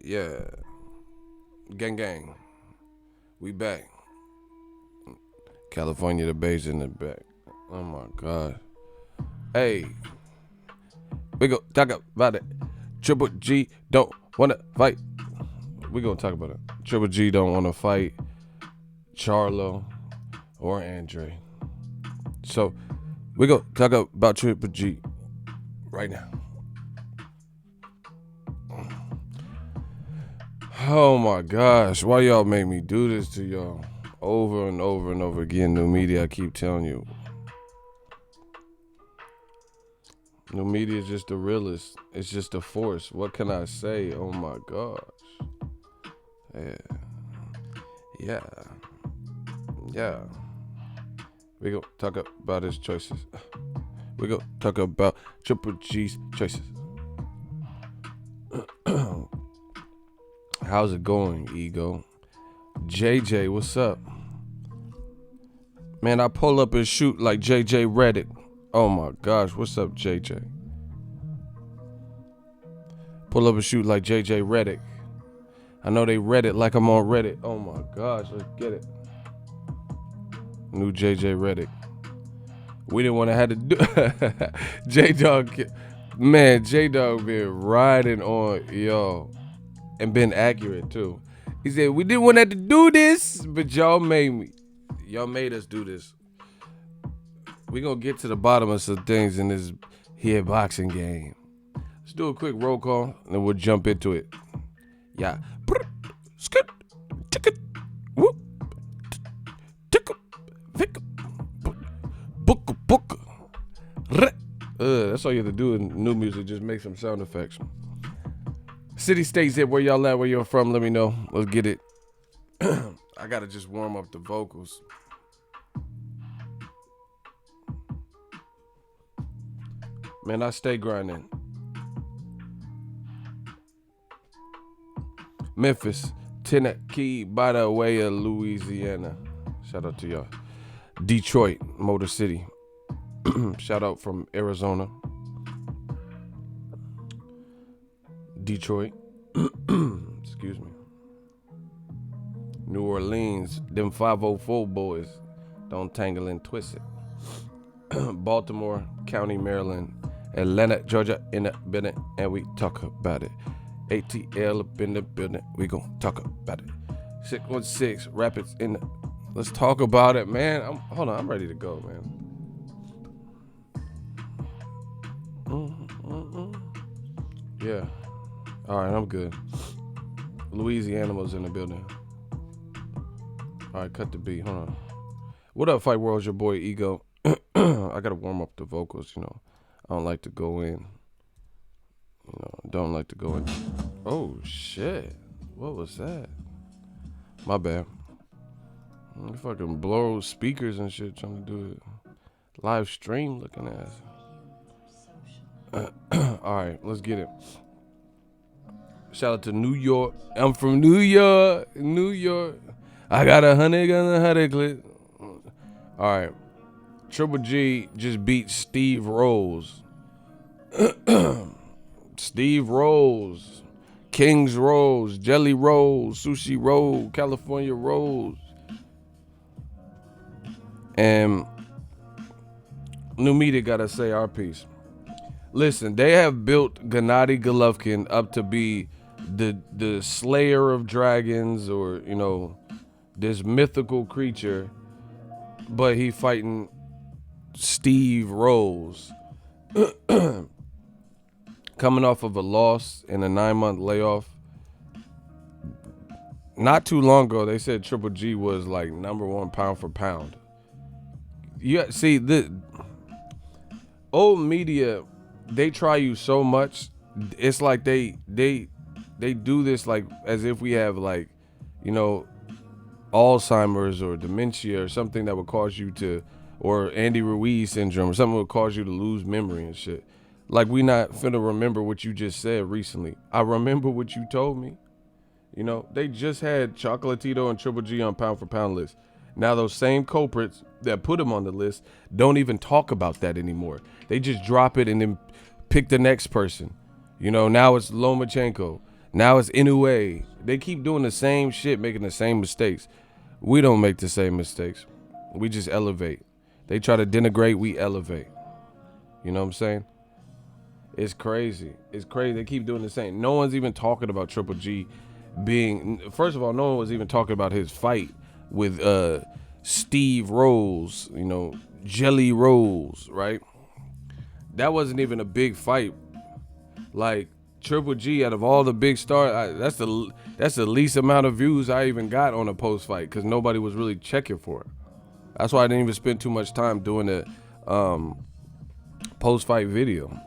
Yeah. Gang gang. We back. California, the base in the back. Oh my God. Hey. We go talk about it. Triple G don't wanna fight. We gonna talk about it. Triple G don't wanna fight Charlo or Andrade. So we go talk about Triple G right now. Oh my gosh, why y'all make me do this to y'all over and over and over again? New media, I keep telling you. New media is just the realest. It's just a force. What can I say? Oh my gosh. Yeah. We go talk about his choices. We go talk about Triple G's choices. How's it going, Ego? JJ, what's up? Man, I pull up and shoot like JJ Reddick. Oh my gosh, what's up, JJ? Pull up and shoot like JJ Reddick. I know they read it like I'm on Reddit. Oh my gosh, let's get it. New JJ Reddick. We didn't want to have to do J-Dog. Man, J-Dog been riding on y'all. And been accurate too. He said, we didn't want to have to do this, but y'all made me. Y'all made us do this. We gonna get to the bottom of some things in this here boxing game. Let's do a quick roll call, and then we'll jump into it. Yeah. That's all you have to do in new music. Just make some sound effects. City, states, hit where y'all at, where you're from, let me know. Let's get it. I gotta just warm up the vocals. Man, I stay grinding. Memphis, Tennessee, by the way of Louisiana. Shout out to y'all. Detroit, Motor City. Shout out from Arizona. Detroit. Excuse me. New Orleans, them 504 boys. Don't tangle and twist it. Baltimore County, Maryland. Atlanta, Georgia, in the building, and we talk about it. ATL up in the building, we gon' talk about it. 616 Rapids in the. Let's talk about it, man. Hold on, I'm ready to go, man. Yeah. All right, I'm good. Louisiana was in the building. All right, cut the beat. Hold on. What up, Fight World? Your boy Ego. I gotta warm up the vocals. You know, I don't like to go in. Don't like to go in. Oh shit! What was that? My bad. You fucking blow speakers and shit trying to do it. Live stream looking ass. All right, let's get it. Shout out to New York. I'm from New York. I got 100 clip. All right. Triple G just beat Steve Rose. Steve Rose. King's Rose. Jelly Rose. Sushi Rose. California Rose. And new media gotta say our piece. Listen, they have built Gennady Golovkin up to be the slayer of dragons, or this mythical creature, but he fighting Steve Rose. Coming off of a loss in a 9-month layoff. Not too long ago, they said Triple G was like #1 pound for pound. Yeah, see, the old media, they try you so much. It's like they do this like as if we have like, Alzheimer's or dementia or something that would cause you to, or Andy Ruiz syndrome or something that would cause you to lose memory and shit. Like, we not finna remember what you just said recently. I remember what you told me. They just had Chocolatito and Triple G on pound for pound list. Now those same culprits that put him on the list don't even talk about that anymore. They just drop it and then pick the next person. Now it's Lomachenko. Now it's Inoue. They keep doing the same shit, making the same mistakes. We don't make the same mistakes. We just elevate. They try to denigrate, we elevate. You know what I'm saying? It's crazy. It's crazy. They keep doing the same. No one's even talking about Triple G being, first of all, no one was even talking about his fight with Steve Rolls, you know, Jelly Rolls, right? That wasn't even a big fight. Like, Triple G, out of all the big stars, that's the least amount of views I even got on a post fight, because nobody was really checking for it. That's why I didn't even spend too much time doing the post fight video.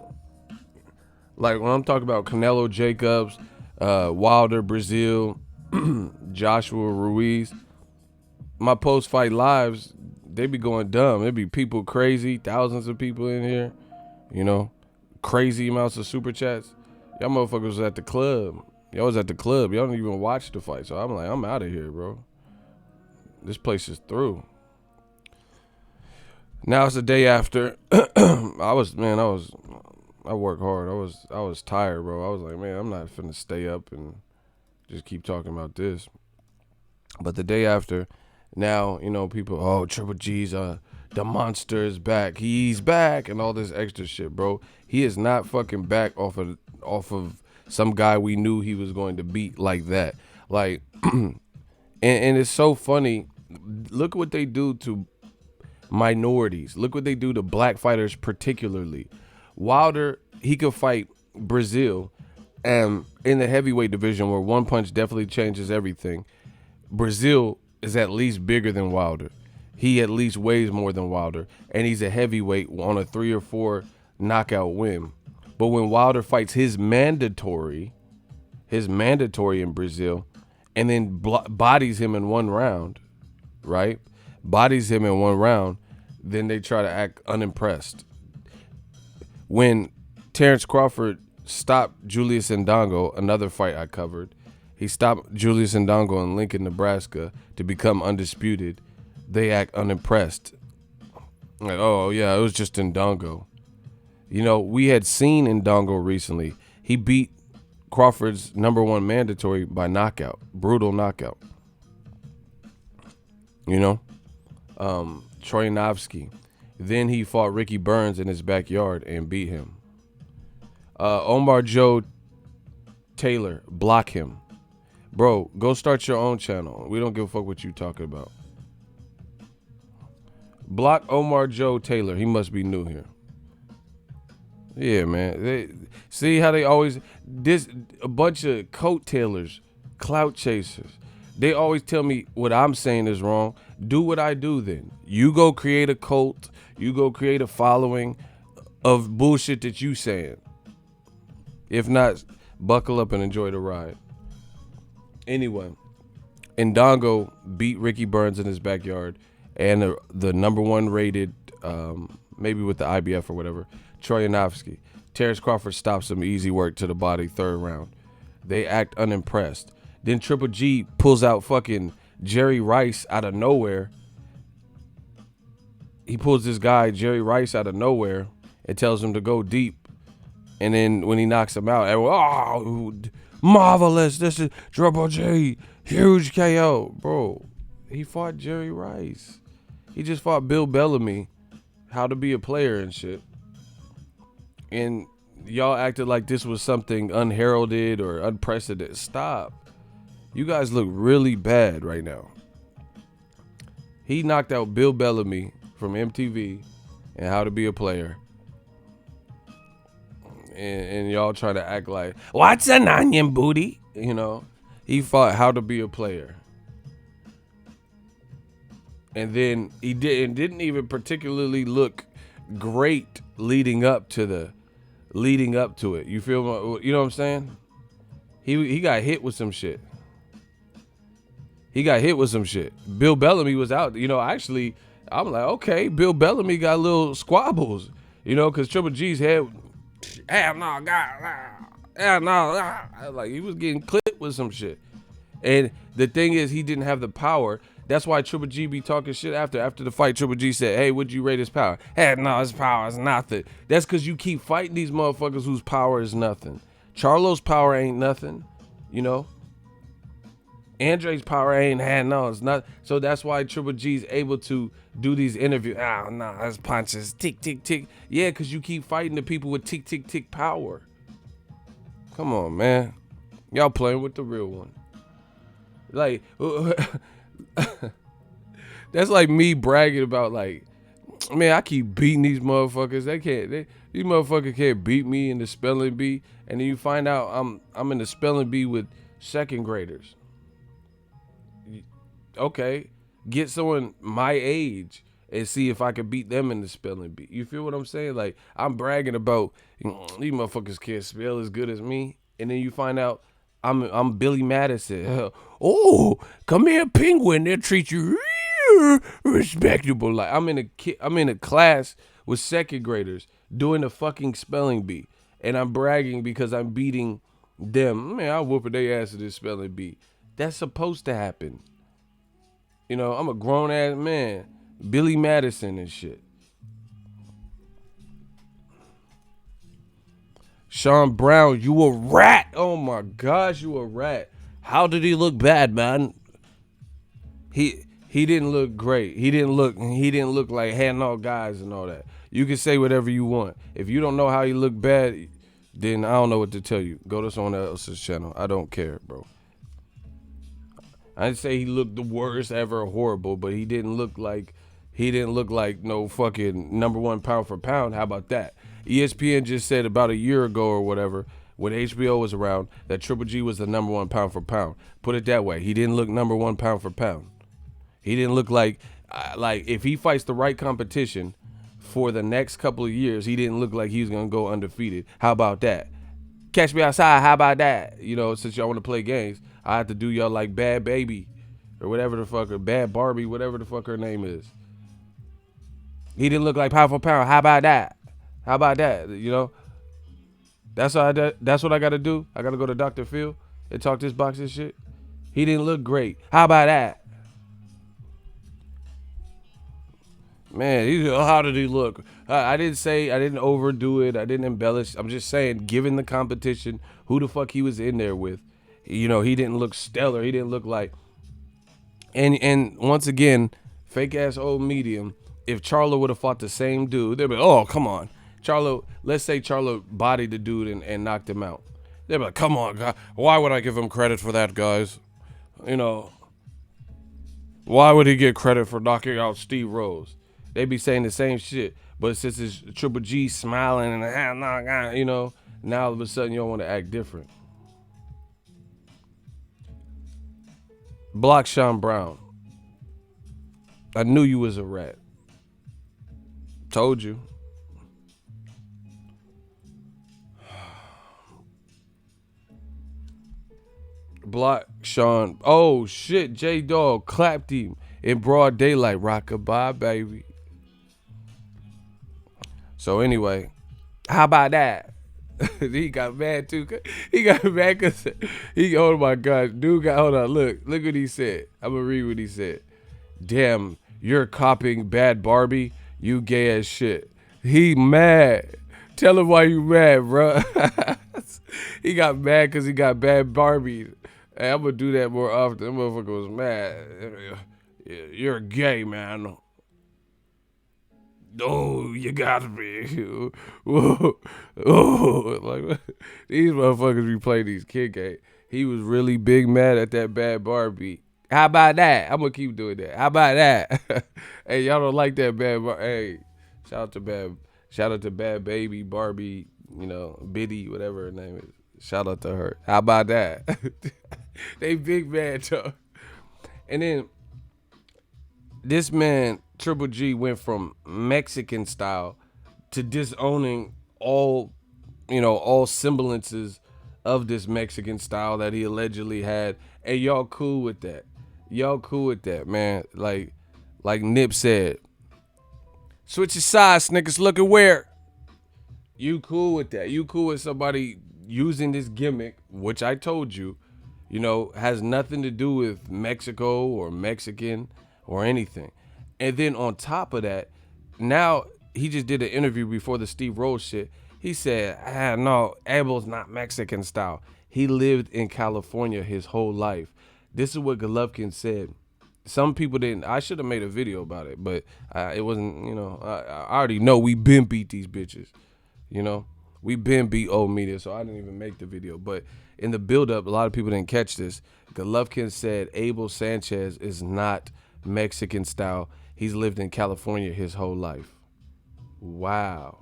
Like, when I'm talking about Canelo Jacobs, Wilder, Brazil, Joshua Ruiz, my post fight lives, they be going dumb. There be people crazy, thousands of people in here, you know, crazy amounts of super chats. Y'all motherfuckers was at the club. Y'all was at the club. Y'all don't even watch the fight. So I'm like, I'm out of here, bro. This place is through. Now it's the day after. I work hard. I was tired, bro. I was like, man, I'm not finna stay up and just keep talking about this. But the day after, now, you know, people, oh, Triple G's the monster is back. He's back and all this extra shit, bro. He is not fucking back off of some guy we knew he was going to beat like that. Like, and it's so funny. Look what they do to minorities. Look what they do to black fighters particularly. Wilder, he could fight Brazil, and in the heavyweight division where one punch definitely changes everything, Brazil is at least bigger than Wilder. He at least weighs more than Wilder, and he's a heavyweight on a 3 or 4 knockout win. But when Wilder fights his mandatory in Brazil, and then bodies him in one round, right? Bodies him in one round, then they try to act unimpressed. When Terrence Crawford stopped Julius Ndongo, another fight I covered, he stopped Julius Ndongo in Lincoln, Nebraska to become undisputed. They act unimpressed. Like, oh, yeah, it was just Ndongo. You know, we had seen Ndongo recently. He beat Crawford's #1 mandatory by knockout, brutal knockout. You know, Troyanovsky. Then he fought Ricky Burns in his backyard and beat him. Omar Joe Taylor, block him. Bro, go start your own channel. We don't give a fuck what you talking about. Block Omar Joe Taylor. He must be new here. Yeah, man. They see how they always, a bunch of coat tailors, clout chasers. They always tell me what I'm saying is wrong. Do what I do then. You go create a cult. You go create a following of bullshit that you saying. If not, buckle up and enjoy the ride. Anyway, Ndongo beat Ricky Burns in his backyard, and the #1 rated, maybe with the IBF or whatever, Troyanovsky. Terrence Crawford stops him, easy work to the body, 3rd round. They act unimpressed. Then Triple G pulls out fucking Jerry Rice out of nowhere. He pulls this guy, Jerry Rice, out of nowhere and tells him to go deep. And then when he knocks him out, oh, marvelous. This is Triple G. Huge KO. Bro, he fought Jerry Rice. He just fought Bill Bellamy, how to be a player and shit. And y'all acted like this was something unheralded or unprecedented. Stop. You guys look really bad right now. He knocked out Bill Bellamy from MTV and How to Be a Player. And y'all try to act like, what's an onion booty? You know, he fought How to Be a Player. And then he didn't even particularly look great leading up to it. You feel, you know what I'm saying? He got hit with some shit. Bill Bellamy was out. You know, actually, I'm like, okay, Bill Bellamy got little squabbles. You know, because Triple G's head, like he was getting clipped with some shit. And the thing is, he didn't have the power. That's why Triple G be talking shit after the fight. Triple G said, hey, would you rate his power? Hey, no, his power is nothing. That's because you keep fighting these motherfuckers whose power is nothing. Charlo's power ain't nothing. You know, Andrade's power ain't had no. It's not. So that's why Triple G's able to do these interviews. Ah, no, that's punches. Tick, tick, tick. Yeah, because you keep fighting the people with tick, tick, tick power. Come on, man. Y'all playing with the real one. Like, that's like me bragging about, like, man, I keep beating these motherfuckers. These motherfuckers can't beat me in the spelling bee. And then you find out I'm in the spelling bee with second graders. Okay, get someone my age and see if I can beat them in the spelling bee. You feel what I'm saying? Like, I'm bragging about these motherfuckers can't spell as good as me, and then you find out I'm Billy Madison. Oh, come here, penguin. They'll treat you real respectable. Like, I'm in a class with second graders doing the fucking spelling bee, and I'm bragging because I'm beating them. Man, I'll whoop their ass at this spelling bee. That's supposed to happen. You know, I'm a grown ass man. Billy Madison and shit. Sean Brown, you a rat. Oh my gosh, you a rat. How did he look bad, man? He didn't look great. He didn't look like handing out guys and all that. You can say whatever you want. If you don't know how he looked bad, then I don't know what to tell you. Go to someone else's channel. I don't care, bro. I didn't say he looked the worst ever, horrible, but he didn't look like no fucking #1 pound for pound. How about that? ESPN just said about a year ago or whatever, when HBO was around, that Triple G was the #1 pound for pound. Put it that way. He didn't look #1 pound for pound. He didn't look like if he fights the right competition for the next couple of years, he didn't look like he was gonna go undefeated. How about that? Catch me outside. How about that? You know, since y'all want to play games, I have to do y'all like Bad Baby or whatever the fuck, or Bad Barbie, whatever the fuck her name is. He didn't look like pound for pound. How about that? How about that? You know, that's what I got to do. I got to go to Dr. Phil and talk this boxing shit. He didn't look great. How about that? Man, how did he look? I didn't overdo it. I didn't embellish. I'm just saying, given the competition, who the fuck he was in there with, you know, he didn't look stellar. He didn't look like, and once again, fake ass old medium. If Charlo would have fought the same dude, they'd be like, oh, come on. Charlo, let's say Charlo bodied the dude and knocked him out. They'd be like, come on, God. Why would I give him credit for that, guys? You know, why would he get credit for knocking out Steve Rose? They be saying the same shit, but since it's Triple G smiling and you know, now all of a sudden you don't want to act different. Block Sean Brown. I knew you was a rat. Told you. Block Sean. Oh shit, J-Dog clapped him in broad daylight. Rockabye, baby. So anyway, how about that? He got mad too. He got mad because oh my gosh, dude hold on, look what he said. I'm gonna read what he said. Damn, you're copying Bad Barbie, you gay as shit. He mad. Tell him why you mad, bro. He got mad because he got Bad Barbie. Hey, I'm gonna do that more often. That motherfucker was mad. You're gay, man. Oh, you got me. Like, these motherfuckers be playing these kid games. He was really big mad at that Bad Barbie. How about that? I'm gonna keep doing that. How about that? Hey, y'all don't like that Bad Barbie? Hey, shout out to Bad Baby Barbie. You know, Biddy, whatever her name is. Shout out to her. How about that? They big mad though. And then this man Triple G went from Mexican style to disowning all semblances of this Mexican style that he allegedly had. And y'all cool with that. Y'all cool with that, man. Like Nip said, switch your sides, niggas. Look at where. You cool with that. You cool with somebody using this gimmick, which I told you, has nothing to do with Mexico or Mexican or anything. And then on top of that, now he just did an interview before the Steve Rose shit. He said, no, Abel's not Mexican style. He lived in California his whole life. This is what Golovkin said. Some people didn't. I should have made a video about it, but it wasn't, I already know we been beat these bitches. We been beat old media, so I didn't even make the video. But in the build-up, a lot of people didn't catch this. Golovkin said Abel Sanchez is not Mexican style. He's lived in California his whole life. Wow.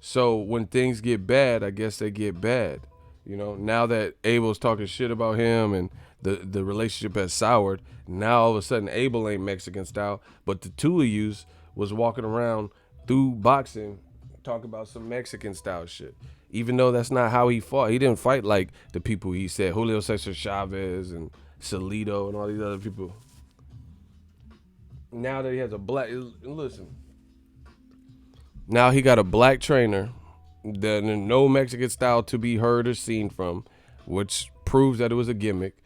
So when things get bad, I guess they get bad. Now that Abel's talking shit about him and the relationship has soured, now all of a sudden Abel ain't Mexican style, but the two of yous was walking around through boxing talking about some Mexican style shit. Even though that's not how he fought. He didn't fight like the people he said, Julio Cesar Chavez and Salido and all these other people. Now that he has a black, listen, now he got a black trainer, that no Mexican style to be heard or seen from, which proves that it was a gimmick.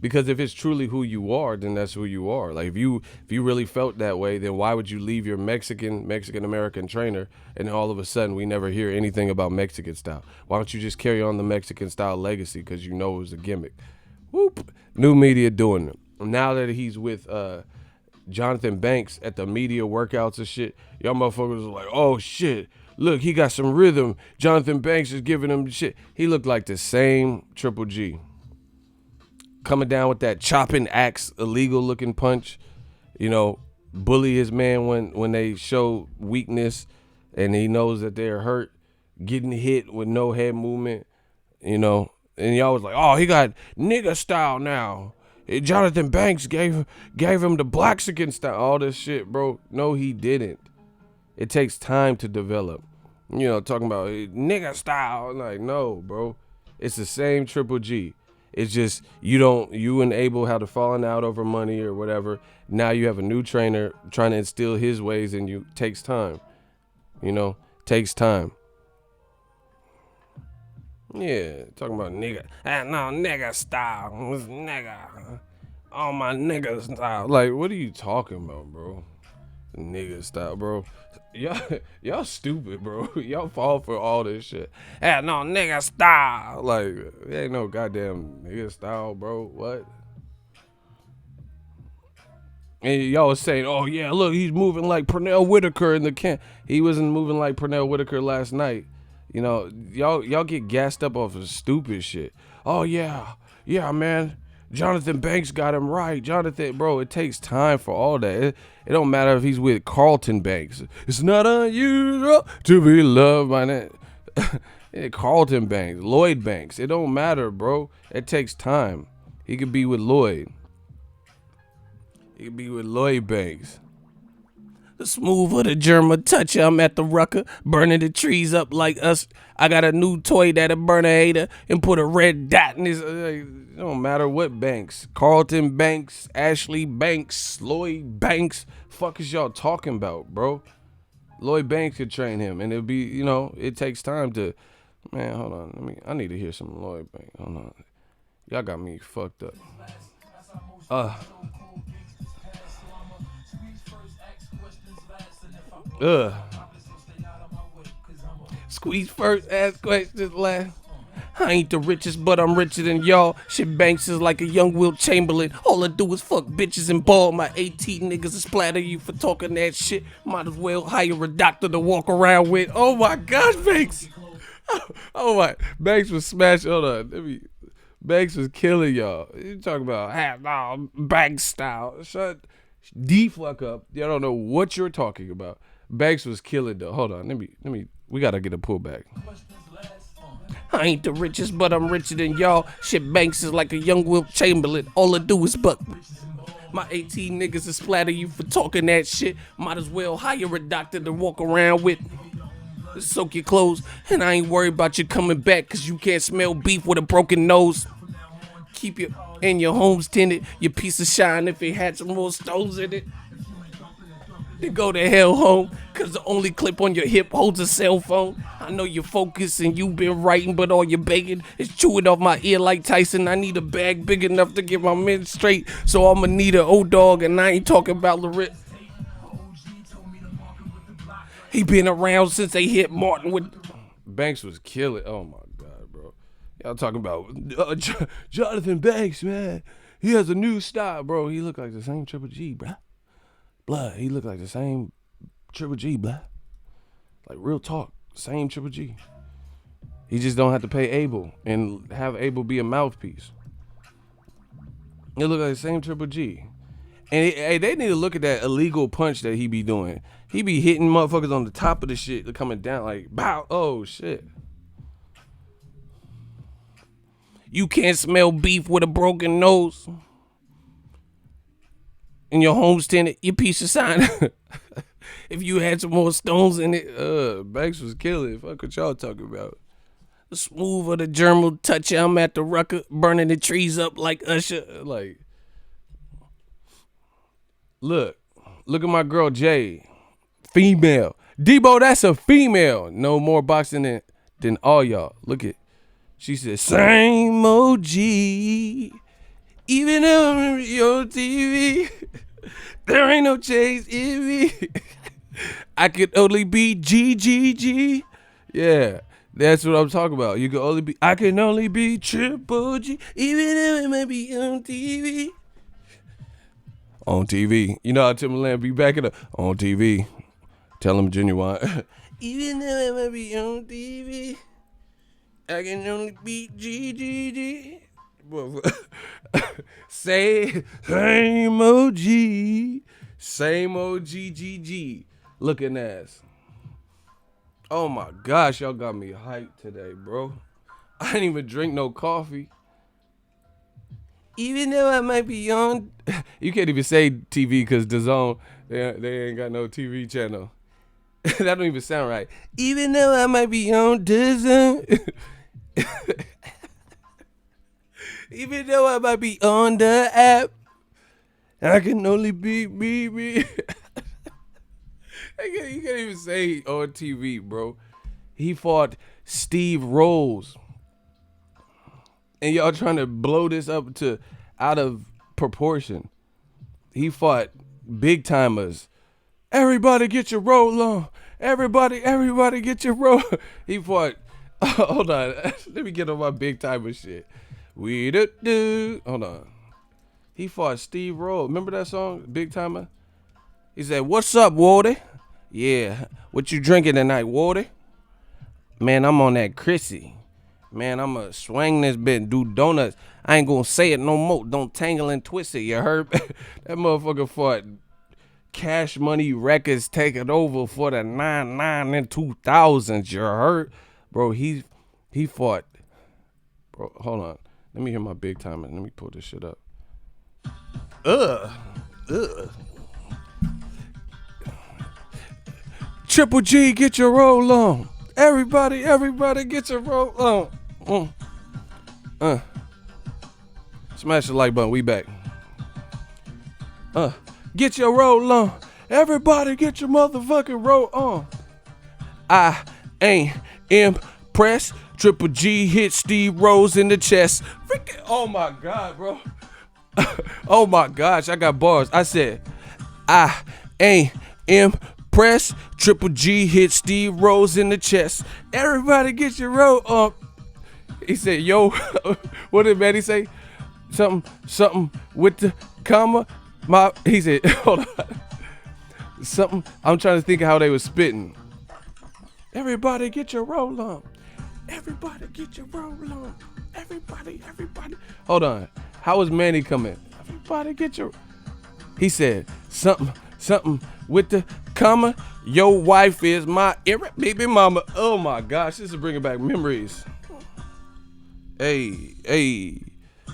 Because if it's truly who you are, then that's who you are. Like if you really felt that way, then why would you leave your Mexican American trainer and all of a sudden we never hear anything about Mexican style? Why don't you just carry on the Mexican style legacy because you know it was a gimmick? Whoop. New media doing it. Now that he's with Jonathan Banks at the media workouts and shit, y'all motherfuckers are like, oh shit, look, he got some rhythm. Jonathan Banks is giving him shit. He looked like the same Triple G. Coming down with that chopping axe, illegal looking punch, bully his man when they show weakness and he knows that they're hurt, getting hit with no head movement, and y'all was like, oh, he got nigga style now. Jonathan Banks gave him the Blaxican style, all this shit, bro. No, he didn't. It takes time to develop. Talking about nigga style, like, no, bro. It's the same Triple G. It's just you and Abel had a falling out over money or whatever. Now you have a new trainer trying to instill his ways in you. Takes time. Takes time. Yeah, talking about nigga. No, nigga style. Was nigga. All my nigga style. Like, what are you talking about, bro? Nigga style, bro. Y'all stupid, bro. Y'all fall for all this shit. No, nigga style. Like, there ain't no goddamn nigga style, bro. What? And y'all was saying, oh yeah, look, he's moving like Pernell Whitaker in the camp. He wasn't moving like Pernell Whitaker last night. Y'all get gassed up off of stupid shit. Oh yeah, man. Jonathan Banks got him right. Jonathan, bro, it takes time for all that. It don't matter if he's with Carlton Banks. It's not unusual to be loved by that. Carlton Banks, Lloyd Banks. It don't matter, bro. It takes time. He could be with Lloyd. He could be with Lloyd Banks. The smooth of the German toucher, I'm at the rucker, burning the trees up like us. I got a new toy that'll burn a hater and put a red dot in his. It don't matter what Banks. Carlton Banks, Ashley Banks, Lloyd Banks. Fuck is y'all talking about, bro? Lloyd Banks could train him, and it'll be, it takes time to. Man, hold on. I need to hear some Lloyd Banks. Hold on. Y'all got me fucked up. Squeeze first, ask questions last. I ain't the richest, but I'm richer than y'all. Shit, Banks is like a young Will Chamberlain. All I do is fuck bitches and ball. My 18 niggas will splatter you for talking that shit. Might as well hire a doctor to walk around with. Oh my gosh, Banks. Oh my. Banks was smashed. Hold on. Banks was killing y'all. You talking about Banks style. Shut the fuck up. Y'all don't know what you're talking about. Banks was killing though. Hold on. Let me. We gotta get a pullback. I ain't the richest, but I'm richer than y'all. Shit, Banks is like a young Will Chamberlain. All I do is buck. My 18 niggas will splatter you for talking that shit. Might as well hire a doctor to walk around with. Soak your clothes, and I ain't worried about you coming back, cause you can't smell beef with a broken nose. Keep your homes tinted, your piece of shine if it had some more stones in it. Then go to hell home, cause the only clip on your hip holds a cell phone. I know you're focused and you've been writing, but all your begging is chewing off my ear like Tyson. I need a bag big enough to get my men straight, so I'ma need an old dog, and I ain't talking about Lorette. He been around since they hit Martin with Banks was killing. Oh my God, bro. Y'all talking about Jonathan Banks, man. He has a new style, bro. He look like the same Triple G, bruh. Blood. He look like the same Triple G, blood. Like real talk, same Triple G. He just don't have to pay Abel and have Abel be a mouthpiece. It look like the same Triple G. And they need to look at that illegal punch that he be doing. He be hitting motherfuckers on the top of the shit coming down like, bow, oh shit. You can't smell beef with a broken nose. In your home's tenant, your piece of sign. If you had some more stones in it, Banks was killing. Fuck what y'all talking about. The smooth of the germal touch, I'm at the rucker, burning the trees up like Usher. Like, look at my girl Jay, female. Debo, that's a female. No more boxing than all y'all. Look at, she said, same OG, even though I'm on your TV, there ain't no change in me. I could only be GGG. Yeah. That's what I'm talking about. I can only be Triple G, even if it might be on TV. On TV. You know how Timberland be backing up? On TV. Tell him Genuine. Even though it might be on TV, I can only be GGG. Same OG. Same OGGG. Looking ass. Oh my gosh, y'all got me hyped today, bro. I didn't even drink no coffee. Even though I might be on, you can't even say TV because DAZN, they ain't got no TV channel. That don't even sound right. Even though I might be on DAZN. Even though I might be on the app, I can only be me. You can't even say on TV, bro. He fought Steve Rose. And y'all trying to blow this up to out of proportion. He fought big timers. Everybody get your roll on. Everybody get your roll. He fought, hold on. Let me get on my big timer shit. We do. Hold on. He fought Steve Rose. Remember that song, Big Timer? He said, what's up, Wardy? Yeah, what you drinking tonight, Wardy? Man, I'm on that Chrissy. Man, I'ma swing this bit and do donuts. I ain't gonna say it no more. Don't tangle and twist it, you heard? That motherfucker fought Cash Money Records taking over for the 99 and 2000s, you heard? Bro, he fought. Bro, hold on. Let me hear my big timer. Let me pull this shit up. Triple G, get your roll on. Everybody get your roll on. Smash the like button. We back. Get your roll on. Everybody get your motherfucking roll on. I ain't impressed. Triple G hit Steve Rose in the chest. Freaking, oh my God, bro. Oh my gosh, I got bars. I said, I ain't impressed. Triple G hit Steve Rose in the chest. Everybody get your roll on. He said, yo, what did Manny say? Something with the comma. He said, hold on. Something, I'm trying to think of how they were spitting. Everybody get your roll on. Everybody get your roll on. Everybody. Hold on. How was Manny coming? Everybody get your. He said, something with the comma. Your wife is my baby mama. Oh my gosh, this is bringing back memories. Hey.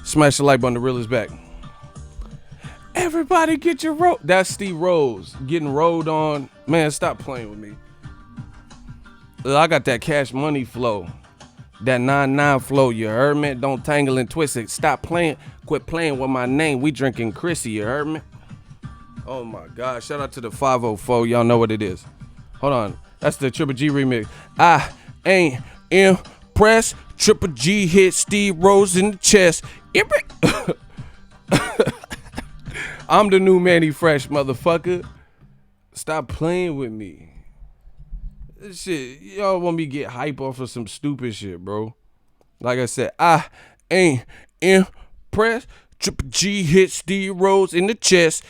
Smash the like button, the real is back. Everybody get your roll. That's Steve Rose getting rolled on. Man, stop playing with me. I got that Cash Money flow. That 9-9 flow, you heard me? Don't tangle and twist it. Stop playing. Quit playing with my name. We drinking Chrissy, you heard me? Oh my God. Shout out to the 504. Y'all know what it is. Hold on. That's the Triple G remix. I ain't impressed. Triple G hit Steve Rose in the chest. I'm the new Manny Fresh, motherfucker. Stop playing with me. Shit, y'all want me to get hype off of some stupid shit, bro. Like I said, I ain't impressed. Triple G hit Steve Rose in the chest.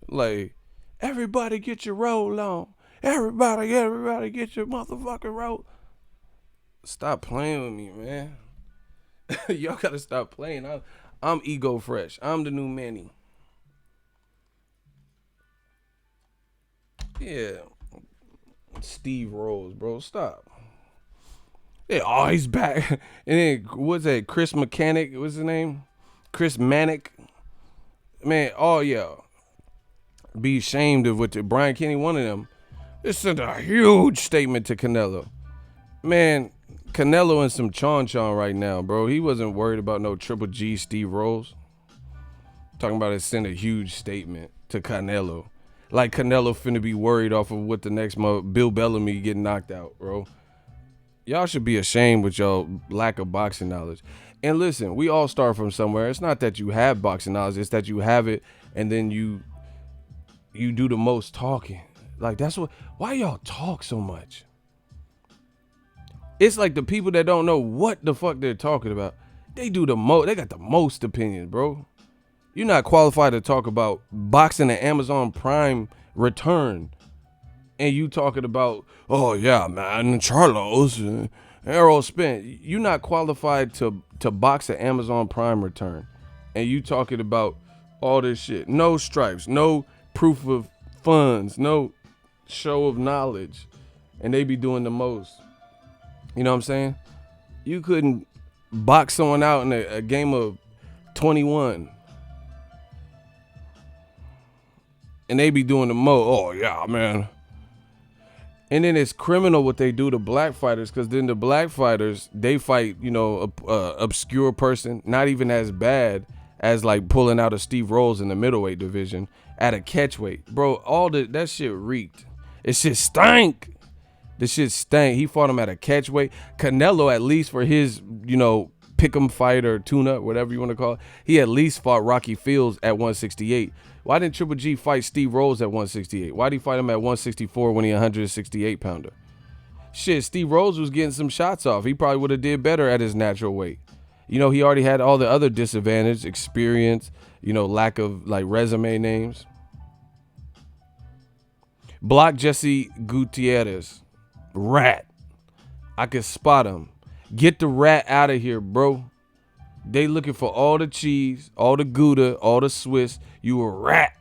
Like, everybody get your roll on. Everybody get your motherfucking roll. Stop playing with me, man. Y'all gotta stop playing. I'm ego fresh. I'm the new Manny. Yeah. Steve Rose, bro. Stop. Yeah, oh, he's back. And then, what's that? Chris Mechanic? What's his name? Chris Manic. Man, oh, yeah. Be ashamed of what Brian Kenny, one of them. This sent a huge statement to Canelo. Man, Canelo in some chon right now, bro. He wasn't worried about no Triple G Steve Rose. Talking about it sent a huge statement to Canelo. Like Canelo finna be worried off of what the next month Bill Bellamy getting knocked out, bro. Y'all should be ashamed with your lack of boxing knowledge. And listen, we all start from somewhere. It's not that you have boxing knowledge, it's that you have it and then you do the most talking. Like, that's why y'all talk so much? It's like the people that don't know what the fuck they're talking about, they do the most, they got the most opinions, bro. You're not qualified to talk about boxing and Amazon Prime return. And you talking about, oh yeah, man, Charlo's, Errol Spence. You're not qualified to box an Amazon Prime return. And you talking about all this shit. No stripes, no proof of funds, no show of knowledge. And they be doing the most. You know what I'm saying? You couldn't box someone out in a game of 21. And they be doing the most. Oh, yeah, man. And then it's criminal what they do to black fighters, because then the black fighters, they fight, you know, a obscure person, not even as bad as like pulling out a Steve Rose in the middleweight division at a catchweight. Bro, all that shit reeked. It shit stank. The shit stank. He fought him at a catchweight. Canelo, at least for his, you know, pick'em fight or tune-up, whatever you want to call it, he at least fought Rocky Fields at 168. Why didn't Triple G fight Steve Rose at 168? Why did he fight him at 164 when he 168 pounder? Shit, Steve Rose was getting some shots off. He probably would have did better at his natural weight. You know, he already had all the other disadvantage, experience, you know, lack of like resume names. Block Jesse Gutierrez. Rat. I could spot him. Get the rat out of here, bro. They looking for all the cheese, all the Gouda, all the Swiss. You a rat.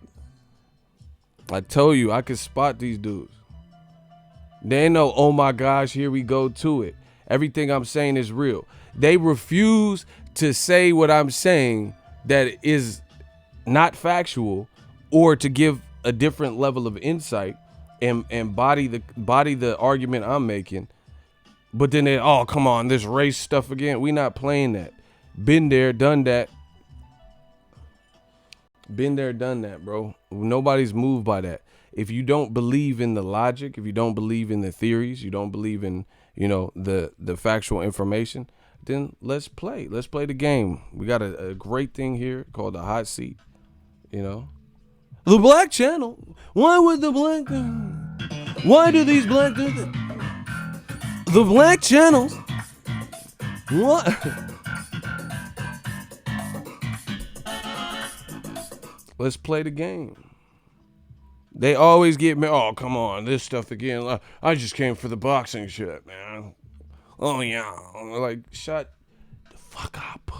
I told you, I could spot these dudes. They know, oh my gosh, here we go to it. Everything I'm saying is real. They refuse to say what I'm saying that is not factual, or to give a different level of insight and body the argument I'm making. But then they, oh, come on, this race stuff again. We not playing that. Been there, done that. Been there, done that, bro. Nobody's moved by that. If you don't believe in the logic, if you don't believe in the theories, you don't believe in, you know, the factual information, then let's play. Let's play the game. We got a great thing here called the hot seat, you know. The black channel. Why would the black... Why do these black... The black channels. What? Let's play the game. They always get me, oh, come on, this stuff again. I just came for the boxing shit, man. Oh, yeah. Like, shut the fuck up.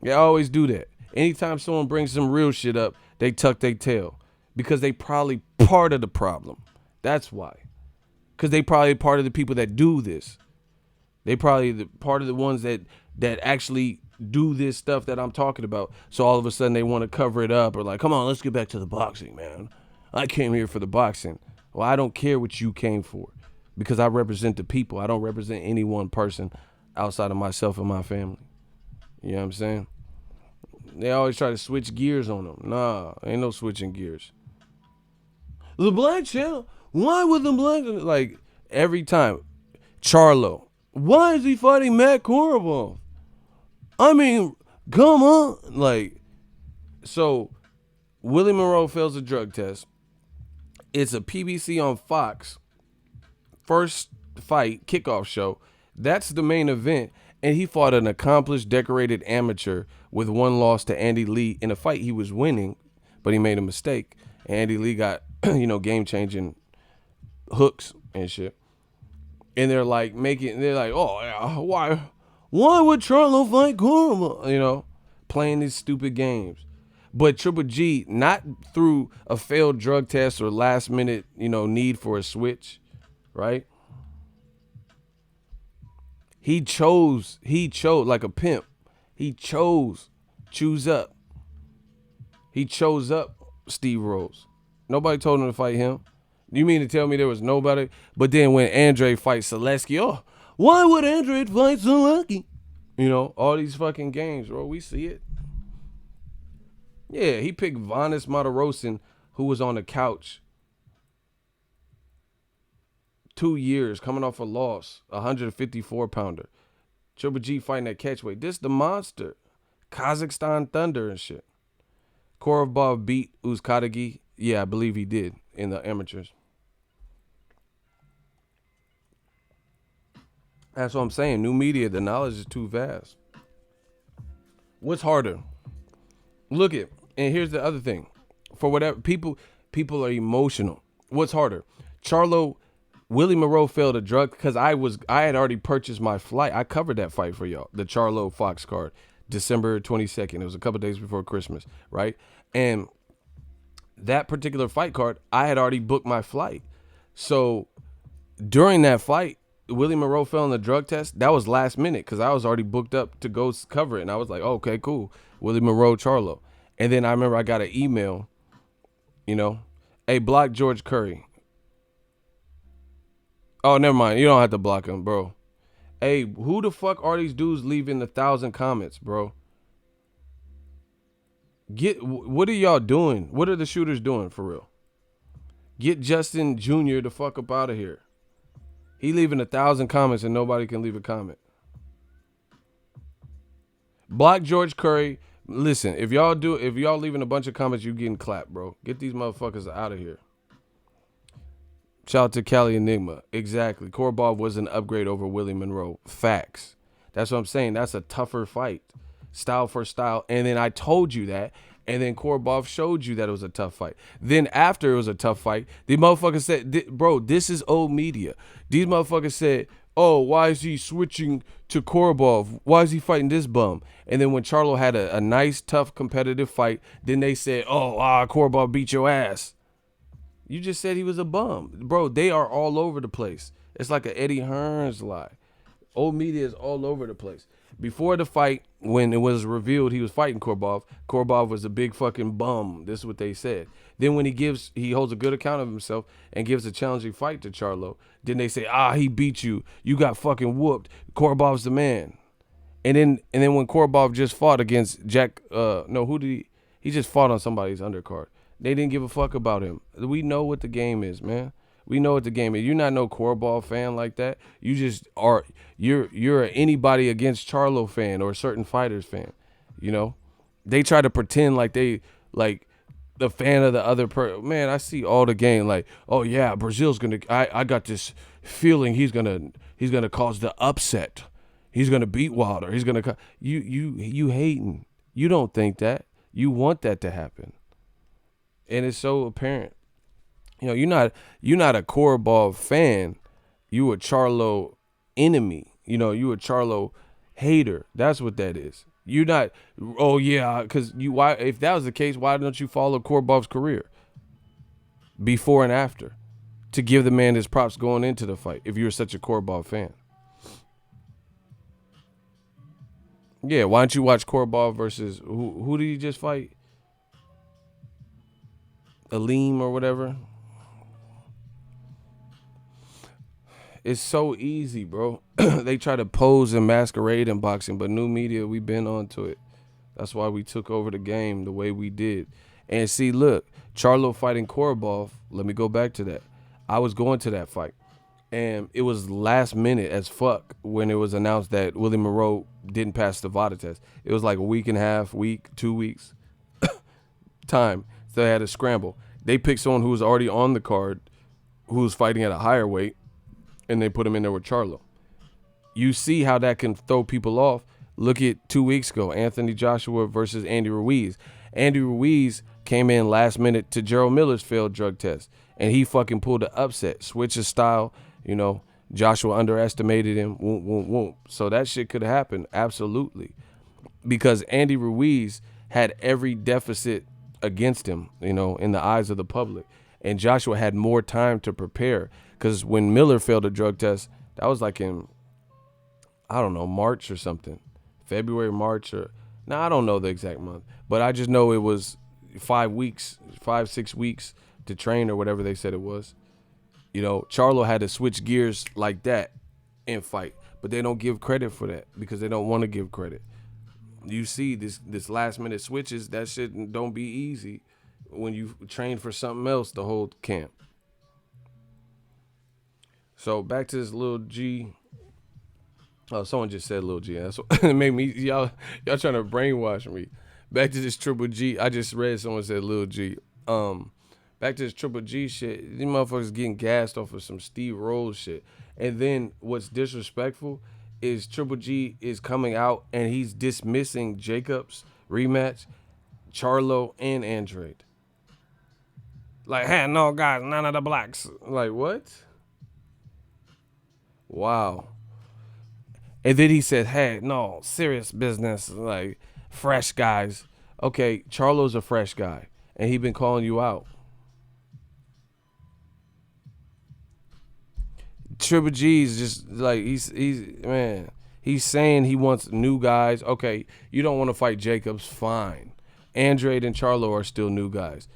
They always do that. Anytime someone brings some real shit up, they tuck their tail. Because they probably part of the problem. That's why. Because they probably part of the people that do this. They probably part of the ones that actually do this stuff that I'm talking about. So all of a sudden they want to cover it up, or like, come on, let's get back to the boxing, man. I came here for the boxing. Well, I don't care what you came for, because I represent the people. I don't represent any one person outside of myself and my family. You know what I'm saying? They always try to switch gears on them. Nah, ain't no switching gears. The black channel. Why would the black, like, every time? Charlo. Why is he fighting Matt Korobov? I mean, come on. Like, so Willie Monroe fails a drug test. It's a PBC on Fox. First fight, kickoff show. That's the main event. And he fought an accomplished, decorated amateur with one loss to Andy Lee in a fight he was winning, but he made a mistake. Andy Lee got, game-changing hooks and shit. And they're like, oh, yeah, why would Charlo fight Korma? Playing these stupid games. But Triple G, not through a failed drug test or last minute, need for a switch, right? He chose like a pimp. Choose up. He chose up Steve Rose. Nobody told him to fight him. You mean to tell me there was nobody? But then when Andrade fights Zaleski, why would Andrade fight Zaleski? All these fucking games, bro. We see it. Yeah, he picked Vanis Matarosin, who was on the couch 2 years, coming off a loss, 154-pounder. Triple G fighting that catchweight. This the monster. Kazakhstan Thunder and shit. Korobov beat Uzkadagi. Yeah, I believe he did in the amateurs. That's what I'm saying. New media, the knowledge is too vast. What's harder? Look at, and here's the other thing. For whatever, people are emotional. What's harder? Charlo, Willie Monroe failed a drug because I had already purchased my flight. I covered that fight for y'all. The Charlo Fox card, December 22nd. It was a couple days before Christmas, right? And that particular fight card, I had already booked my flight. So during that fight, Willie Monroe fell on the drug test. That was last minute because I was already booked up to go cover it. And I was like, okay, cool. Willie Monroe, Charlo. And then I remember I got an email, hey, block George Curry. Oh, never mind. You don't have to block him, bro. Hey, who the fuck are these dudes leaving 1,000 comments, bro? What are y'all doing? What are the shooters doing for real? Get Justin Jr. the fuck up out of here. He leaving 1,000 comments and nobody can leave a comment. Block George Curry. Listen, if y'all leaving a bunch of comments, you getting clapped, bro. Get these motherfuckers out of here. Shout out to Cali Enigma. Exactly. Korobov was an upgrade over Willie Monroe. Facts. That's what I'm saying. That's a tougher fight. Style for style. And then I told you that. And then Korobov showed you that it was a tough fight. Then after it was a tough fight, the motherfucker said, bro, this is old media. These motherfuckers said, oh, why is he switching to Korobov? Why is he fighting this bum? And then when Charlo had a nice, tough, competitive fight, then they said, Korobov beat your ass. You just said he was a bum. Bro, they are all over the place. It's like an Eddie Hearnz lie. Old media is all over the place. Before the fight, when it was revealed he was fighting Korobov was a big fucking bum. This is what they said. Then when he holds a good account of himself and gives a challenging fight to Charlo, then they say, he beat you. You got fucking whooped. Korobov's the man. And then when Korobov just fought against Jack, who did he just fought on somebody's undercard. They didn't give a fuck about him. We know what the game is, man. We know what the game is. You're not no Korobov fan like that. You just are. You're an anybody against Charlo fan or a certain fighters fan. They try to pretend like they like the fan of the other person. Man, I see all the game like, oh yeah, Brazil's gonna. I got this feeling he's gonna cause the upset. He's gonna beat Wilder. He's gonna. You hating. You don't think that. You want that to happen, and it's so apparent. You're not a Korobov fan. You a Charlo enemy. You a Charlo hater. That's what that is. You're not. Oh yeah, because why? If that was the case, why don't you follow Korobov's career before and after to give the man his props going into the fight? If you're such a Korobov fan, yeah. Why don't you watch Korobov versus who did he just fight? Aleem or whatever. It's so easy, bro. They try to pose and masquerade in boxing, but new media, we've been onto it. That's why we took over the game the way we did. And see, look, Charlo fighting Korobov, let me go back to that. I was going to that fight, and it was last minute as fuck when it was announced that Willie Monroe didn't pass the VADA test. It was like a week and a half, 2 weeks time, so they had to scramble. They picked someone who was already on the card, who was fighting at a higher weight, and they put him in there with Charlo. You see how that can throw people off. Look at 2 weeks ago, Anthony Joshua versus Andy Ruiz. Andy Ruiz came in last minute to Gerald Miller's failed drug test, and he fucking pulled an upset, switched his style. Joshua underestimated him. Whoop, whoop, whoop. So that shit could happen, absolutely, because Andy Ruiz had every deficit against him, in the eyes of the public, and Joshua had more time to prepare. Because when Miller failed a drug test, that was like in, I don't know, March or something. February, March, I don't know the exact month. But I just know it was 5 weeks, 6 weeks to train or whatever they said it was. Charlo had to switch gears like that and fight. But they don't give credit for that because they don't want to give credit. You see this last minute switches, that shit don't be easy when you train for something else the whole camp. So back to this Lil G. Oh, someone just said Lil G. That's what it made me. Y'all trying to brainwash me. Back to this Triple G. I just read someone said Lil G. Back to this Triple G shit. These motherfuckers getting gassed off of some Steve Rose shit. And then what's disrespectful is Triple G is coming out and he's dismissing Jacobs rematch, Charlo, and Andrade. Like, hey, no, guys, none of the blacks. Like, what? Wow. And then he said, hey, no, serious business, like, fresh guys. Okay, Charlo's a fresh guy, and he been calling you out. Triple G's just, like, he's saying he wants new guys. Okay, you don't want to fight Jacobs, fine. Andrade and Charlo are still new guys.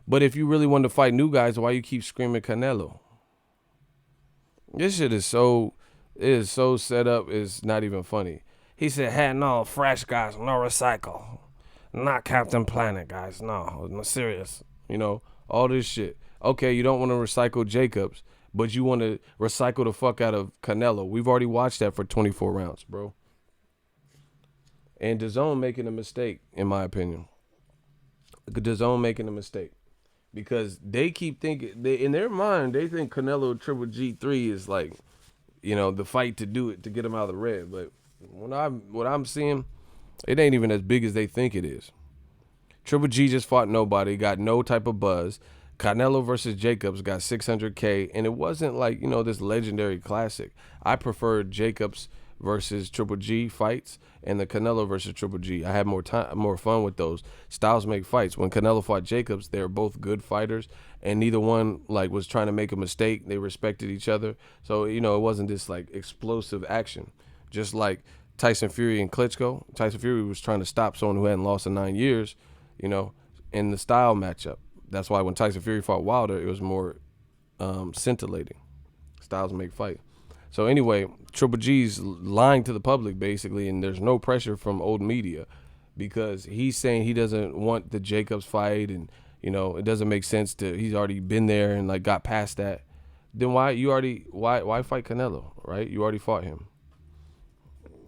But if you really want to fight new guys, why you keep screaming Canelo? This shit is so set up, it's not even funny. He said, hey, no, fresh guys, no recycle. Not Captain Planet, guys, no serious. All this shit. Okay, you don't want to recycle Jacobs, but you want to recycle the fuck out of Canelo. We've already watched that for 24 rounds, bro. And DAZN making a mistake, in my opinion. DAZN making a mistake. Because they keep thinking, in their mind, they think Canelo Triple G3 is like, the fight to do it, to get him out of the red. But what I'm seeing, it ain't even as big as they think it is. Triple G just fought nobody, got no type of buzz. Canelo versus Jacobs got 600K, and it wasn't like, this legendary classic. I preferred Jacobs versus Triple G fights and the Canelo versus Triple G. I had more fun with those. Styles make fights. When Canelo fought Jacobs, they were both good fighters, and neither one was trying to make a mistake. They respected each other. So, it wasn't this explosive action. Just like Tyson Fury and Klitschko. Tyson Fury was trying to stop someone who hadn't lost in 9 years, in the style matchup. That's why when Tyson Fury fought Wilder, it was more scintillating. Styles make fight. So anyway, Triple G's lying to the public basically, and there's no pressure from old media because he's saying he doesn't want the Jacobs fight, and it doesn't make sense he's already been there and got past that. Then why fight Canelo, right? You already fought him.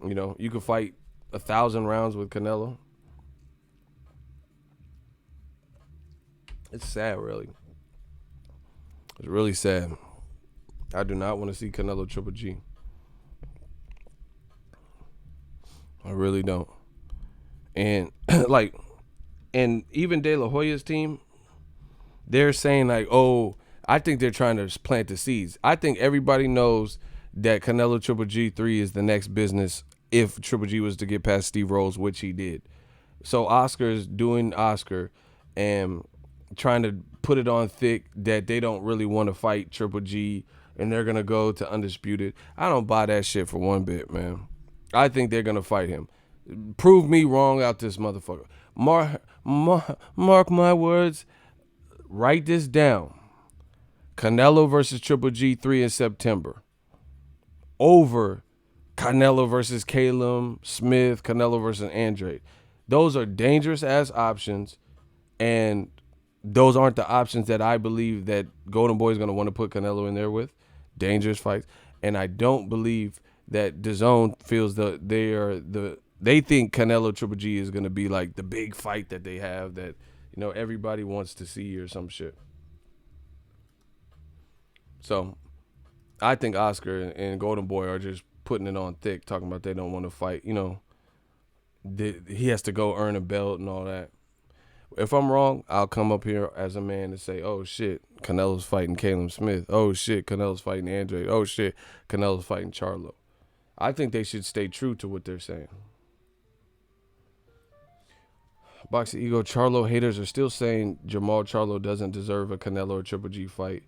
You could fight 1,000 rounds with Canelo. It's sad, really. It's really sad. I do not want to see Canelo Triple G. I really don't. And and even De La Hoya's team, they're saying I think they're trying to plant the seeds. I think everybody knows that Canelo Triple G3 is the next business if Triple G was to get past Steve Rose, which he did. So Oscar is doing Oscar and trying to put it on thick that they don't really want to fight Triple G and they're going to go to Undisputed. I don't buy that shit for one bit, man. I think they're going to fight him. Prove me wrong out this motherfucker. Mark my words. Write this down. Canelo versus Triple G3 in September. Over Canelo versus Caleb Smith, Canelo versus Andrade. Those are dangerous-ass options, and those aren't the options that I believe that Golden Boy is going to want to put Canelo in there with. Dangerous fights. And I don't believe that DAZN feels they think Canelo Triple G is going to be like the big fight that they have that, You know, everybody wants to see you or some shit. So I think Oscar and Golden Boy are just putting it on thick, talking about they don't want to fight. You know, he has to go earn a belt and all that. If I'm wrong, I'll come up here as a man and say, oh shit, Canelo's fighting Caleb Smith. Oh shit, Canelo's fighting Andrade. Oh shit, Canelo's fighting Charlo. I think they should stay true to what they're saying. Boxingego Charlo haters are still saying Jamal Charlo doesn't deserve a Canelo or Triple G fight.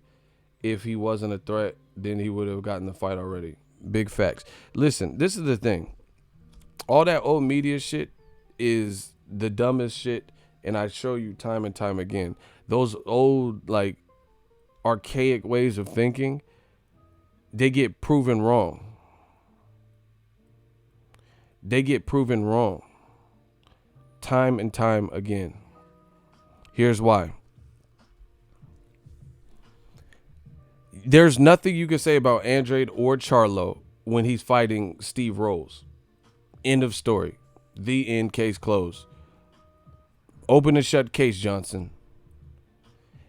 If he wasn't a threat, then he would have gotten the fight already. Big facts. Listen, this is the thing. All that old media shit is the dumbest shit, and I show you time and time again. Those old, like, archaic ways of thinking, they get proven wrong. They get proven wrong. Time and time again. Here's why. There's nothing you can say about Andrade or Charlo when he's fighting Steve Rolls. End of story. The end, case closed. Open and shut case, Johnson.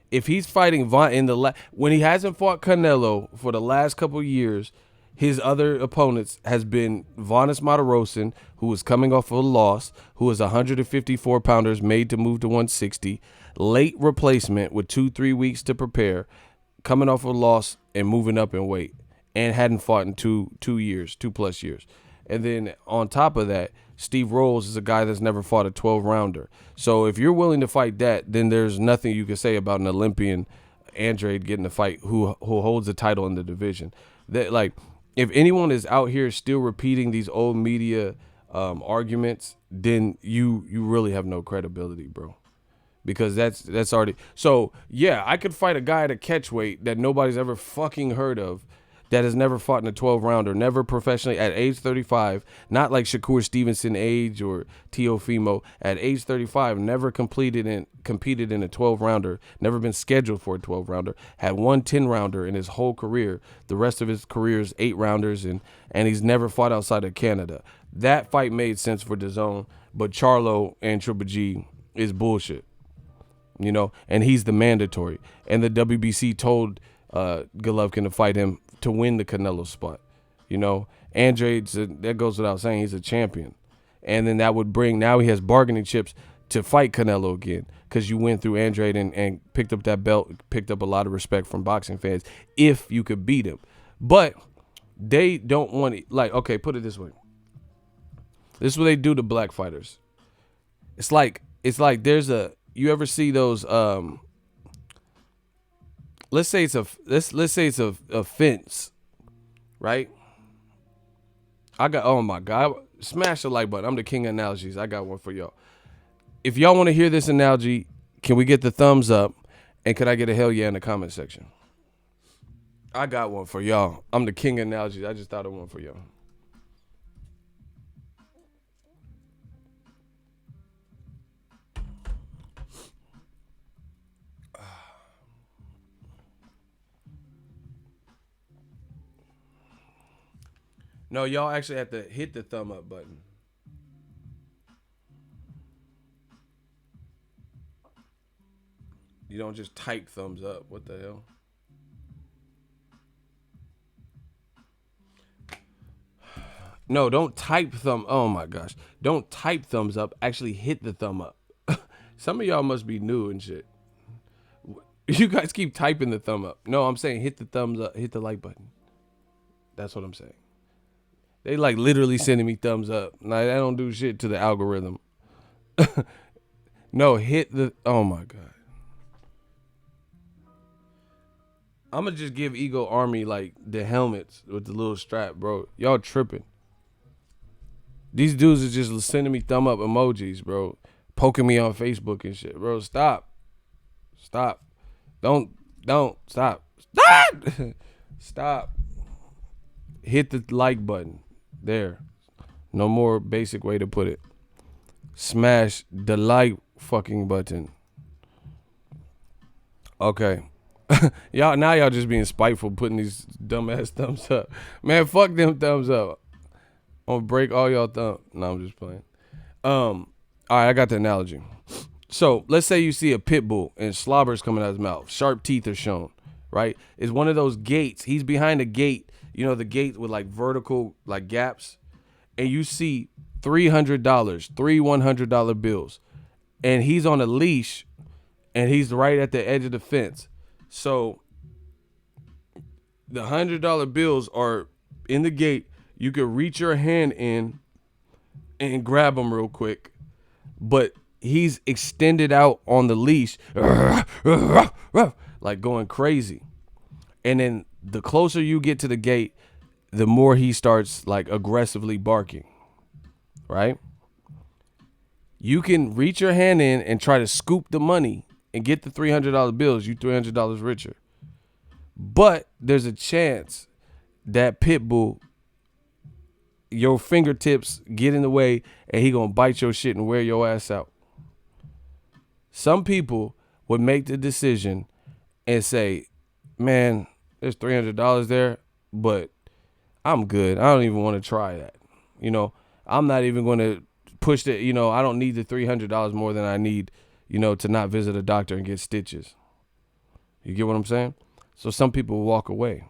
If he's fighting when he hasn't fought Canelo for the last couple years, his other opponents has been Vanes Matarosen, who is coming off of a loss, who is 154 pounders made to move to 160, late replacement with 2-3 weeks to prepare, coming off a loss and moving up in weight, and hadn't fought in 2 years, 2+ years. And then on top of that, Steve Rolls is a guy that's never fought a 12-rounder. So if you're willing to fight that, then there's nothing you can say about an Olympian Andrade getting a fight who holds the title in the division. That, like, if anyone is out here still repeating these old media arguments, then you really have no credibility, bro. Because that's already. So yeah, I could fight a guy at a catch weight that nobody's ever fucking heard of, that has never fought in a 12-rounder, never professionally at age 35, not like Shakur Stevenson age or Teofimo, at age 35, never competed in a 12-rounder, never been scheduled for a 12-rounder, had one 10-rounder in his whole career. The rest of his career is 8-rounders, and he's never fought outside of Canada. That fight made sense for DAZN, but Charlo and Triple G is bullshit, you know, and he's the mandatory. And the WBC told Golovkin to fight him to win the Canelo spot. You know, Andrade, that goes without saying, he's a champion. And then that would bring, now he has bargaining chips to fight Canelo again, because you went through Andrade and picked up that belt, picked up a lot of respect from boxing fans if you could beat him. But they don't want it. Like, okay, put it this way. This is what they do to black fighters. It's like there's you ever see those let's say it's a fence, right? Oh my God, smash the like button. I'm the king of analogies. I got one for y'all. If y'all want to hear this analogy, can we get the thumbs up? And can I get a hell yeah in the comment section? I got one for y'all. I'm the king of analogies. I just thought of one for y'all. No, y'all actually have to hit the thumb up button. You don't just type thumbs up. What the hell? No, don't type thumb. Oh my gosh. Don't type thumbs up. Actually hit the thumb up. Some of y'all must be new and shit. You guys keep typing the thumb up. No, I'm saying hit the thumbs up. Hit the like button. That's what I'm saying. They like literally sending me thumbs up. Nah, I don't do shit to the algorithm. No, hit the. Oh my God. I'm gonna just give Ego Army like the helmets with the little strap, bro. Y'all tripping. These dudes are just sending me thumb up emojis, bro. Poking me on Facebook and shit, bro. Stop. Don't. Stop. Stop. Hit the like button. There. No more basic way to put it. Smash the like fucking button. Okay. y'all just being spiteful, putting these dumbass thumbs up. Man, fuck them thumbs up. I'm gonna break all y'all thumbs. No, I'm just playing. All right, I got the analogy. So let's say you see a pit bull and slobber's coming out of his mouth. Sharp teeth are shown, right? It's one of those gates. He's behind a gate, the gate with like vertical like gaps. And you see $300, three $100 bills. And he's on a leash and he's right at the edge of the fence. So the $100 bills are in the gate. You could reach your hand in and grab them real quick. But he's extended out on the leash, like going crazy. And then the closer you get to the gate, the more he starts like aggressively barking, right? You can reach your hand in and try to scoop the money and get the $300 bills. You $300 richer. But there's a chance that pit bull, your fingertips get in the way and he gonna bite your shit and wear your ass out. Some people would make the decision and say, man, there's $300 there, but I'm good. I don't even want to try that. I'm not even going to push the, I don't need the $300 more than I need, to not visit a doctor and get stitches. You get what I'm saying? So some people will walk away.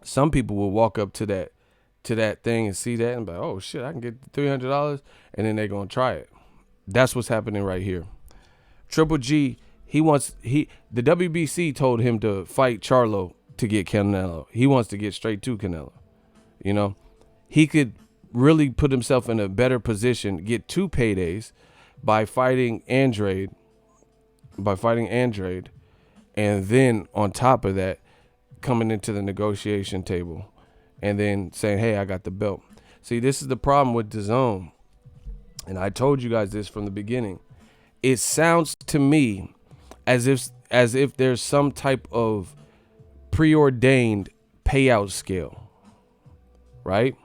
Some people will walk up to that thing and see that and be like, oh shit, I can get $300, and then they're going to try it. That's what's happening right here. Triple G, the WBC told him to fight Charlo to get Canelo. He wants to get straight to Canelo. He could really put himself in a better position, get 2 paydays by fighting Andrade, and then on top of that, coming into the negotiation table and then saying, hey, I got the belt. See, this is the problem with DAZN. And I told you guys this from the beginning. It sounds to me as if there's some type of preordained payout scale, right?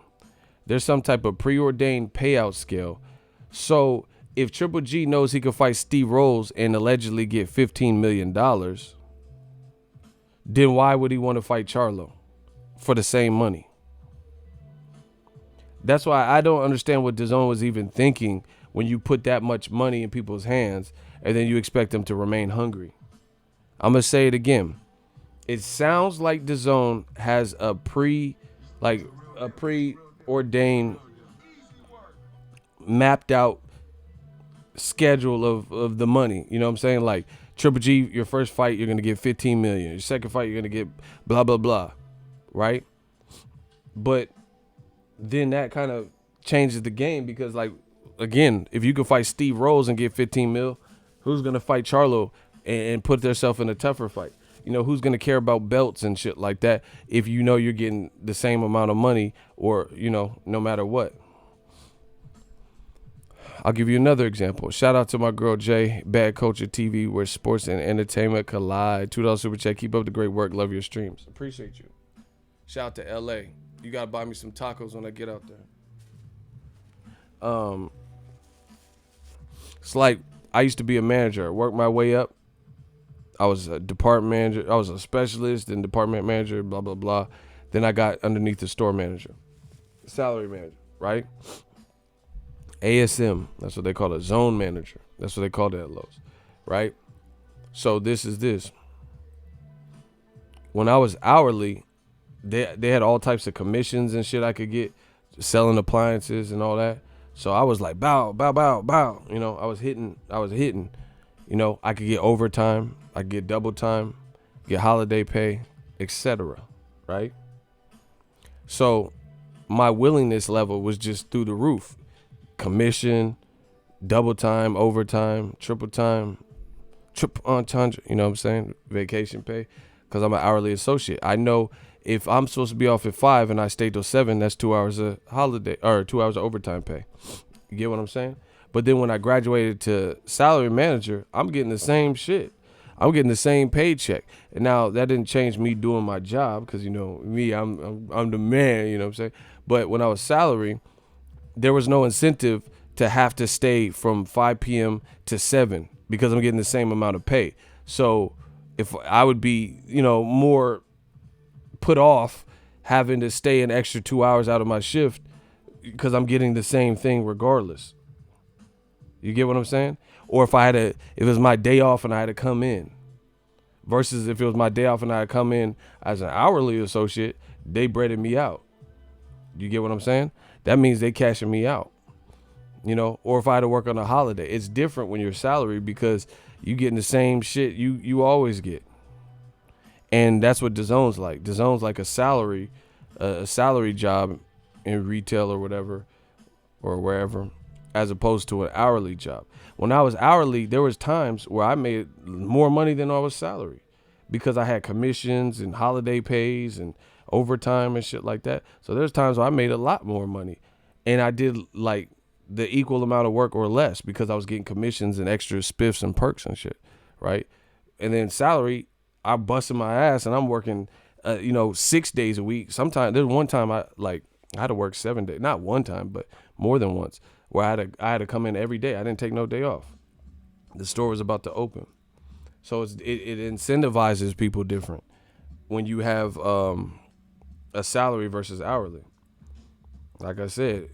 There's some type of preordained payout scale. So if Triple G knows he could fight Steve Rolls and allegedly get $15 million, then why would he want to fight Charlo for the same money? That's why I don't understand what DAZN was even thinking when you put that much money in people's hands and then you expect them to remain hungry. I'm going to say it again. It sounds like DAZN has a preordained, mapped out schedule of the money. You know what I'm saying? Like Triple G, your first fight, you're going to get 15 million. Your second fight, you're going to get blah, blah, blah. Right? But then that kind of changes the game because, like, again, if you could fight Steve Rolls and get 15 mil, who's going to fight Charlo and put themselves in a tougher fight? Who's going to care about belts and shit like that if you're getting the same amount of money or, no matter what? I'll give you another example. Shout out to my girl Jay, Bad Culture TV, where sports and entertainment collide. $2 super chat. Keep up the great work. Love your streams. Appreciate you. Shout out to LA. You got to buy me some tacos when I get out there. It's like I used to be a manager. I worked my way up. I was a department manager. I was a specialist and department manager, blah, blah, blah. Then I got underneath the store manager, salary manager, right? ASM, that's what they call it, zone manager. That's what they call it at Lowe's, right? So this is this. When I was hourly, they had all types of commissions and shit I could get, selling appliances and all that. So I was like, bow, bow, bow, bow. I was hitting. I could get overtime. I could get double time, get holiday pay, etc. Right? So my willingness level was just through the roof. Commission, double time, overtime, triple time, triple entendre, you know what I'm saying? Vacation pay, because I'm an hourly associate. I know if I'm supposed to be off at 5 and I stay till 7, that's 2 hours of holiday or 2 hours of overtime pay. You get what I'm saying? But then when I graduated to salary manager, I'm getting the same shit. I'm getting the same paycheck. And now that didn't change me doing my job because, me, I'm the man, you know what I'm saying? But when I was salary, there was no incentive to have to stay from 5 p.m. to 7 because I'm getting the same amount of pay. So if I would be, more put off having to stay an extra 2 hours out of my shift because I'm getting the same thing regardless. You get what I'm saying? Or if it was my day off and I had to come in, versus if it was my day off and I had to come in as an hourly associate, they breaded me out. You get what I'm saying? That means they cashing me out. You know, or if I had to work on a holiday, it's different when you're salaried because you getting the same shit you always get. And that's what DAZN's like. DAZN's like a salary job in retail or whatever, or wherever, as opposed to an hourly job. When I was hourly, there was times where I made more money than I was salary because I had commissions and holiday pays and overtime and shit like that. So there's times where I made a lot more money, and I did like the equal amount of work or less because I was getting commissions and extra spiffs and perks and shit, right? And then salary, I busted my ass and I'm working, 6 days a week. Sometimes there's one time I had to work 7 days, not one time, but more than once, where I had to come in every day. I didn't take no day off. The store was about to open, so it incentivizes people different when you have a salary versus hourly. Like I said,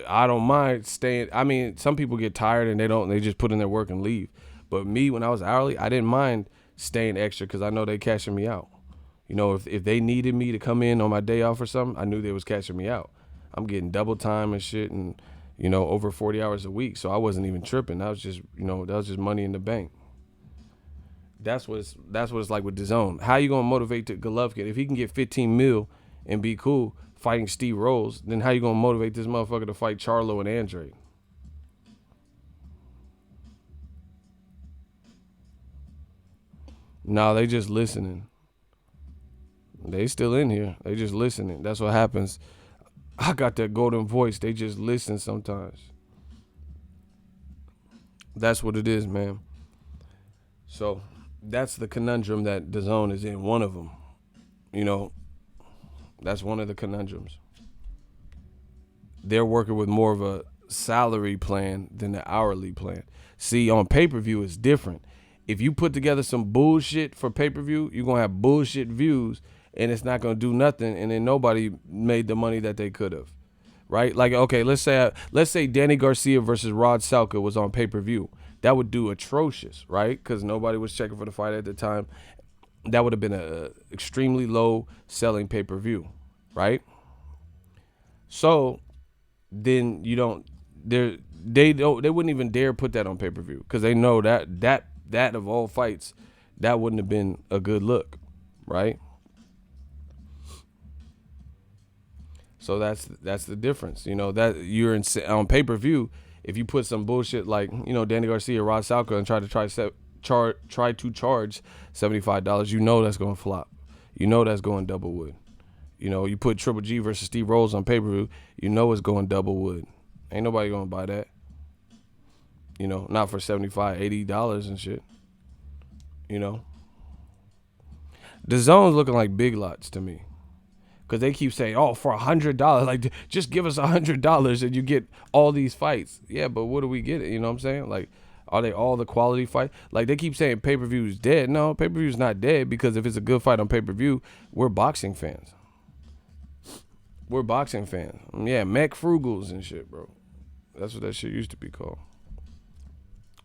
I don't mind staying. I mean, some people get tired and they just put in their work and leave. But me, when I was hourly, I didn't mind staying extra because I know they cashing me out. You know, if they needed me to come in on my day off or something, I knew they was cashing me out. I'm getting double time and shit, and over 40 hours a week, so I wasn't even tripping. That was just money in the bank. That's what it's like with DAZN. How you gonna motivate the Golovkin if he can get 15 mil and be cool fighting Steve Rolls? Then how you gonna motivate this motherfucker to fight Charlo and Andrade? No, they just listening. They still in here. They just listening. That's what happens. I got that golden voice. They just listen sometimes. That's what it is, man. So that's the conundrum that DAZN is in. One of them. That's one of the conundrums. They're working with more of a salary plan than the hourly plan. See, on pay-per-view, it's different. If you put together some bullshit for pay-per-view, you're going to have bullshit views, and it's not going to do nothing, and then nobody made the money that they could have, right? Like, okay, let's say Danny Garcia versus Rod Salka was on pay-per-view. That would do atrocious, right? Because nobody was checking for the fight at the time. That would have been a extremely low selling pay-per-view, right? So then they wouldn't even dare put that on pay-per-view because they know that of all fights, that wouldn't have been a good look, right? So that's the difference, that you're on pay-per-view. If you put some bullshit like, Danny Garcia, Rod Salka, and try to charge $75, that's going to flop. That's going double wood. You put Triple G versus Steve Rolls on pay-per-view, it's going double wood. Ain't nobody going to buy that. Not for $75, $80 and shit. The zone's looking like Big Lots to me. Because they keep saying, oh, for $100, like, just give us $100 and you get all these fights. Yeah, but what do we get? You know what I'm saying? Like, are they all the quality fight? Like, they keep saying pay-per-view is dead. No, pay-per-view is not dead because if it's a good fight on pay-per-view, we're boxing fans. We're boxing fans. Yeah, Mac Frugals and shit, bro. That's what that shit used to be called.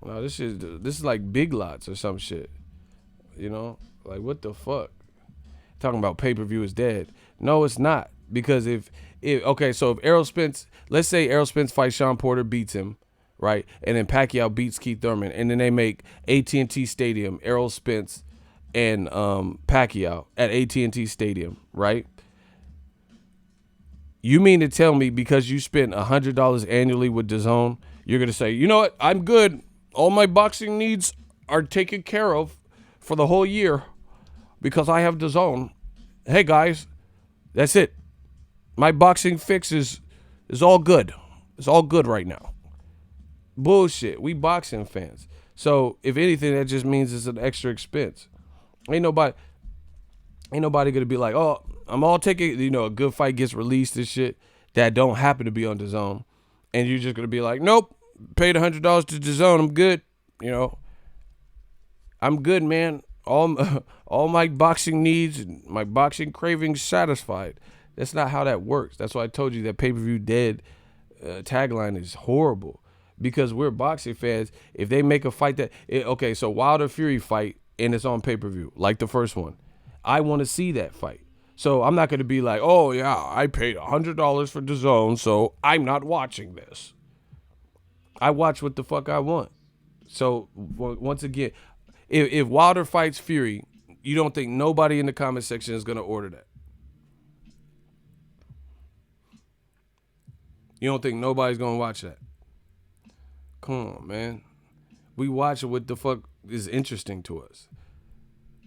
No, this is like Big Lots or some shit. Like, what the fuck? Talking about pay-per-view is dead. No, it's not. Because if Errol Spence, let's say Errol Spence fights Sean Porter, beats him, right? And then Pacquiao beats Keith Thurman. And then they make AT&T Stadium, Errol Spence and Pacquiao at AT&T Stadium, right? You mean to tell me because you spent $100 annually with DAZN, you're going to say, you know what? I'm good. All my boxing needs are taken care of for the whole year because I have DAZN. Hey, guys, that's it. My boxing fix is all good. It's all good right now. Bullshit. We boxing fans. So, if anything, that just means it's an extra expense. Ain't nobody going to be like, oh, I'm all taking, a good fight gets released and shit that don't happen to be on DAZN. And you're just going to be like, nope, paid $100 to DAZN. I'm good. I'm good, man. All my boxing needs and my boxing cravings satisfied. That's not how that works. That's why I told you that pay-per-view dead tagline is horrible because we're boxing fans. If they make a fight okay, so Wilder Fury fight and it's on pay-per-view, like the first one, I want to see that fight. So I'm not going to be like, oh yeah, I paid $100 for DAZN, so I'm not watching this. I watch what the fuck I want. So once again, if Wilder fights Fury, you don't think nobody in the comment section is going to order that? You don't think nobody's going to watch that? Come on, man. We watch what the fuck is interesting to us.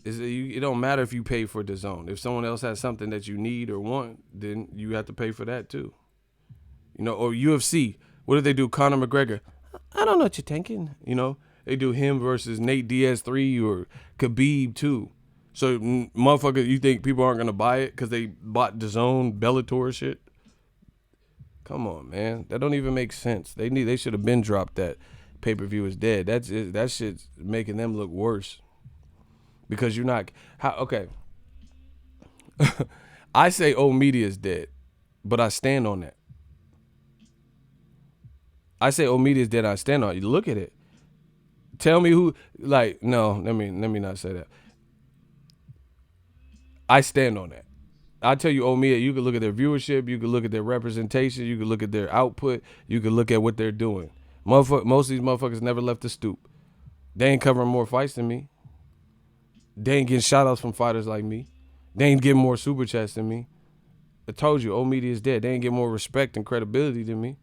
It don't matter if you pay for DAZN. If someone else has something that you need or want, then you have to pay for that too. You know, or UFC. What do they do? Conor McGregor. I don't know what you're thinking. You know, they do him versus Nate Diaz 3 or Khabib 2. So, motherfucker, you think people aren't going to buy it because they bought DAZN, Bellator shit? Come on, man. That don't even make sense. They should have been dropped that pay-per-view is dead. That shit's making them look worse. Because you're not... Okay. I say old media is dead, but I stand on that. I say old media is dead, I stand on it. You look at it. Tell me who... Like, no, let me not say that. I stand on that. I tell you, old media, you can look at their viewership, you can look at their representation, you can look at their output, you can look at what they're doing. Most of these motherfuckers never left the stoop. They ain't covering more fights than me. They ain't getting shout-outs from fighters like me. They ain't getting more super chats than me. I told you, old media is dead. They ain't get more respect and credibility than me.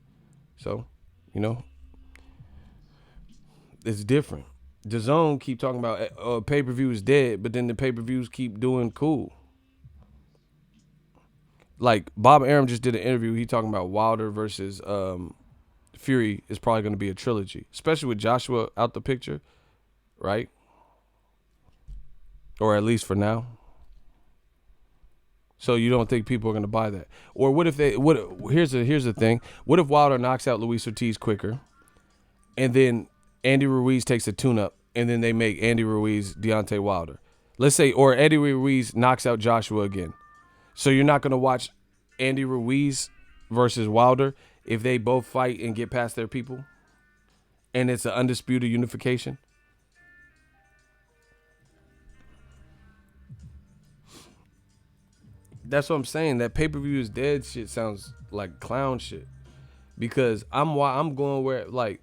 So, you know, it's different. DAZN keep talking about pay-per-view is dead, but then the pay-per-views keep doing cool. Like, Bob Arum just did an interview. He talking about Wilder versus Fury is probably going to be a trilogy, especially with Joshua out the picture, right? Or at least for now. So you don't think people are going to buy that? Or what if they... Here's the thing. What if Wilder knocks out Luis Ortiz quicker, and then Andy Ruiz takes a tune-up, and then they make Andy Ruiz Deontay Wilder? Let's say, or Andy Ruiz knocks out Joshua again. So you're not going to watch Andy Ruiz versus Wilder if they both fight and get past their people? And it's an undisputed unification? That's what I'm saying. That pay-per-view is dead shit sounds like clown shit. Because I'm going where, like,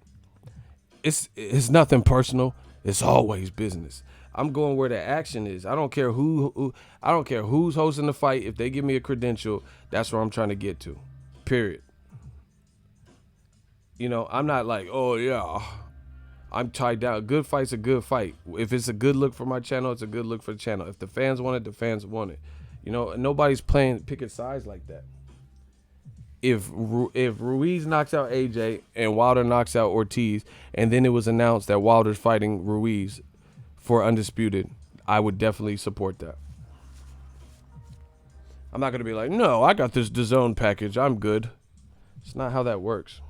it's nothing personal. It's always business. I'm going where the action is. I don't care I don't care who's hosting the fight. If they give me a credential, that's where I'm trying to get to. Period. You know, I'm not like, oh yeah, I'm tied down. A good fight's a good fight. If it's a good look for my channel, it's a good look for the channel. If the fans want it, the fans want it. You know, nobody's picking sides like that. If Ruiz knocks out AJ and Wilder knocks out Ortiz, and then it was announced that Wilder's fighting Ruiz for undisputed, I would definitely support that. I'm not going to be like, no, I got this DAZN package. I'm good. It's not how that works.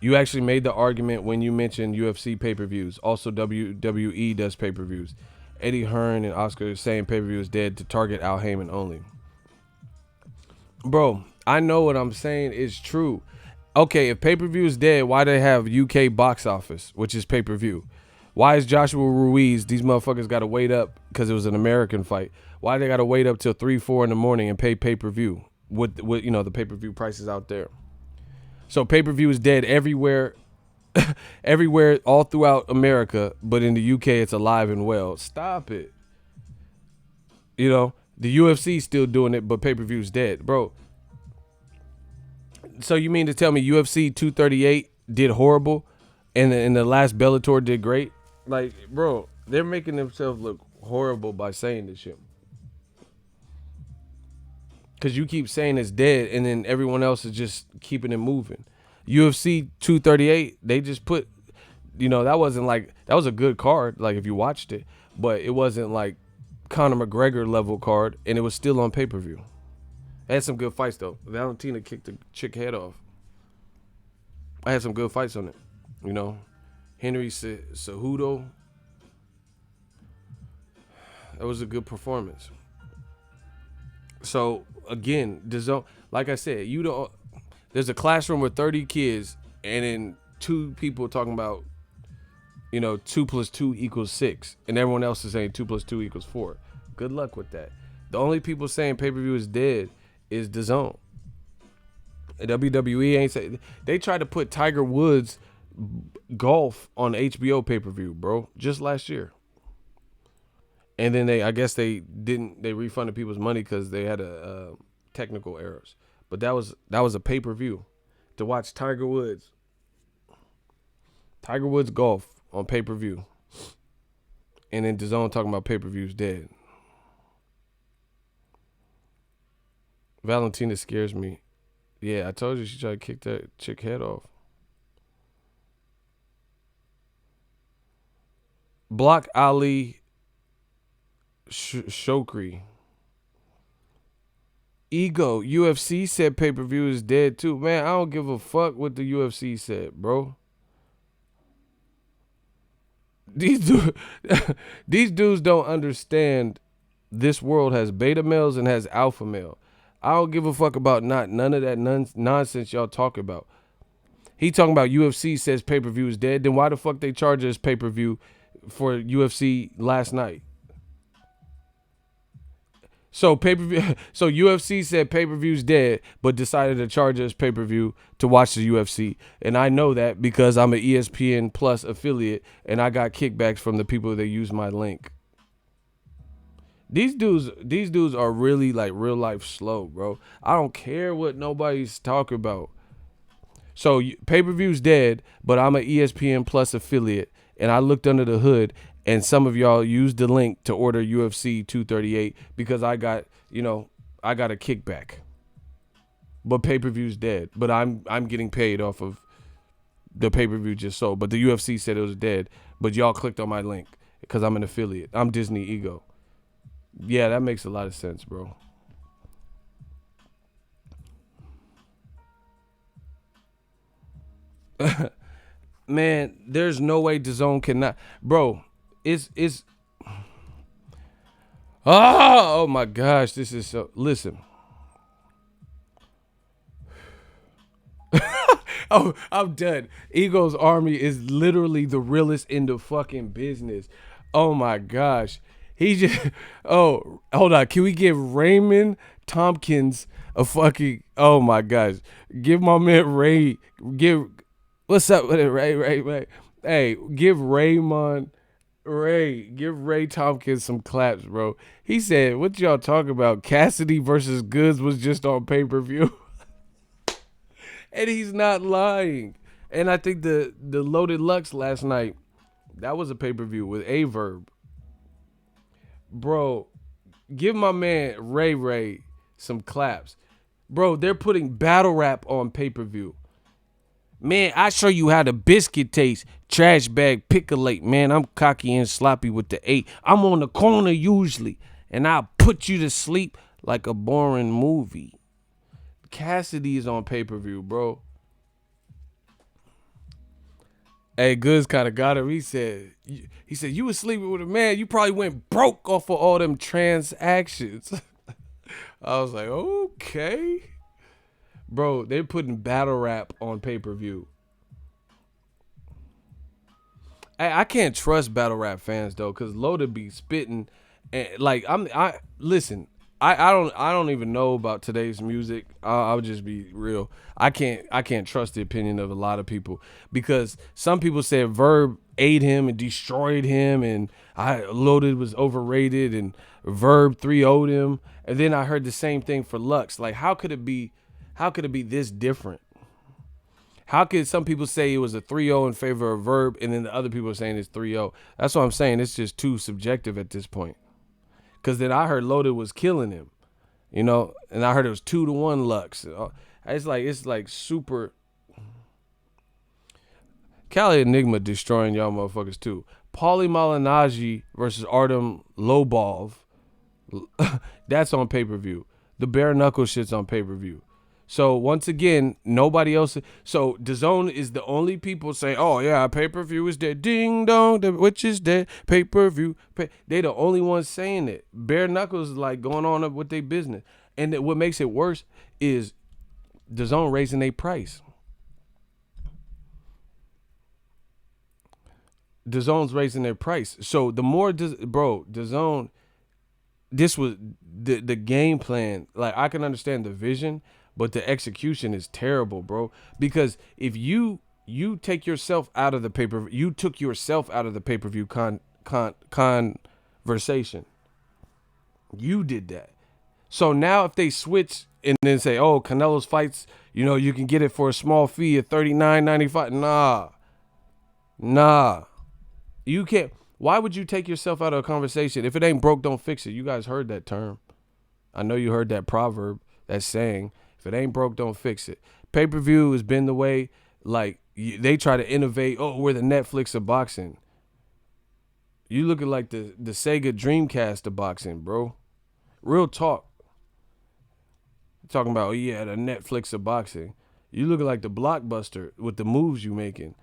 You actually made the argument when you mentioned UFC pay-per-views. Also, WWE does pay-per-views. Eddie Hearn and Oscar are saying pay-per-view is dead to target Al Heyman only. Bro, I know what I'm saying is true. Okay, if pay-per-view is dead, why do they have UK box office, which is pay-per-view? Why is Joshua Ruiz, these motherfuckers got to wait up because it was an American fight? Why they got to wait up till 3, 4 in the morning and pay pay-per-view with you know, the pay-per-view prices out there? So pay-per-view is dead everywhere, everywhere all throughout America, but in the UK it's alive and well. Stop it. You know, the UFC still doing it, but pay-per-view is dead, bro. So you mean to tell me UFC 238 did horrible, and the last Bellator did great? Like, bro, they're making themselves look horrible by saying this shit. Because you keep saying it's dead, and then everyone else is just keeping it moving. UFC 238, they just put, you know, that wasn't like, that was a good card, like if you watched it, but it wasn't like Conor McGregor level card, and it was still on pay-per-view. It had some good fights, though. Valentina kicked the chick head off. I had some good fights on it, you know. Henry Cejudo, that was a good performance. So again, DAZN, like I said, you don't. There's a classroom with 30 kids, and then two people talking about, 2+2 = 6, and everyone else is saying 2+2 = 4. Good luck with that. The only people saying pay-per-view is dead is DAZN. WWE ain't say. They tried to put Tiger Woods golf on HBO pay-per-view, bro, just last year. And then I guess they didn't. They refunded people's money because they had technical errors. But that was a pay-per-view to watch Tiger Woods golf on pay-per-view. And then DAZN talking about pay-per-views dead. Valentina scares me. Yeah, I told you she tried to kick that chick head off. Block Ali Shokri. Ego, UFC said pay-per-view is dead too. Man, I don't give a fuck what the UFC said, bro. These dudes don't understand this world has beta males and has alpha male. I don't give a fuck about none of that nonsense y'all talk about. He talking about UFC says pay-per-view is dead. Then why the fuck they charge us pay-per-view for UFC last night? So pay-per-view, so UFC said pay-per-view's dead, but decided to charge us pay-per-view to watch the UFC. And I know that because I'm an ESPN Plus affiliate and I got kickbacks from the people that use my link. These dudes are really like real life slow, bro. I don't care what nobody's talking about. So pay-per-view's dead, but I'm an ESPN Plus affiliate and I looked under the hood. And some of y'all used the link to order UFC 238 because I got a kickback. But pay-per-view's dead. But I'm getting paid off of the pay-per-view just sold. But the UFC said it was dead. But y'all clicked on my link because I'm an affiliate. I'm Disney Ego. Yeah, that makes a lot of sense, bro. Man, there's no way DAZN cannot. Bro, it's oh my gosh, this is so. Listen. Oh, I'm done. Ego's Army is literally the realest in the fucking business. Oh my gosh. He just oh, hold on. Can we give Raymond Tompkins a fucking oh my gosh. Give my man Ray what's up with it, Ray? Hey, give Ray Tompkins some claps, bro. He said, what y'all talking about? Cassidy versus Goods was just on pay-per-view. And he's not lying. And I think the Loaded Lux last night, that was a pay-per-view with Averb. Bro, give my man Ray some claps. Bro, they're putting battle rap on pay-per-view. Man, I show you how the biscuit tastes. Trash bag picolate, man. I'm cocky and sloppy with the 8. I'm on the corner usually, and I'll put you to sleep like a boring movie. Cassidy is on pay-per-view, bro. Hey, Goods kind of got him. He said, you was sleeping with a man. You probably went broke off of all them transactions. I was like, okay. Bro, they're putting battle rap on pay-per-view. I can't trust battle rap fans though, cause Loaded be spitting, and like I don't even know about today's music. I'll just be real. I can't trust the opinion of a lot of people because some people said Verb ate him and destroyed him, and Loaded was overrated, and Verb 3-0'd him, and then I heard the same thing for Lux. Like, how could it be this different? How could some people say it was a 3-0 in favor of Verb, and then the other people are saying it's 3-0? That's what I'm saying. It's just too subjective at this point. Because then I heard Loaded was killing him, and I heard it was 2-1 Lux. It's like super. Cali Enigma destroying y'all motherfuckers too. Paulie Malignaggi versus Artem Lobov. That's on pay-per-view. The bare knuckle shit's on pay-per-view. So once again, nobody else. So DAZN is the only people saying, "Oh yeah, pay-per-view is dead." Ding dong, the witch is dead. Pay-per-view. They the only ones saying it. Bare knuckles is like going on up with their business. And what makes it worse is DAZN raising their price. DAZN's raising their price. So the more, DAZN, this was the game plan. Like, I can understand the vision, but the execution is terrible, bro. Because if you take yourself out of the you took yourself out of the pay-per-view conversation. You did that. So now if they switch and then say, oh, Canelo's fights, you can get it for a small fee of $39.95. Nah. You can't. Why would you take yourself out of a conversation? If it ain't broke, don't fix it. You guys heard that term. I know you heard that proverb, that saying. If it ain't broke, don't fix it. Pay-per-view has been the way, like, they try to innovate. Oh, we're the Netflix of boxing. You looking like the Sega Dreamcast of boxing, bro. Real talk. Talking about, oh yeah, the Netflix of boxing. You looking like the Blockbuster with the moves you making.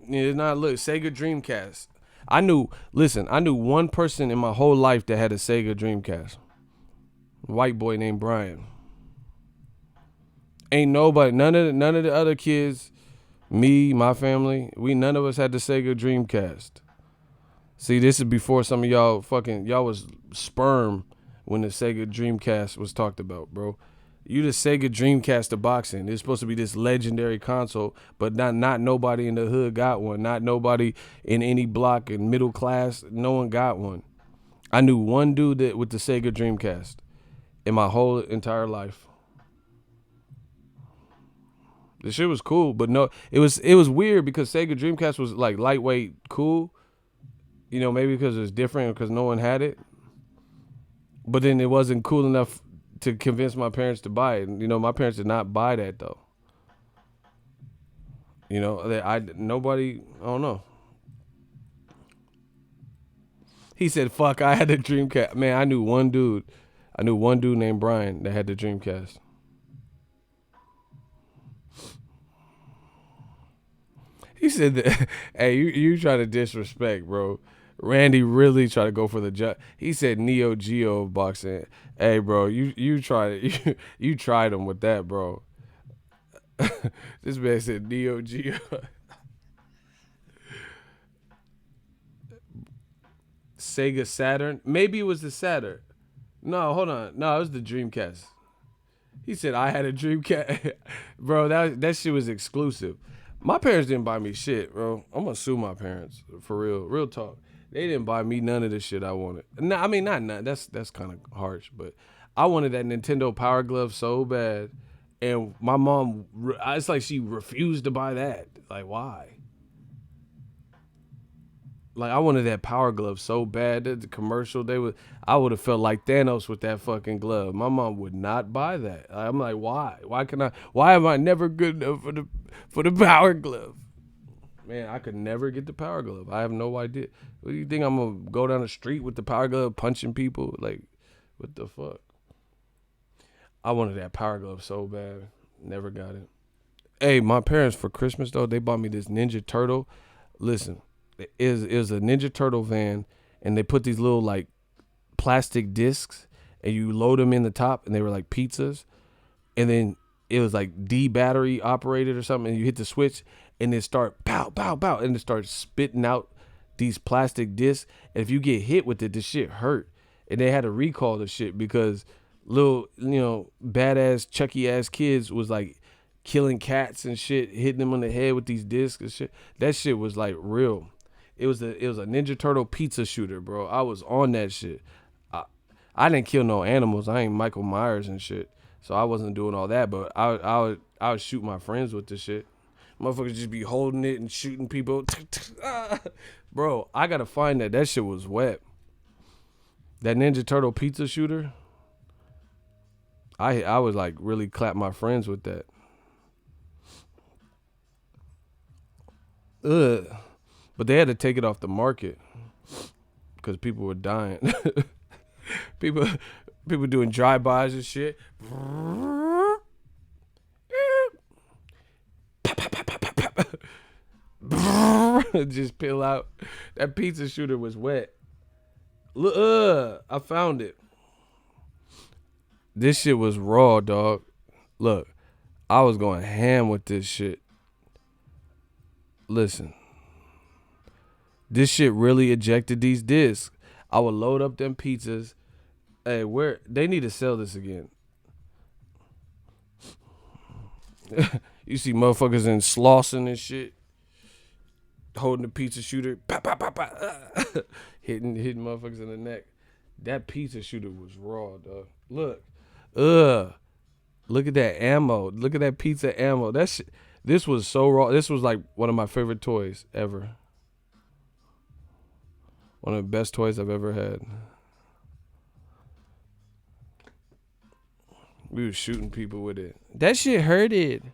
It's not, look, Sega Dreamcast. I knew one person in my whole life that had a Sega Dreamcast. A white boy named Brian. Ain't nobody, none of the other kids, me, my family, none of us had the Sega Dreamcast. See, this is before some of y'all was sperm when the Sega Dreamcast was talked about, bro. You the Sega Dreamcast of boxing. It's supposed to be this legendary console, but not nobody in the hood got one. Not nobody in any block in middle class. No one got one. I knew one dude with the Sega Dreamcast in my whole entire life. The shit was cool, but no, it was weird because Sega Dreamcast was like lightweight, cool. Maybe because it was different because no one had it. But then it wasn't cool enough to convince my parents to buy it. My parents did not buy that though. Nobody, I don't know. He said, fuck, I had a Dreamcast. Man, I knew one dude named Brian that had the Dreamcast. He said that, hey, you try to disrespect, bro. Randy really tried to go for the judge. He said Neo Geo of boxing. Hey, bro, you tried it. You tried him with that, bro. This man said Neo Geo. Sega Saturn. Maybe it was the Saturn. No, hold on. No, it was the Dreamcast. He said I had a Dreamcast. Bro, that shit was exclusive. My parents didn't buy me shit, bro. I'm gonna sue my parents for real. Real talk. They didn't buy me none of the shit I wanted. No, I mean not none. That's kind of harsh, but I wanted that Nintendo Power Glove so bad, and my mom, it's like she refused to buy that. Like, why? Like, I wanted that Power Glove so bad. The commercial, I would have felt like Thanos with that fucking glove. My mom would not buy that. I'm like, why? Why am I never good enough for the Power Glove? Man, I could never get the Power Glove. I have no idea. What do you think? I'm going to go down the street with the Power Glove punching people? Like, what the fuck? I wanted that Power Glove so bad. Never got it. Hey, my parents for Christmas, though, they bought me this Ninja Turtle. Listen, it was a Ninja Turtle van, and they put these little, like, plastic discs, and you load them in the top, and they were like pizzas. And then it was like D battery operated or something, and you hit the switch, and it start pow, pow, pow, and it starts spitting out these plastic discs. And if you get hit with it, the shit hurt. And they had to recall the shit because little, badass Chucky ass kids was like killing cats and shit, hitting them on the head with these discs and shit. That shit was like real. It was a Ninja Turtle pizza shooter, bro. I was on that shit. I didn't kill no animals. I ain't Michael Myers and shit. So I wasn't doing all that, but I would shoot my friends with this shit. Motherfuckers just be holding it and shooting people. Bro, I gotta find that. That shit was wet. That Ninja Turtle pizza shooter. I would like really clap my friends with that. Ugh. But they had to take it off the market because people were dying. people doing drive-bys and shit. Just peel out. That pizza shooter was wet. Look, I found it. This shit was raw, dog. Look, I was going ham with this shit. Listen, this shit really ejected these discs. I would load up them pizzas. Hey, where they need to sell this again. You see motherfuckers in Slauson and shit, holding the pizza shooter, pop, pop, pop, pop, hitting motherfuckers in the neck. That pizza shooter was raw, dog. Look, look at that ammo. Look at that pizza ammo. That shit. This was so raw. This was like one of my favorite toys ever. One of the best toys I've ever had. We was shooting people with it. That shit hurted.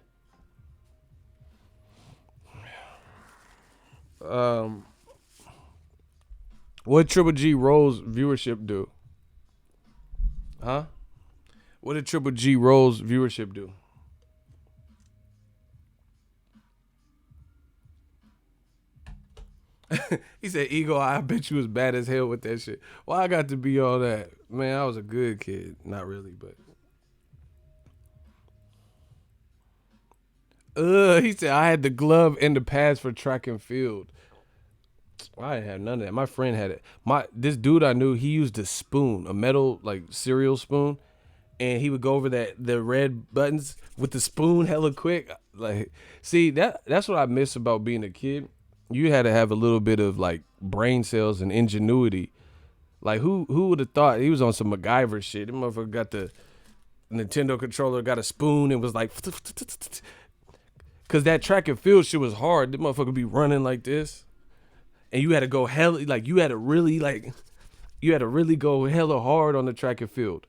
What Triple G Rolls viewership do? Huh? What did Triple G Rolls viewership do? He said, Ego, I bet you was bad as hell with that shit. Why I got to be all that? Man, I was a good kid. Not really, but. He said, I had the glove and the pads for track and field. I didn't have none of that. My friend had it. This dude I knew, he used a spoon, a metal like cereal spoon, and he would go over the red buttons with the spoon hella quick. Like, see, that's what I miss about being a kid. You had to have a little bit of like brain cells and ingenuity. Like who would have thought he was on some MacGyver shit? The motherfucker got the Nintendo controller, got a spoon, and was like, cause that track and field shit was hard. The motherfucker be running like this, and you had to go hella like you had to really go hella hard on the track and field.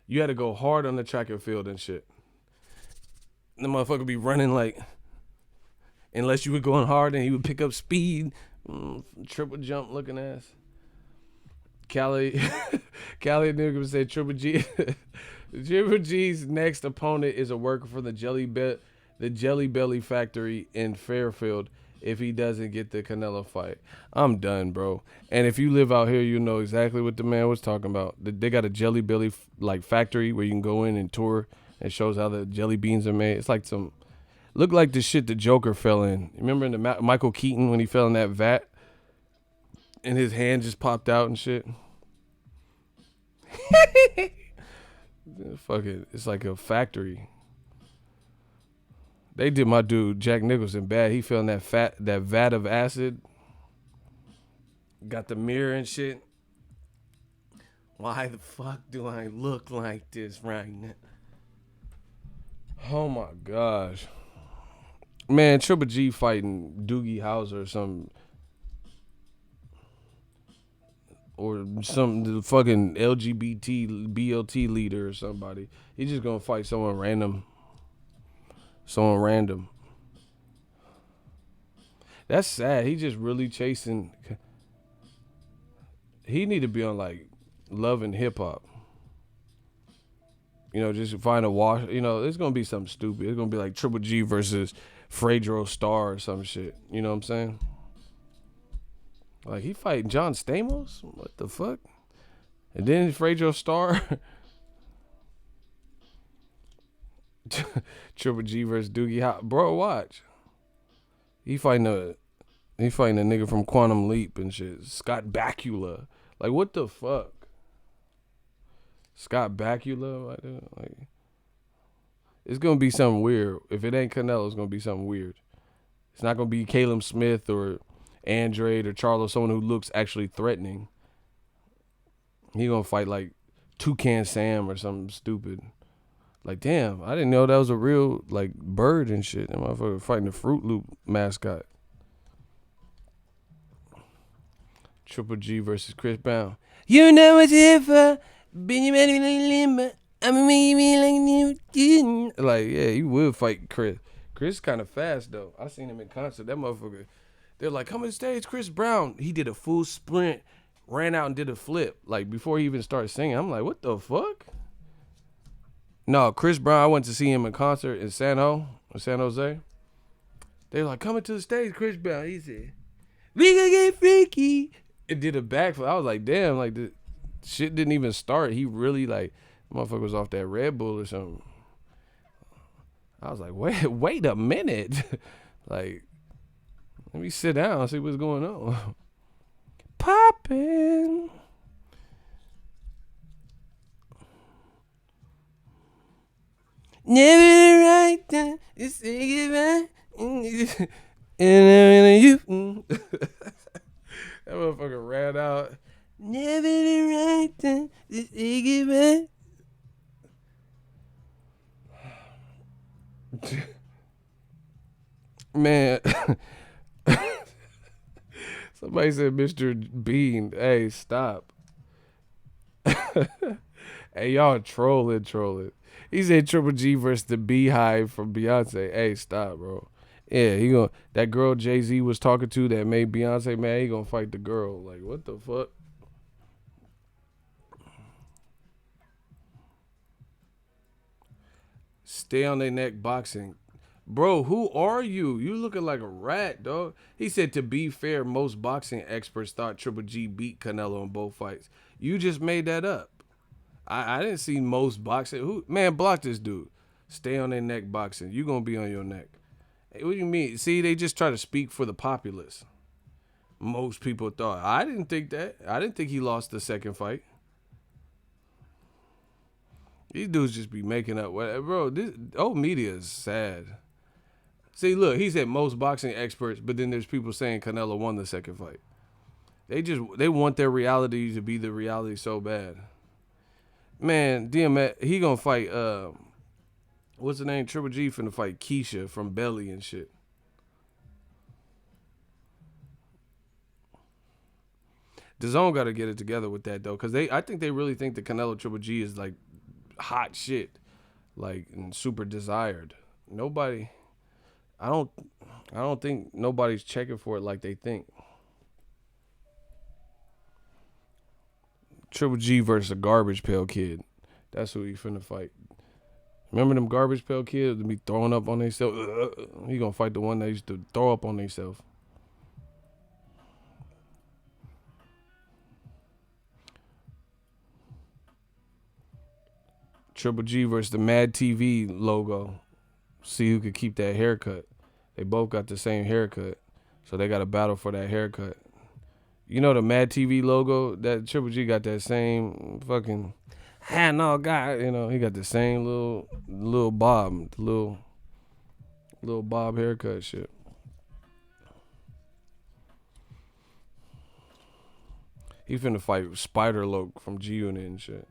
You had to go hard on the track and field and shit. The motherfucker be running like. Unless you were going hard and he would pick up speed. Triple jump looking ass. Cali nigga would say Triple G. Triple G's next opponent is a worker from the Jelly Belly factory in Fairfield if he doesn't get the Canelo fight. I'm done, bro. And if you live out here, you know exactly what the man was talking about. They got a Jelly Belly like factory where you can go in and tour. It shows how the jelly beans are made. It's like some... Look like the shit the Joker fell in. Remember in the Michael Keaton when he fell in that vat? And his hand just popped out and shit? Fuck it. It's like a factory. They did my dude, Jack Nicholson, bad. He fell in that vat of acid. Got the mirror and shit. Why the fuck do I look like this right now? Oh my gosh. Man, Triple G fighting Doogie Howser or something. Or the fucking LGBT BLT leader or somebody. He's just gonna fight someone random. That's sad. He just really chasing. He need to be on like Love and Hip Hop. You know, just find a wash. You know, it's gonna be something stupid. It's gonna be like Triple G versus Fredro Starr or some shit. You know what I'm saying? Like, he fighting John Stamos? What the fuck? And then Fredro Starr? Triple G versus Doogie. Bro, watch. He fighting a nigga from Quantum Leap and shit. Scott Bakula. Like, what the fuck? Scott Bakula? Like, it's going to be something weird. If it ain't Canelo, it's going to be something weird. It's not going to be Caleb Smith or Andrade or Charlo, someone who looks actually threatening. He going to fight like Toucan Sam or something stupid. Like, damn, I didn't know that was a real, like, bird and shit. That motherfucker fighting the Fruit Loop mascot. Triple G versus Chris Brown. You know what's here for. Like, yeah, you would fight Chris. Chris kind of fast, though. I seen him in concert. That motherfucker, they're like, come on stage, Chris Brown. He did a full sprint, ran out and did a flip. Like, before he even started singing. I'm like, what the fuck? No, Chris Brown, I went to see him in concert in San Jose. They were like, coming to the stage, Chris Brown. He said, we gonna get freaky. It did a backflip. I was like, damn, like, Shit didn't even start. He really like, motherfucker was off that Red Bull or something. I was like, wait a minute. Like, let me sit down and see what's going on. Poppin'. Never the right time to say goodbye. And you. That motherfucker ran out. Never the right time to say goodbye. Man. Somebody said Mr. Bean. Hey, stop. Hey, y'all trolling. He said Triple G versus the Beehive from Beyonce. Hey, stop, bro. Yeah, he gonna that girl Jay-Z was talking to that made Beyonce mad, he gonna fight the girl. Like, what the fuck? Stay on their neck boxing. Bro, who are you? You looking like a rat, dog. He said, to be fair, most boxing experts thought Triple G beat Canelo in both fights. You just made that up. I didn't see most boxing. Man, block this dude. Stay on their neck boxing. You gonna be on your neck. Hey, what do you mean? See, they just try to speak for the populace. Most people thought. I didn't think that. I didn't think he lost the second fight. These dudes just be making up. Bro, this old media is sad. See, look, he said most boxing experts, but then there's people saying Canelo won the second fight. They want their reality to be the reality so bad. Man, DMX, he gonna fight, what's the name? Triple G finna fight Keisha from Belly and shit. DAZN gotta get it together with that though, cause I think they really think the Canelo Triple G is like hot shit, like and super desired. I don't think nobody's checking for it like they think. Triple G versus a Garbage Pail Kid. That's who he finna fight. Remember them Garbage Pail Kids to be throwing up on themselves? He gonna fight the one that used to throw up on themselves. Triple G versus the Mad TV logo. See who could keep that haircut. They both got the same haircut. So they got a battle for that haircut. You know the Mad TV logo? That Triple G got that same fucking no guy. You know, he got the same little bob. Little bob haircut shit. He finna fight Spider Loke from G Unit and shit.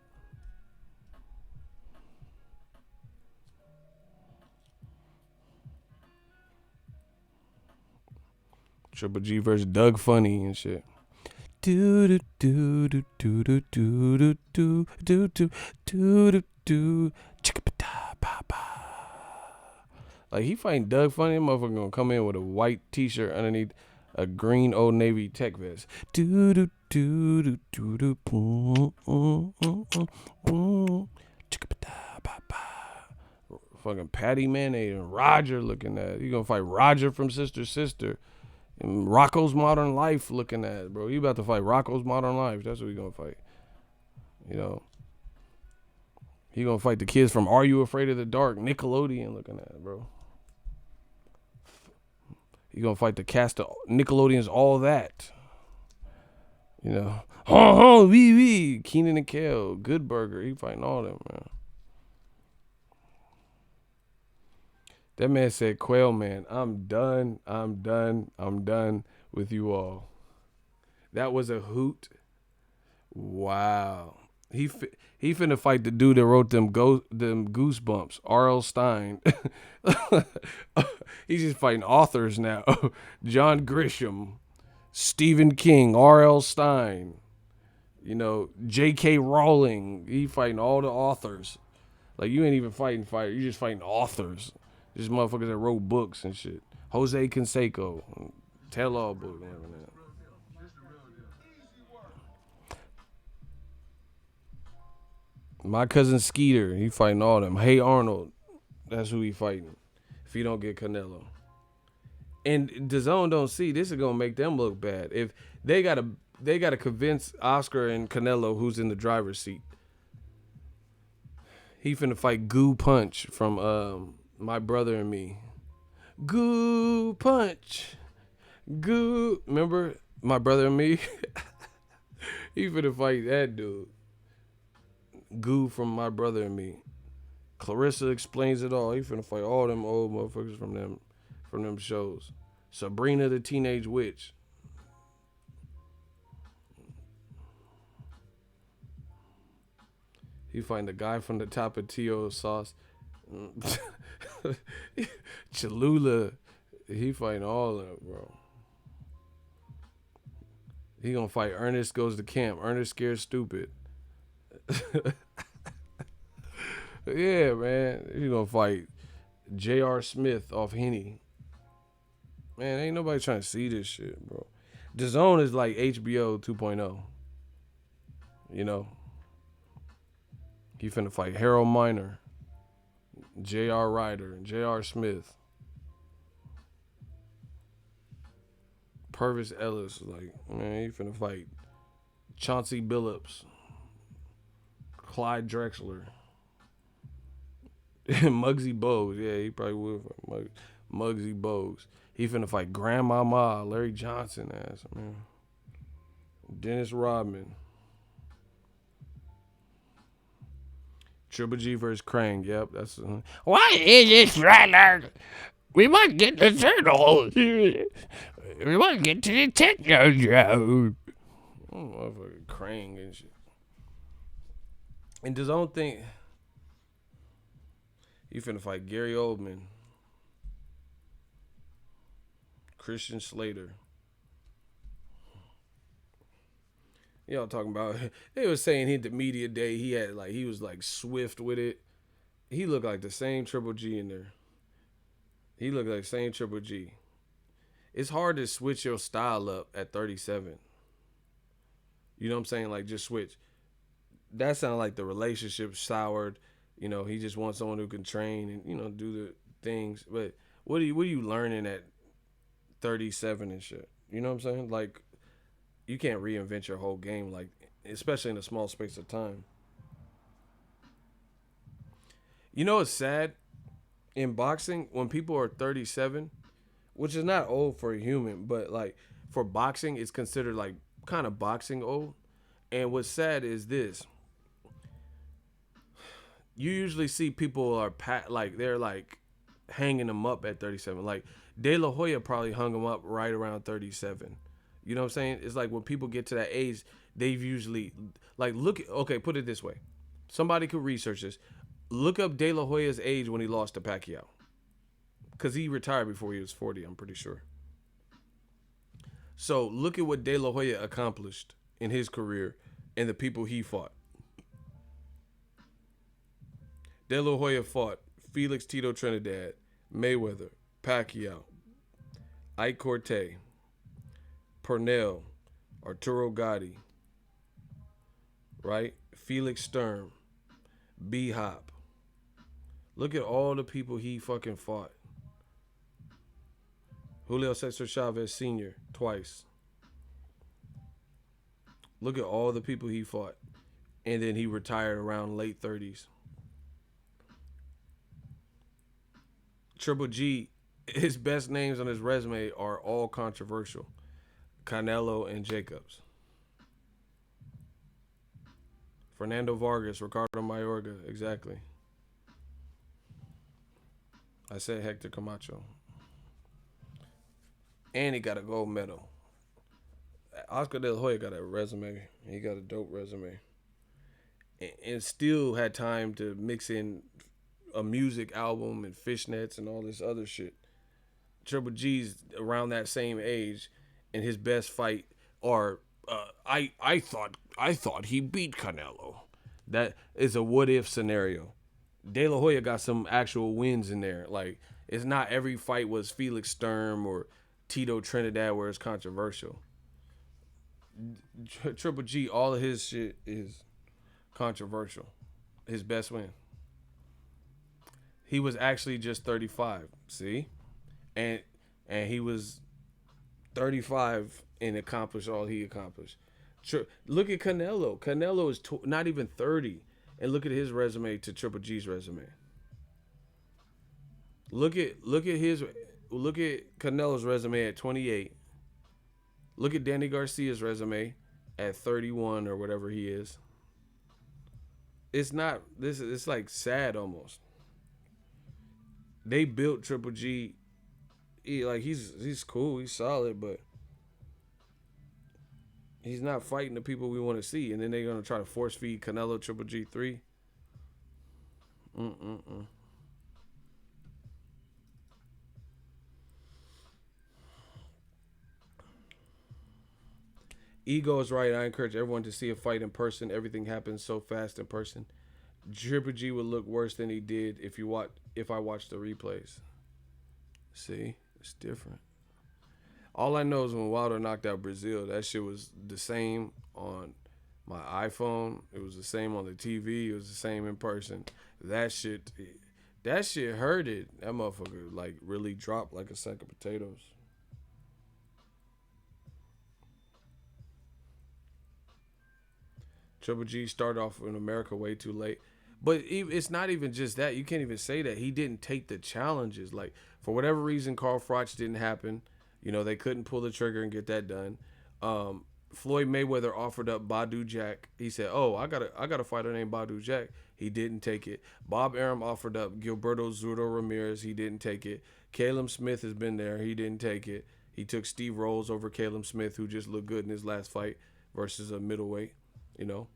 Triple G versus Doug Funny and shit. Do do do do do do do do do do do do like he fighting Doug Funny, that motherfucker gonna come in with a white t-shirt underneath a green Old Navy tech vest. Do do do do do do. Fucking Patty Mayonnaise and Roger looking at. You gonna fight Roger from Sister. And Rocco's Modern Life looking at, bro. You about to fight Rocco's Modern Life. That's what we gonna fight. You know. He gonna fight the kids from Are You Afraid of the Dark? Nickelodeon looking at, bro. He gonna fight the cast of Nickelodeon's All That. You know. Wee. Keenan and Kel. Good Burger. He fighting all them, man. That man said, Quail Man, I'm done with you all. That was a hoot. Wow. He finna fight the dude that wrote them Goosebumps, R.L. Stein. He's just fighting authors now. John Grisham, Stephen King, R.L. Stein, you know, J.K. Rowling. He fighting all the authors. Like, you ain't even fighting fighters. You just fighting authors. Just motherfuckers that wrote books and shit. Jose Canseco, tell-all book. My cousin Skeeter, he fighting all them. Hey Arnold, that's who he fighting. If he don't get Canelo. And DAZN don't see, this is gonna make them look bad. If they got they got to convince Oscar and Canelo, who's in the driver's seat. He finna fight Goo Punch from My Brother and Me. Goo Punch. Goo. Remember My Brother and Me? He finna fight that dude. Goo from My Brother and Me. Clarissa Explains It All. He finna fight all them old motherfuckers from them shows. Sabrina the Teenage Witch. He fighting the guy from the top of T.O. Sauce. Cholula. He fighting all of them, bro. He gonna fight Ernest Goes to Camp. Ernest Scared Stupid. Yeah, man. He gonna fight J.R. Smith off Henny. Man, ain't nobody trying to see this shit, bro. DAZN is like HBO 2.0. You know? He finna fight Harold Miner, J.R. Ryder, and J.R. Smith. Purvis Ellis, like, man, he finna fight Chauncey Billups, Clyde Drexler, Muggsy Bogues. Yeah, he probably would fight Muggsy Bogues. He finna fight Grandmama, Larry Johnson ass, man. Dennis Rodman. Triple G versus Krang. Yep, that's. What is this trailer? We must get the turtles. We must get to the techno show. Oh, motherfucking Krang and shit. And his own thing. He finna fight Gary Oldman, Christian Slater. Y'all talking about? They was saying he the media day. He was like swift with it. He looked like the same Triple G in there. He looked like the same Triple G. It's hard to switch your style up at 37. You know what I'm saying? Like, just switch. That sounded like the relationship soured. You know, he just wants someone who can train and, you know, do the things. But what are you learning at 37 and shit? You know what I'm saying? Like, you can't reinvent your whole game, like, especially in a small space of time. You know what's sad? In boxing, when people are 37, which is not old for a human, but like for boxing, it's considered like kind of boxing old. And what's sad is this: you usually see people are like they're like hanging them up at 37. Like De La Hoya probably hung him up right around 37. You know what I'm saying? It's like when people get to that age, they've usually like okay, put it this way: somebody could research this. Look up De La Hoya's age when he lost to Pacquiao. Because he retired before he was 40, I'm pretty sure. So look at what De La Hoya accomplished in his career and the people he fought. De La Hoya fought Felix Tito Trinidad, Mayweather, Pacquiao, Ike Corte, Pernell, Arturo Gatti, right? Felix Sturm, B-Hop. Look at all the people he fucking fought. Julio Cesar Chavez Sr. twice. Look at all the people he fought. And then he retired around late 30s. Triple G, his best names on his resume are all controversial. Canelo and Jacobs. Fernando Vargas, Ricardo Mayorga, exactly. I said Hector Camacho. And he got a gold medal. Oscar De La Hoya got a resume. He got a dope resume. And still had time to mix in a music album and fishnets and all this other shit. Triple G's around that same age, and his best fight are I thought he beat Canelo. That is a what if scenario. De La Hoya got some actual wins in there. Like, it's not every fight was Felix Sturm or Tito Trinidad where it's controversial. Triple G, all of his shit is controversial. His best win. He was actually just 35. See? And he was 35 and accomplish all he accomplished. Look at Canelo. Canelo is not even 30, and look at his resume to Triple G's resume. Look at Canelo's resume at 28. Look at Danny Garcia's resume at 31 or whatever he is. It's not this. It's like sad almost. They built Triple G. He's cool. He's solid, but he's not fighting the people we want to see. And then they're gonna try to force feed Canelo Triple G 3. Ego is right. I encourage everyone to see a fight in person. Everything happens so fast in person. Triple G would look worse than he did if I watched the replays. See, it's different. All I know is when Wilder knocked out Brazil, that shit was the same on my iPhone. It was the same on the TV. It was the same in person. That shit hurted. That motherfucker like really dropped like a sack of potatoes. Triple G started off in America way too late. But it's not even just that. You can't even say that. He didn't take the challenges. Like, for whatever reason, Carl Froch didn't happen. You know, they couldn't pull the trigger and get that done. Floyd Mayweather offered up Badu Jack. He said, "Oh, I got a fighter named Badu Jack." He didn't take it. Bob Arum offered up Gilberto Zurdo Ramirez. He didn't take it. Caleb Smith has been there. He didn't take it. He took Steve Rolls over Caleb Smith, who just looked good in his last fight versus a middleweight, you know.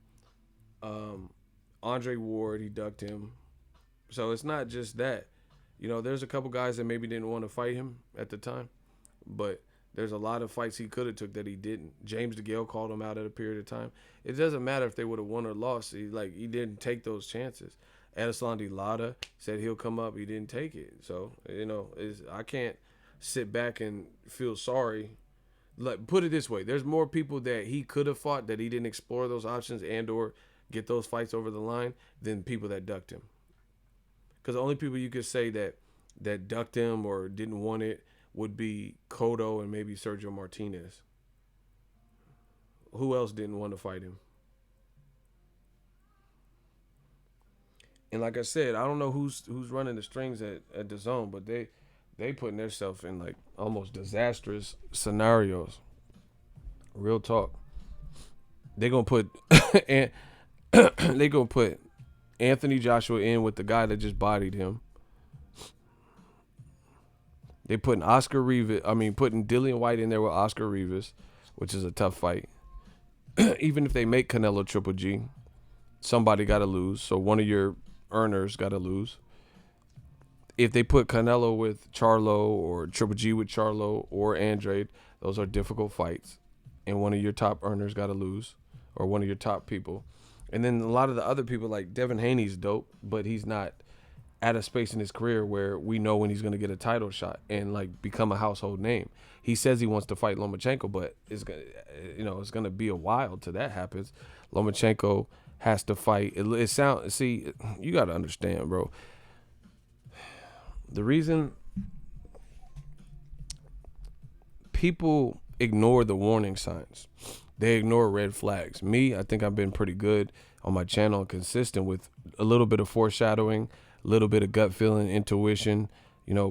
Andre Ward, he ducked him. So it's not just that. You know, there's a couple guys that maybe didn't want to fight him at the time, but there's a lot of fights he could have took that he didn't. James DeGale called him out at a period of time. It doesn't matter if they would have won or lost. He didn't take those chances. Adeslandi Lara said he'll come up. He didn't take it. So, you know, I can't sit back and feel sorry. Like, put it this way. There's more people that he could have fought that he didn't explore those options and or get those fights over the line than people that ducked him. Because the only people you could say that ducked him or didn't want it would be Cotto and maybe Sergio Martinez. Who else didn't want to fight him? And like I said, I don't know who's running the strings at DAZN, but they putting themselves in like almost disastrous scenarios. Real talk. They gonna put Anthony Joshua in with the guy that just bodied him. They putting putting Dillian White in there with Oscar Rivas, which is a tough fight. Even if they make Canelo Triple G, somebody got to lose. So one of your earners got to lose. If they put Canelo with Charlo or Triple G with Charlo or Andrade, those are difficult fights. And one of your top earners got to lose, or one of your top people. And then a lot of the other people, like Devin Haney's dope, but he's not at a space in his career where we know when he's going to get a title shot and like become a household name. He says he wants to fight Lomachenko, but it's going to be a while till that happens. Lomachenko has to fight. See, you got to understand, bro. The reason people ignore the warning signs, they ignore red flags. Me, I think I've been pretty good on my channel, consistent with a little bit of foreshadowing, a little bit of gut feeling, intuition,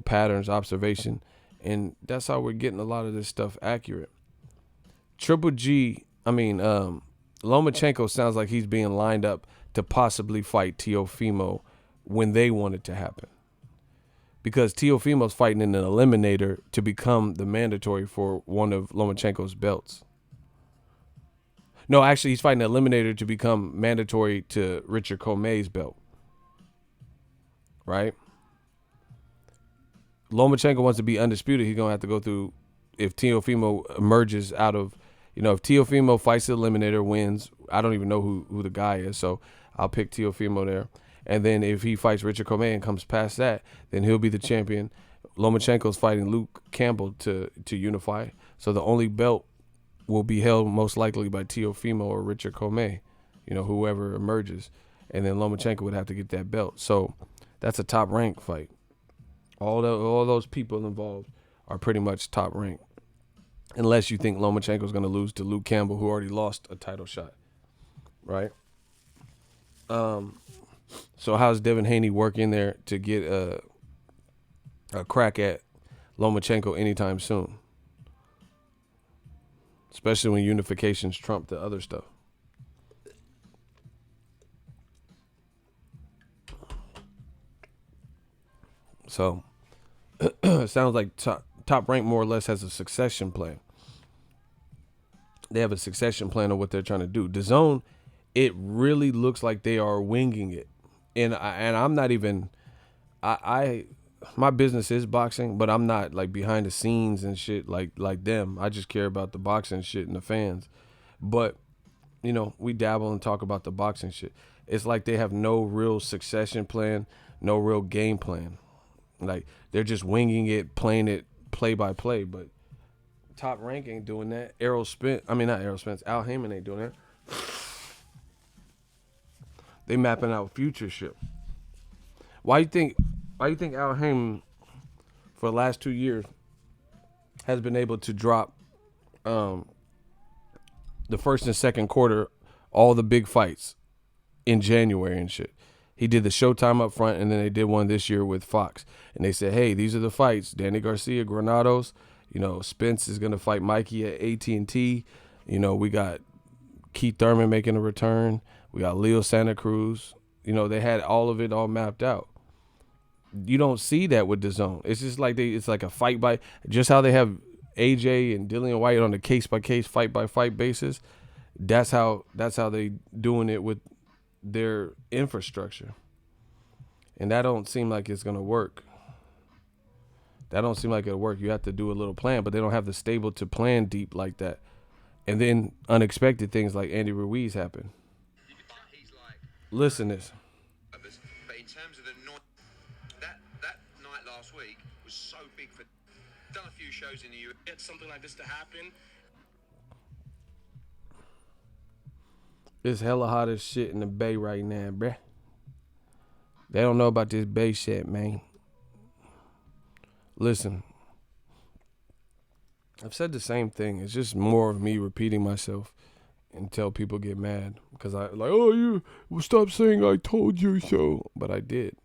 patterns, observation. And that's how we're getting a lot of this stuff accurate. Lomachenko sounds like he's being lined up to possibly fight Teofimo when they want it to happen. Because Teofimo's fighting in an eliminator to become the mandatory for one of Lomachenko's belts. No, actually, he's fighting an eliminator to become mandatory to Richard Commey's belt. Right? Lomachenko wants to be undisputed. He's going to have to go through, if Teofimo emerges out of, if Teofimo fights the eliminator, wins, I don't even know who the guy is, so I'll pick Teofimo there. And then if he fights Richard Commey and comes past that, then he'll be the champion. Lomachenko's fighting Luke Campbell to unify. So the only belt will be held most likely by Teofimo or Richard Commey, whoever emerges. And then Lomachenko would have to get that belt. So that's a top rank fight. All those people involved are pretty much top rank. unless you think Lomachenko's going to lose to Luke Campbell, who already lost a title shot, right? So how's Devin Haney working there to get a crack at Lomachenko anytime soon? Especially when unifications trump the other stuff. So it sounds like Top Rank more or less has a succession plan. They have a succession plan of what they're trying to do. DAZN, it really looks like they are winging it. And I'm not even my business is boxing, but I'm not like behind the scenes and shit like them. I just care about the boxing shit and the fans. But you know, we dabble and talk about the boxing shit. It's like they have no real succession plan, no real game plan. Like they're just winging it, playing it play by play. But Top Rank ain't doing that. Not Errol Spence. Al Heyman ain't doing that. They mapping out future shit. Why you think Al Heyman for the last 2 years has been able to drop the first and second quarter all the big fights in January and shit? He did the Showtime up front, and then they did one this year with Fox. And they said, hey, these are the fights. Danny Garcia, Granados. You know, Spence is going to fight Mikey at AT&T. You know, we got Keith Thurman making a return. We got Leo Santa Cruz. You know, they had all of it all mapped out. You don't see that with DAZN. It's just like it's like a fight by, just how they have AJ and Dillian White on a case by case, fight by fight basis. That's how they doing it with their infrastructure. And that don't seem like it's gonna work. That don't seem like it'll work. You have to do a little plan, but they don't have the stable to plan deep like that. And then unexpected things like Andy Ruiz happen. Listen to this. But in terms of that night last week was so big for. Done a few shows in the US. Get something like this to happen. It's hella hot as shit in the Bay right now, bruh. They don't know about this Bay shit, man. Listen, I've said the same thing. It's just more of me repeating myself until people get mad. Because I like, oh, you well, stop saying I told you so. But I did.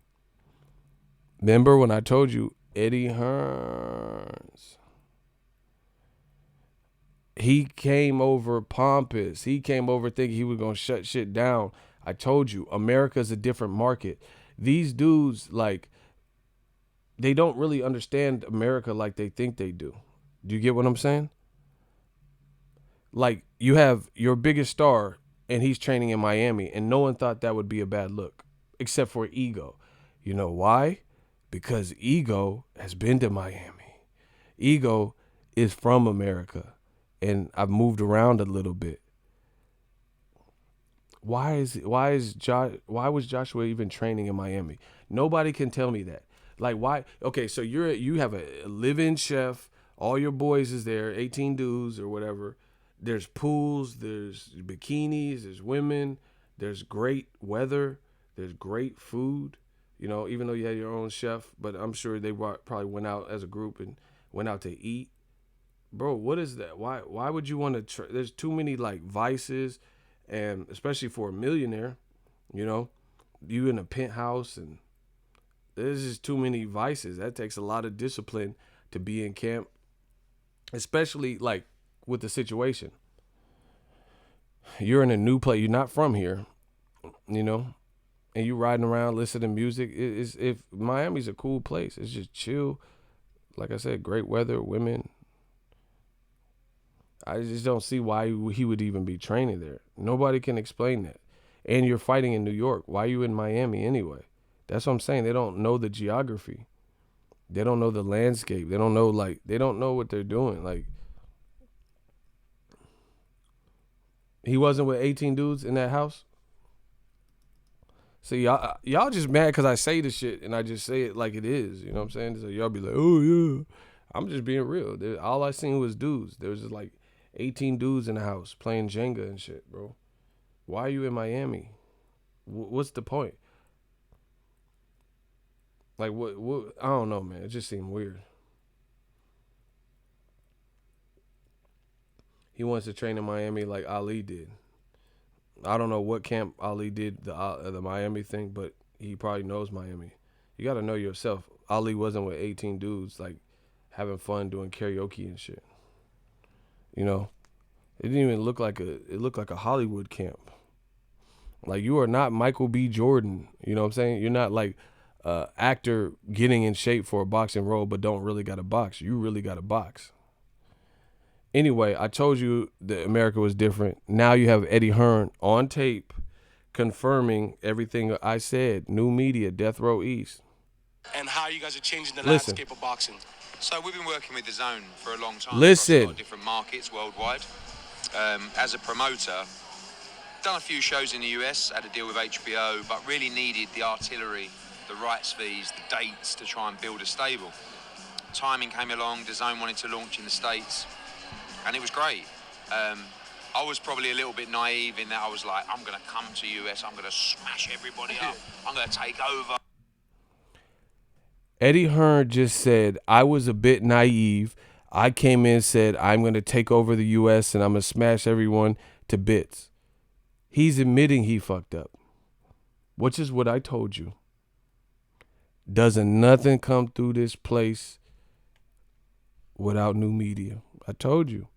Remember when I told you Eddie Hearns? He came over pompous. He came over thinking he was going to shut shit down. I told you, America's a different market. These dudes, like, they don't really understand America like they think they do. Do you get what I'm saying? Like, you have your biggest star, and he's training in Miami, and no one thought that would be a bad look, except for Ego. You know why? Because Ego has been to Miami. Ego is from America, and I've moved around a little bit. Why was Joshua even training in Miami? Nobody can tell me that. Like, why? Okay, so you have a live-in chef. All your boys is there, 18 dudes or whatever. There's pools, there's bikinis, there's women, there's great weather, there's great food. You know, even though you had your own chef, but I'm sure they probably went out as a group and went out to eat. Bro, what is that? Why would you want to? There's too many like vices, and especially for a millionaire, you know, you in a penthouse and there's just too many vices. That takes a lot of discipline to be in camp, especially like with the situation. You're in a new place. You're not from here, you know, and you riding around listening to music. If Miami's a cool place, it's just chill. Like I said, great weather, women. I just don't see why he would even be training there. Nobody can explain that. And you're fighting in New York. Why are you in Miami anyway? That's what I'm saying. They don't know the geography. They don't know the landscape. They don't know what they're doing. Like, he wasn't with 18 dudes in that house. See, y'all just mad because I say the shit and I just say it like it is. You know what I'm saying? So y'all be like, oh yeah. I'm just being real. All I seen was dudes. There was just like 18 dudes in the house playing Jenga and shit, bro. Why are you in Miami? What's the point? Like, what? I don't know, man. It just seemed weird. He wants to train in Miami like Ali did. I don't know what camp Ali did the Miami thing, but he probably knows Miami. You got to know yourself. Ali wasn't with 18 dudes like having fun doing karaoke and shit. You know, it didn't even look like it looked like a Hollywood camp. Like, you are not Michael B. Jordan. You know what I'm saying? You're not like actor getting in shape for a boxing role but don't really got to box. You really got to box. Anyway, I told you that America was different. Now you have Eddie Hearn on tape confirming everything I said. New media, Death Row East. And how you guys are changing the Listen. landscape of boxing. So we've been working with DAZN for a long time. Listen. Across a lot of different markets worldwide. As a promoter, done a few shows in the US, had a deal with HBO, but really needed the artillery, the rights fees, the dates to try and build a stable. Timing came along, DAZN wanted to launch in the States, and it was great. I was probably a little bit naive in that I was like, I'm going to come to US, I'm going to smash everybody up, I'm going to take over. Eddie Hearn just said, I was a bit naive. I came in and said, I'm going to take over the U.S. and I'm going to smash everyone to bits. He's admitting he fucked up, which is what I told you. Doesn't nothing come through this place without new media. I told you.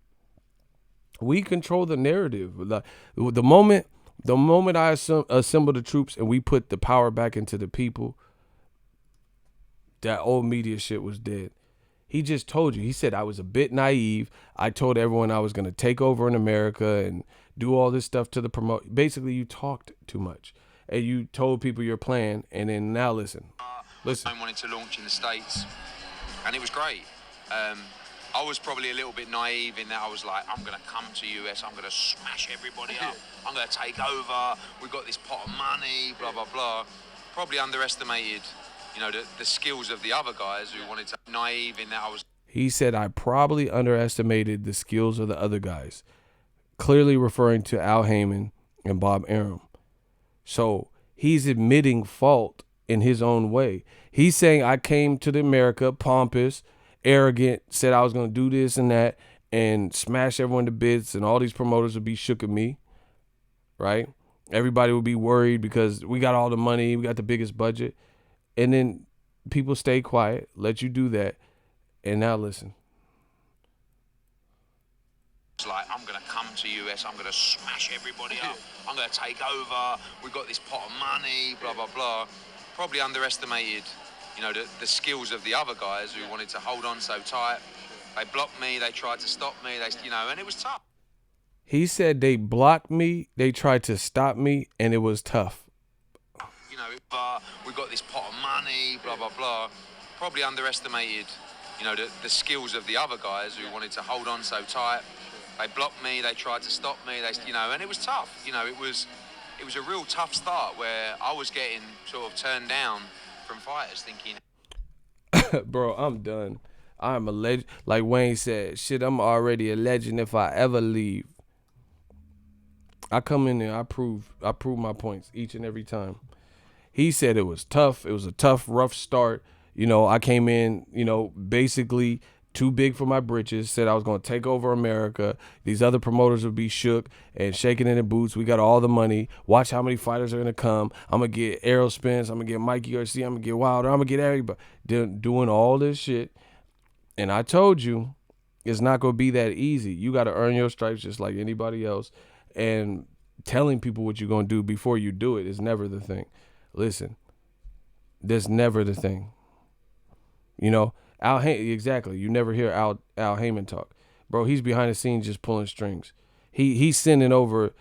We control the narrative. The moment I assemble the troops and we put the power back into the people, that old media shit was dead. He just told you. He said, I was a bit naive. I told everyone I was going to take over in America and do all this stuff to the promote. Basically, you talked too much. And you told people your plan. And then now listen. I wanted to launch in the States. And it was great. I was probably a little bit naive in that I was like, I'm going to come to US. I'm going to smash everybody up. I'm going to take over. We've got this pot of money, blah, blah, blah. Probably underestimated, you know, the skills of the other guys who wanted to naive in that I was. He said, I probably underestimated the skills of the other guys, clearly referring to Al Heyman and Bob Arum. So he's admitting fault in his own way. He's saying, I came to the America pompous, arrogant, said I was going to do this and that and smash everyone to bits, and all these promoters would be shook at me, right? Everybody would be worried because we got all the money, we got the biggest budget. And then people stay quiet, let you do that. And now listen. It's like, I'm going to come to US, I'm going to smash everybody up, I'm going to take over, we've got this pot of money, blah, blah, blah. Probably underestimated, you know, the skills of the other guys who wanted to hold on so tight. They blocked me, they tried to stop me, and it was tough. He said they blocked me, they tried to stop me, and it was tough. You know, we've got this pot of money, blah, blah, blah. Probably underestimated, you know, the skills of the other guys who wanted to hold on so tight. They blocked me, they tried to stop me, and it was tough. You know, it was a real tough start where I was getting sort of turned down from fighters thinking. Bro, I'm done. I'm a legend. Like Wayne said, shit, I'm already a legend if I ever leave. I come in there, I prove my points each and every time. He said it was tough. It was a tough, rough start. You know, I came in, you know, basically too big for my britches, said I was going to take over America. These other promoters would be shook and shaking in their boots. We got all the money. Watch how many fighters are going to come. I'm going to get Errol Spence. I'm going to get Mikey Garcia. I'm going to get Wilder. I'm going to get everybody. Doing all this shit. And I told you, it's not going to be that easy. You got to earn your stripes just like anybody else. And telling people what you're going to do before you do it is never the thing. Listen, that's never the thing. You know, Al Heyman, exactly. You never hear Al Heyman talk. Bro, he's behind the scenes just pulling strings. He's sending over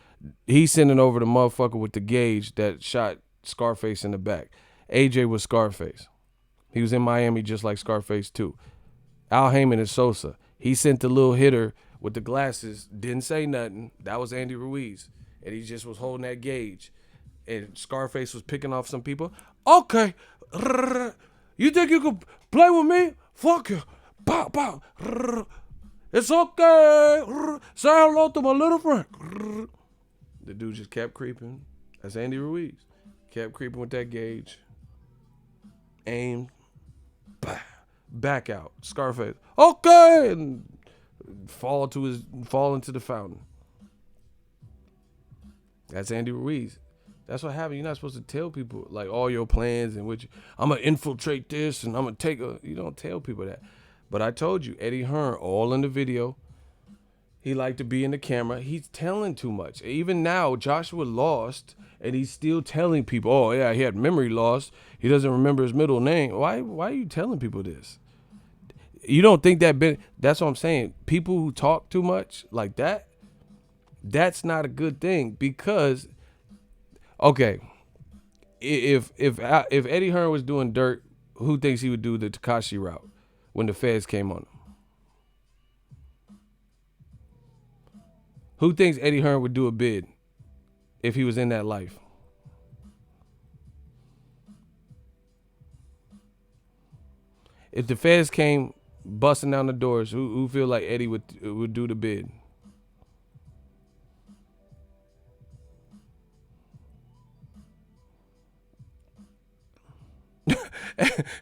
the motherfucker with the gauge that shot Scarface in the back. AJ was Scarface. He was in Miami just like Scarface too. Al Heyman is Sosa. He sent the little hitter with the glasses, didn't say nothing. That was Andy Ruiz. And he just was holding that gauge. And Scarface was picking off some people. Okay. You think you could play with me? Fuck you. Pow, pow. It's okay. Say hello to my little friend. The dude just kept creeping. That's Andy Ruiz. Kept creeping with that gauge. Aim. Back out. Scarface. Okay. And fall into the fountain. That's Andy Ruiz. That's what happened. You're not supposed to tell people like all your plans and what I'm gonna infiltrate this and I'm gonna take a. You don't tell people that. But I told you, Eddie Hearn, all in the video. He liked to be in the camera. He's telling too much. Even now, Joshua lost, and he's still telling people, "Oh yeah, he had memory loss. He doesn't remember his middle name." Why are you telling people this? You don't think that's what I'm saying. People who talk too much like that, that's not a good thing because, okay, if Eddie Hearn was doing dirt, who thinks he would do the Tekashi route when the feds came on him? Who thinks Eddie Hearn would do a bid if he was in that life? If the feds came busting down the doors, who feel like Eddie would do the bid?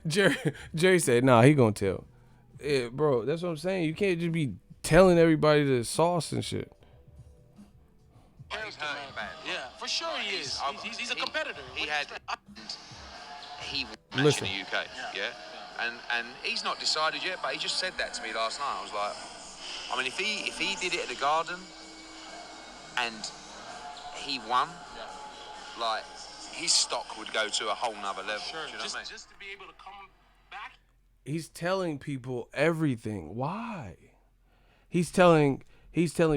Jerry said, "Nah, he gonna tell." Yeah, bro, that's what I'm saying. You can't just be telling everybody the sauce and shit. He's hurting bad. Yeah, for sure he is. He's a competitor. He matched in the UK, yeah? And he's not decided yet, but he just said that to me last night. I was like, I mean, if he did it at the Garden and he won, like, his stock would go to a whole nother level. Sure, do you know what I mean? just to be able to come back. He's telling people everything. Why? He's telling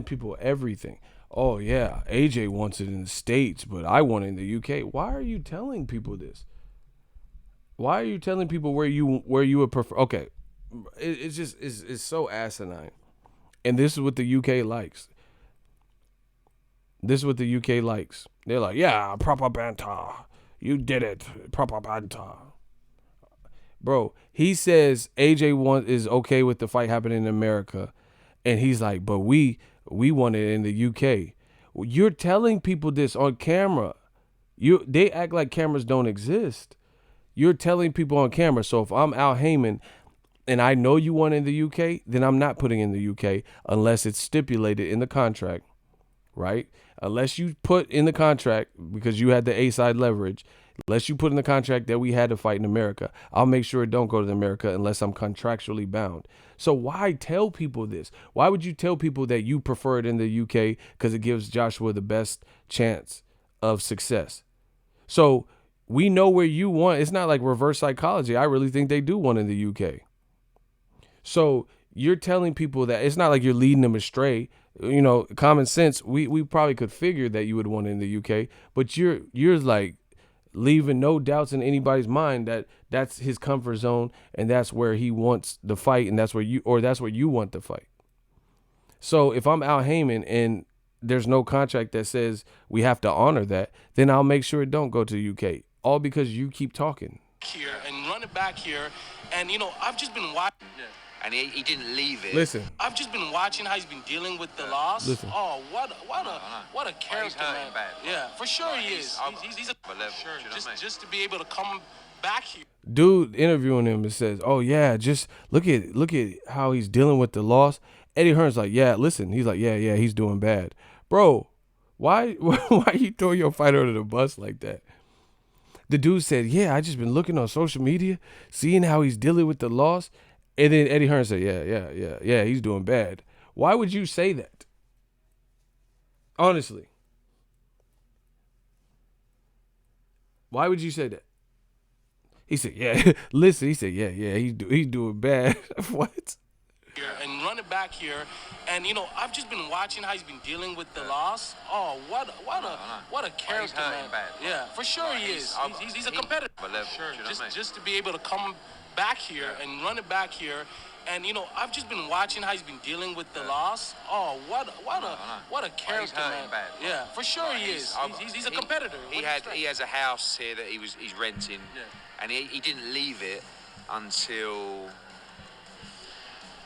people everything. Oh yeah, AJ wants it in the States, but I want it in the UK. Why are you telling people this? Why are you telling people where you would prefer? Okay, it's so asinine, and this is what the UK likes. This is what the UK likes. They're like, yeah, propaganda. You did it, propaganda. Bro, he says AJ is okay with the fight happening in America, and he's like, but we want it in the UK. You're telling people this on camera. They act like cameras don't exist. You're telling people on camera. So if I'm Al Heyman and I know you want it in the UK, then I'm not putting it in the UK unless it's stipulated in the contract, right? Unless you put in the contract, because you had the A-side leverage, unless you put in the contract that we had to fight in America, I'll make sure it don't go to America unless I'm contractually bound. So why tell people this? Why would you tell people that you prefer it in the UK because it gives Joshua the best chance of success? So we know where you want. It's not like reverse psychology. I really think they do want in the UK. So you're telling people that it's not like you're leading them astray. You know, common sense, we probably could figure that you would want it in the UK, but you're like leaving no doubts in anybody's mind that that's his comfort zone and that's where he wants the fight and that's where you want the fight. So if I'm Al Heyman and there's no contract that says we have to honor that, then I'll make sure it don't go to the UK. All because you keep talking. Here and run it back here. And, you know, I've just been watching. And he didn't leave it. Listen. I've just been watching how he's been dealing with the loss. Listen. Oh, what a character, man. Bad. Yeah, for sure he is. He's a level. Sure, Do you know what I mean? just to be able to come back here. Dude interviewing him and says, "Oh yeah, just look at how he's dealing with the loss." Eddie Hearn's like, "Yeah, listen." He's like, "Yeah, he's doing bad." Bro, why you throw your fighter under the bus like that? The dude said, "Yeah, I just been looking on social media, seeing how he's dealing with the loss." And then Eddie Hearn said, yeah, he's doing bad. Why would you say that? Honestly. Why would you say that? He said, yeah, listen, he said, yeah, he's doing bad. What? Here and run it back here. And, you know, I've just been watching how he's been dealing with the loss. Oh, what a character, man. Bad. Yeah, for sure he is. He's a competitor. Sure, just to be able to come back here and run it back here. And, you know, I've just been watching how he's been dealing with the loss. Oh, what a character, man. Bad. Yeah, for sure he is. He's a competitor. He has a house here that he's renting, and he didn't leave it until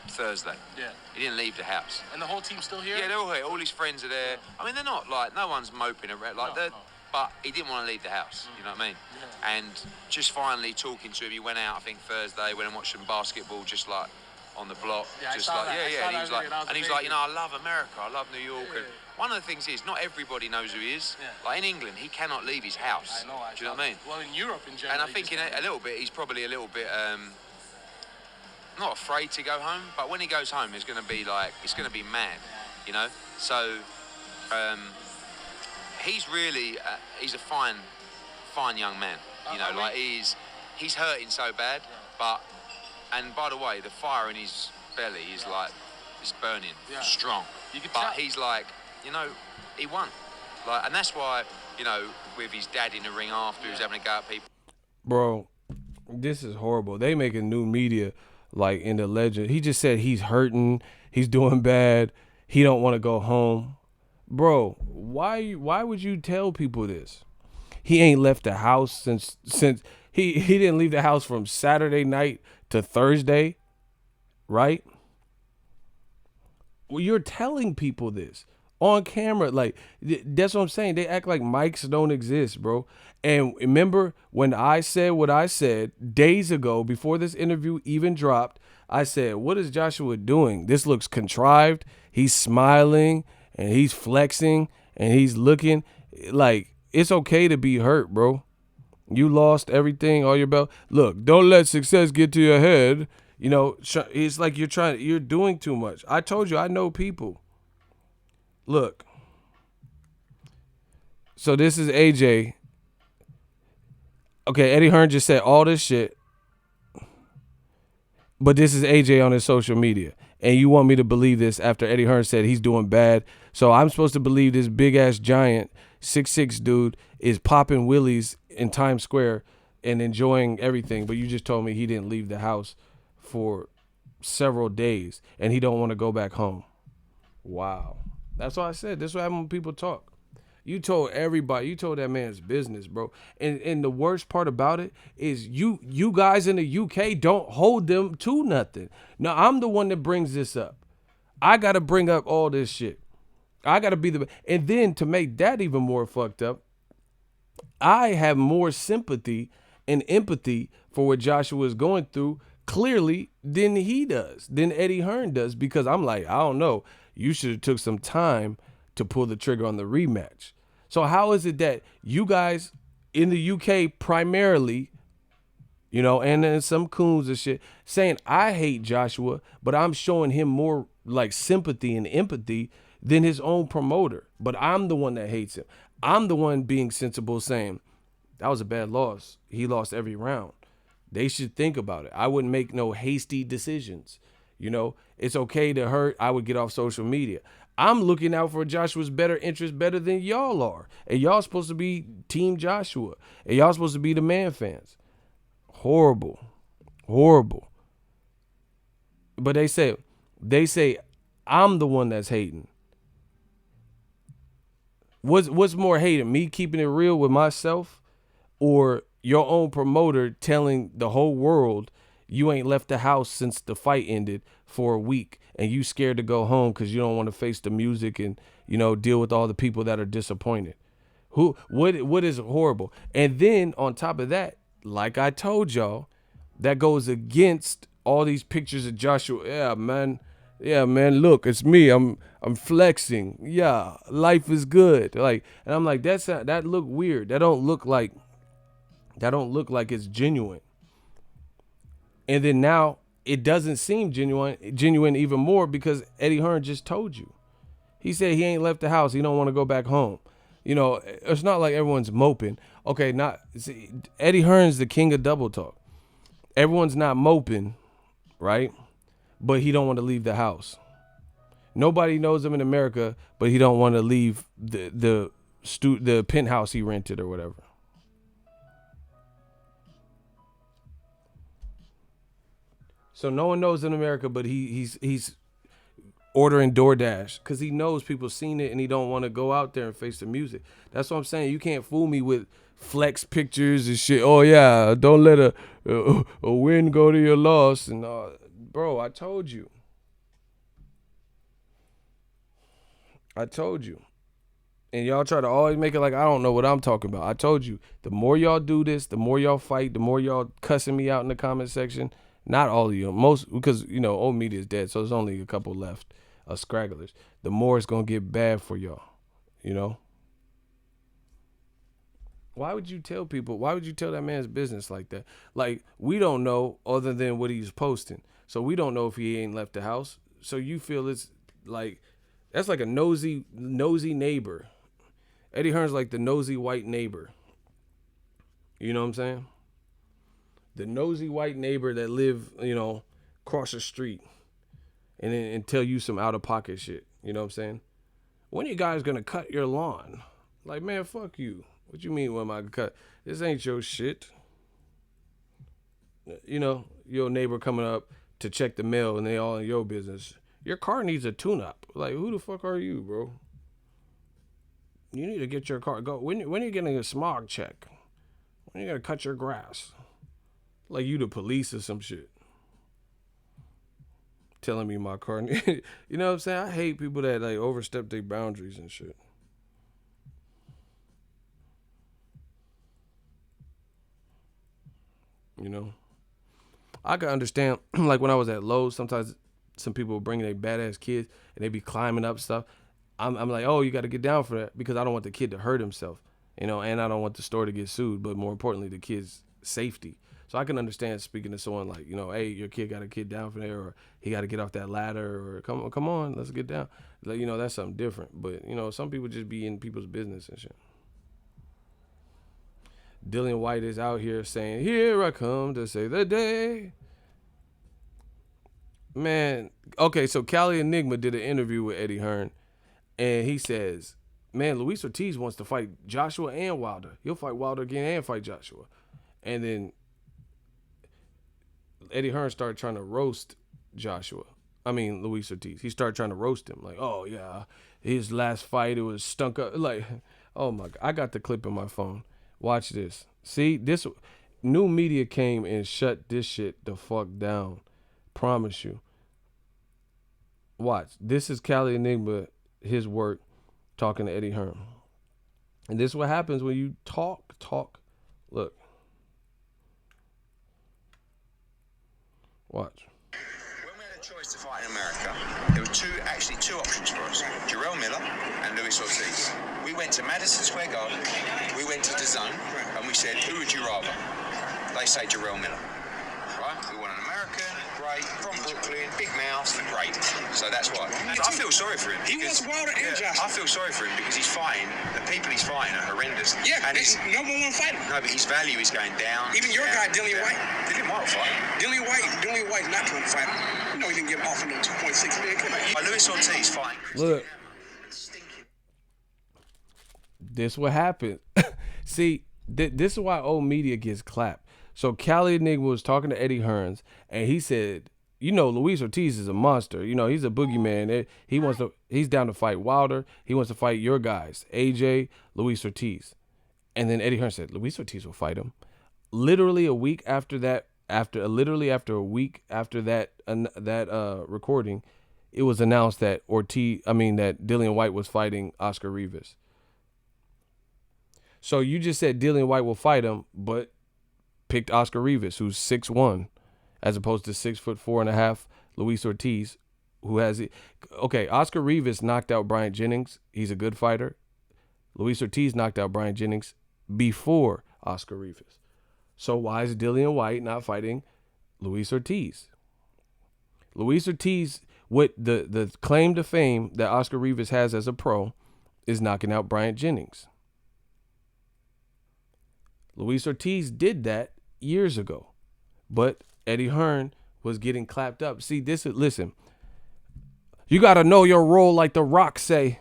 Thursday. Yeah. He didn't leave the house. And the whole team's still here? Yeah, they're all here. All his friends are there. I mean, they're not like, no one's moping around. Like, no. But he didn't want to leave the house, you know what I mean? Yeah. And just finally talking to him, he went out, I think Thursday, went and watched some basketball, just like on the block. Yeah, I just saw like that. I yeah, saw and he that was like, video. That was and he was amazing. like, you know, I love America, I love New York. And one of the things is, not everybody knows who he is. Yeah. Like in England, he cannot leave his house. I know. Do you know what I mean? Well, in Europe in general. And I think in a little bit, he's probably a little bit not afraid to go home, but when he goes home, it's going to be like, it's going to be mad, you know? So he's really, he's a fine young man, you know, like he's hurting so bad, but, and by the way, the fire in his belly is like, it's burning, strong. You can but tell. he's like, you know, he won. Like, and that's why, you know, with his dad in the ring after, he was having a go at people. Bro, this is horrible. They making new media like in the legend. He just said he's hurting, he's doing bad, he don't want to go home. Bro, why would you tell people this? He ain't left the house since he didn't leave the house from Saturday night to Thursday, right? Well, you're telling people this on camera. Like, that's what I'm saying. They act like mics don't exist, bro. And remember when I said what I said days ago before this interview even dropped, I said, what is Joshua doing? This looks contrived. He's smiling and he's flexing and he's looking like it's okay to be hurt, bro. You lost everything, all your belt. Look, don't let success get to your head. You know, it's like you're doing too much. I told you, I know people. Look. So this is AJ. Okay, Eddie Hearn just said all this shit. But this is AJ on his social media. And you want me to believe this after Eddie Hearn said he's doing bad. So I'm supposed to believe this big-ass giant 6'6" dude is popping willies in Times Square and enjoying everything. But you just told me he didn't leave the house for several days and he don't want to go back home. Wow. That's what I said. This is what happens when people talk. You told everybody, you told that man's business, bro. And the worst part about it is you guys in the UK don't hold them to nothing. Now, I'm the one that brings this up. I got to bring up all this shit. I got to be and then to make that even more fucked up, I have more sympathy and empathy for what Joshua is going through clearly than he does, than Eddie Hearn does, because I'm like, I don't know, you should have took some time to pull the trigger on the rematch. So how is it that you guys in the UK primarily, you know, and then some coons and shit, saying I hate Joshua, but I'm showing him more like sympathy and empathy than his own promoter. But I'm the one that hates him. I'm the one being sensible, saying that was a bad loss. He lost every round. They should think about it. I wouldn't make no hasty decisions. You know, it's okay to hurt. I would get off social media. I'm looking out for Joshua's better interest better than y'all are. And y'all supposed to be Team Joshua. And y'all supposed to be the man fans. Horrible. Horrible. But they say I'm the one that's hating. What's more hating? Me keeping it real with myself, or your own promoter telling the whole world you ain't left the house since the fight ended for a week and you scared to go home because you don't want to face the music and, you know, deal with all the people that are disappointed? What is horrible? And then on top of that, like I told y'all, that goes against all these pictures of Joshua. Yeah, man, look, it's me. I'm flexing. Yeah, life is good. Like, and I'm like, that look weird. That don't look like it's genuine. And then now it doesn't seem genuine even more because Eddie Hearn just told you. He said he ain't left the house. He don't want to go back home. You know, it's not like everyone's moping. Okay, Eddie Hearn's the king of double talk. Everyone's not moping, right? But he don't want to leave the house. Nobody knows him in America, but he don't want to leave the penthouse he rented or whatever. So no one knows in America, but he's ordering DoorDash because he knows people seen it and he don't want to go out there and face the music. That's what I'm saying. You can't fool me with flex pictures and shit. Oh yeah, don't let a win go to your loss. And bro, I told you. And y'all try to always make it like I don't know what I'm talking about. I told you, the more y'all do this, the more y'all fight, the more y'all cussing me out in the comment section, Not all of you. Most, because, you know, old media is dead, so there's only a couple left, scragglers. The more it's going to get bad for y'all, you know? Why would you tell people, why would you tell that man's business like that? Like, we don't know other than what he's posting. So we don't know if he ain't left the house. So you feel it's like, that's like a nosy neighbor. Eddie Hearn's like the nosy white neighbor. You know what I'm saying? The nosy white neighbor that live, you know, across the street and tell you some out of pocket shit. You know what I'm saying? When you guys gonna cut your lawn? Like, man, fuck you. What you mean when am I cut? This ain't your shit. You know, your neighbor coming up to check the mail and they all in your business. Your car needs a tune-up. Like, who the fuck are you, bro? You need to get your car. When are you getting a smog check? When are you gonna cut your grass? Like you the police or some shit. Telling me my car. You know what I'm saying? I hate people that like overstep their boundaries and shit. You know? I can understand, like when I was at Lowe's, sometimes some people would bring their badass kids and they be climbing up stuff. I'm like, oh, you got to get down for that because I don't want the kid to hurt himself, you know, and I don't want the store to get sued, but more importantly, the kid's safety. So I can understand speaking to someone like, you know, hey, your kid got to get down from there, or he got to get off that ladder, or come on, let's get down. Like, you know, that's something different. But, you know, some people just be in people's business and shit. Dillian White is out here saying, here I come to save the day. Man, okay, so Cali Enigma did an interview with Eddie Hearn, and he says, man, Luis Ortiz wants to fight Joshua and Wilder. He'll fight Wilder again and fight Joshua. And then Eddie Hearn started trying to roast Luis Ortiz. He started trying to roast him. Like, oh, yeah, his last fight, it was stunk up. Like, oh, my God. I got the clip in my phone. Watch this. See, this new media came and shut this shit the fuck down. Promise you. Watch. This is Cali Enigma, his work, talking to Eddie Hearn. And this is what happens when you talk. Look. Watch. When we had a choice to fight in America, there were two options for us. Jarrell Miller and Luis Ortiz. We went to Madison Square Garden, we went to DAZN, and we said, who would you rather? They say Jarrell Miller. Right? We want an American, great, from Brooklyn, big mouth, great. So that's why. I feel sorry for him. He wants Wilder and Joshua. I feel sorry for him because he's fighting, the people he's fighting are horrendous. Yeah, and he's number one fighter. No, but his value is going down. Even your guy, Dillian White. Dillian White will fight. Dillian White's not going to fight him. You know he didn't get off on no 2.6 million. Come on. Luis Ortiz fighting. Look. This what happened. See, this is why old media gets clapped. So Cali Enigma was talking to Eddie Hearns, and he said, you know, Luis Ortiz is a monster. You know, he's a boogeyman. He's down to fight Wilder. He wants to fight your guys, AJ, Luis Ortiz. And then Eddie Hearn said, Luis Ortiz will fight him. Literally a week after that, after a week after that recording, it was announced that that Dillian White was fighting Oscar Rivas. So you just said Dillian White will fight him, but picked Oscar Rivas, who's 6'1", as opposed to 6'4.5" Luis Ortiz, who has it. Okay, Oscar Rivas knocked out Bryant Jennings. He's a good fighter. Luis Ortiz knocked out Bryant Jennings before Oscar Rivas. So why is Dillian White not fighting Luis Ortiz? Luis Ortiz, with the claim to fame that Oscar Rivas has as a pro, is knocking out Bryant Jennings. Luis Ortiz did that years ago, but Eddie Hearn was getting clapped up. See, listen, you got to know your role, like The Rock say.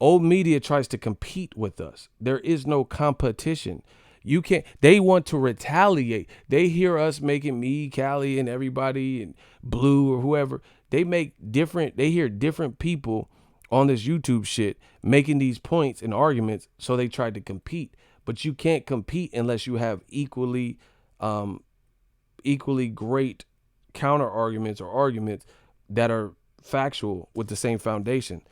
Old media tries to compete with us. There is no competition. You can't. They want to retaliate. They hear us making me, Cali, and everybody, and Blue or whoever. They hear different people on this YouTube shit making these points and arguments, so they try to compete. But you can't compete unless you have equally great counter arguments or arguments that are factual with the same foundation.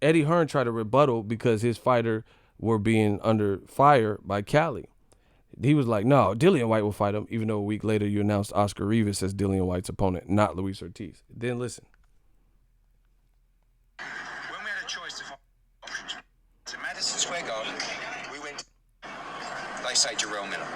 Eddie Hearn tried to rebuttal because his fighter were being under fire by Cali. He was like, no, Dillian White will fight him, even though a week later you announced Oscar Rivas as Dillian White's opponent, not Luis Ortiz. Then listen. When we had a choice to fight options, to Madison Square Garden, we went. They say Jarrell Miller,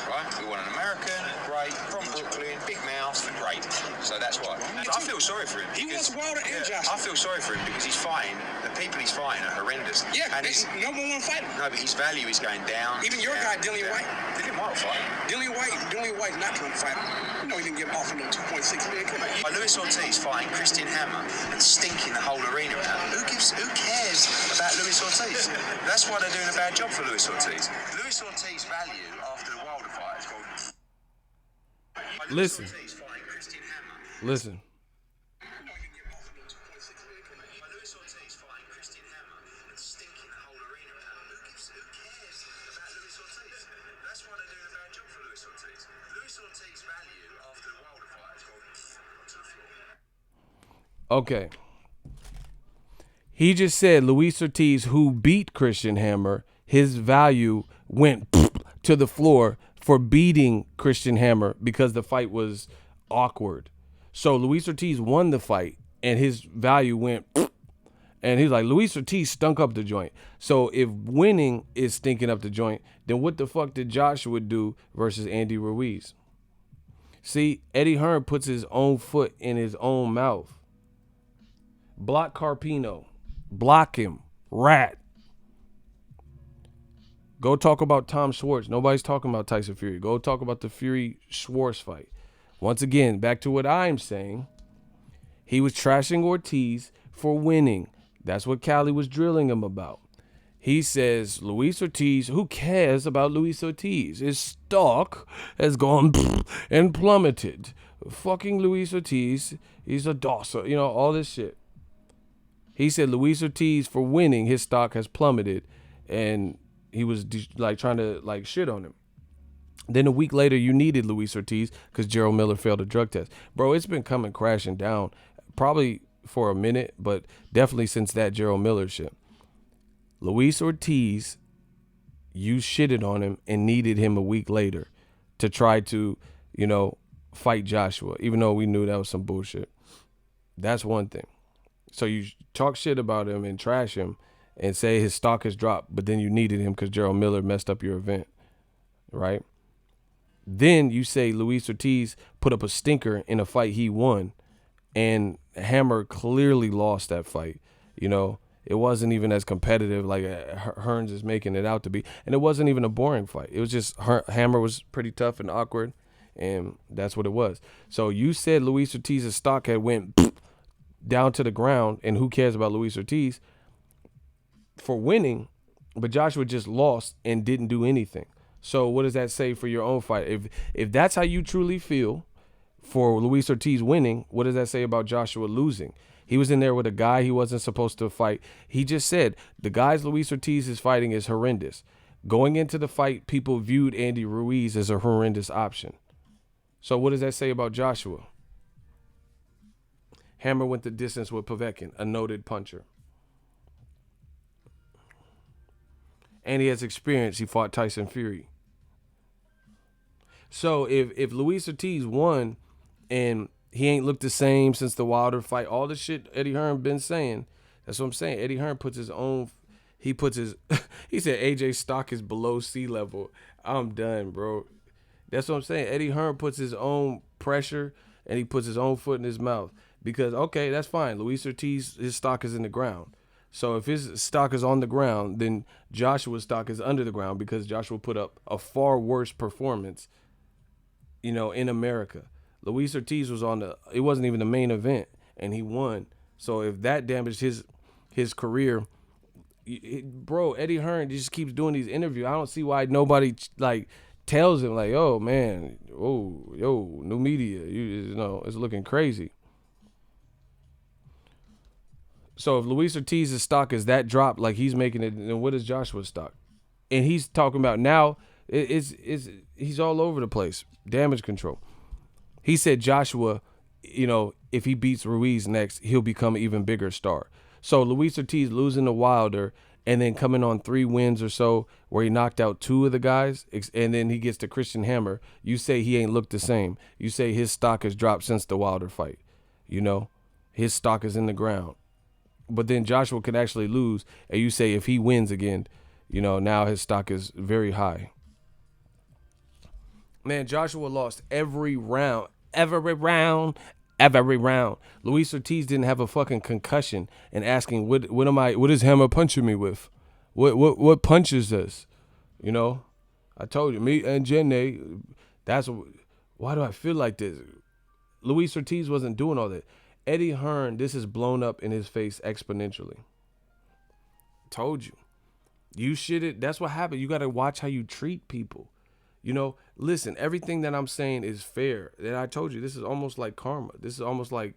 right? We want an American, great, from Brooklyn, big mouth, great. So that's why. I feel sorry for him. He wants Wilder and Joshua. I feel sorry for him because he's fighting. The people he's fighting are horrendous. Yeah, and he's number one fighter. no, but his value is going down. Even your guy, Dillian White. Dillian White will fight. Dillian White's not going to fight. You know he didn't get offered no 2.6 million. Come on. Luis Ortiz fighting Christian Hammer and stinking the whole arena out. Who cares about Luis Ortiz? That's why they're doing a bad job for Luis Ortiz. Luis Ortiz's value after the Wilder fight is called. Listen. Listen. Okay. He just said Luis Ortiz, who beat Christian Hammer, his value went to the floor for beating Christian Hammer because the fight was awkward. So Luis Ortiz won the fight and his value went, and he's like, Luis Ortiz stunk up the joint. So if winning is stinking up the joint, then what the fuck did Joshua do versus Andy Ruiz? See, Eddie Hearn puts his own foot in his own mouth. Block Carpino. Block him. Rat. Go talk about Tom Schwartz. Nobody's talking about Tyson Fury. Go talk about the Fury-Schwartz fight. Once again, back to what I'm saying. He was trashing Ortiz for winning. That's what Cali was drilling him about. He says, Luis Ortiz, who cares about Luis Ortiz? His stock has gone and plummeted. Fucking Luis Ortiz, he's a dosser. You know, all this shit. He said Luis Ortiz, for winning, his stock has plummeted. And he was like trying to like shit on him. Then a week later, you needed Luis Ortiz because Gerald Miller failed a drug test. Bro, it's been coming crashing down probably for a minute, but definitely since that Gerald Miller shit. Luis Ortiz, you shitted on him and needed him a week later to try to, you know, fight Joshua, even though we knew that was some bullshit. That's one thing. So you talk shit about him and trash him and say his stock has dropped, but then you needed him because Gerald Miller messed up your event, right? Then you say Luis Ortiz put up a stinker in a fight he won, and Hammer clearly lost that fight. You know, it wasn't even as competitive like Hearns is making it out to be, and it wasn't even a boring fight. It was just Hammer was pretty tough and awkward, and that's what it was. So you said Luis Ortiz's stock had went down to the ground, and who cares about Luis Ortiz for winning, but Joshua just lost and didn't do anything. So what does that say for your own fight? If that's how you truly feel for Luis Ortiz winning, what does that say about Joshua losing? He was in there with a guy he wasn't supposed to fight. He just said the guys Luis Ortiz is fighting is horrendous. Going into the fight, people viewed Andy Ruiz as a horrendous option. So what does that say about Joshua? Hammer went the distance with Povetkin, a noted puncher. And he has experience. He fought Tyson Fury. So if Luis Ortiz won and he ain't looked the same since the Wilder fight, all the shit Eddie Hearn been saying, that's what I'm saying. Eddie Hearn puts his own, he said AJ's stock is below sea level. I'm done, bro. That's what I'm saying. Eddie Hearn puts his own pressure and he puts his own foot in his mouth. Because, okay, that's fine. Luis Ortiz, his stock is in the ground. So if his stock is on the ground, then Joshua's stock is under the ground because Joshua put up a far worse performance, you know, in America. Luis Ortiz was it wasn't even the main event, and he won. So if that damaged his career, bro, Eddie Hearn just keeps doing these interviews. I don't see why nobody, like, tells him, like, oh, man, new media, you know, it's looking crazy. So if Luis Ortiz's stock is that dropped, like he's making it, then what is Joshua's stock? And he's talking about now, he's all over the place. Damage control. He said Joshua, you know, if he beats Ruiz next, he'll become an even bigger star. So Luis Ortiz losing to Wilder and then coming on 3 wins or so where he knocked out 2 of the guys, and then he gets to Christian Hammer, you say he ain't looked the same. You say his stock has dropped since the Wilder fight. You know, his stock is in the ground. But then Joshua could actually lose, and you say if he wins again, you know, now his stock is very high. Man, Joshua lost every round. Luis Ortiz didn't have a fucking concussion and asking, what is Hammer punching me with? What punches this? You know, I told you, me and Jenny, why do I feel like this? Luis Ortiz wasn't doing all that. Eddie Hearn, this is blown up in his face exponentially. Told you. You shitted. That's what happened. You got to watch how you treat people. You know, listen, everything that I'm saying is fair. And I told you, this is almost like karma. This is almost like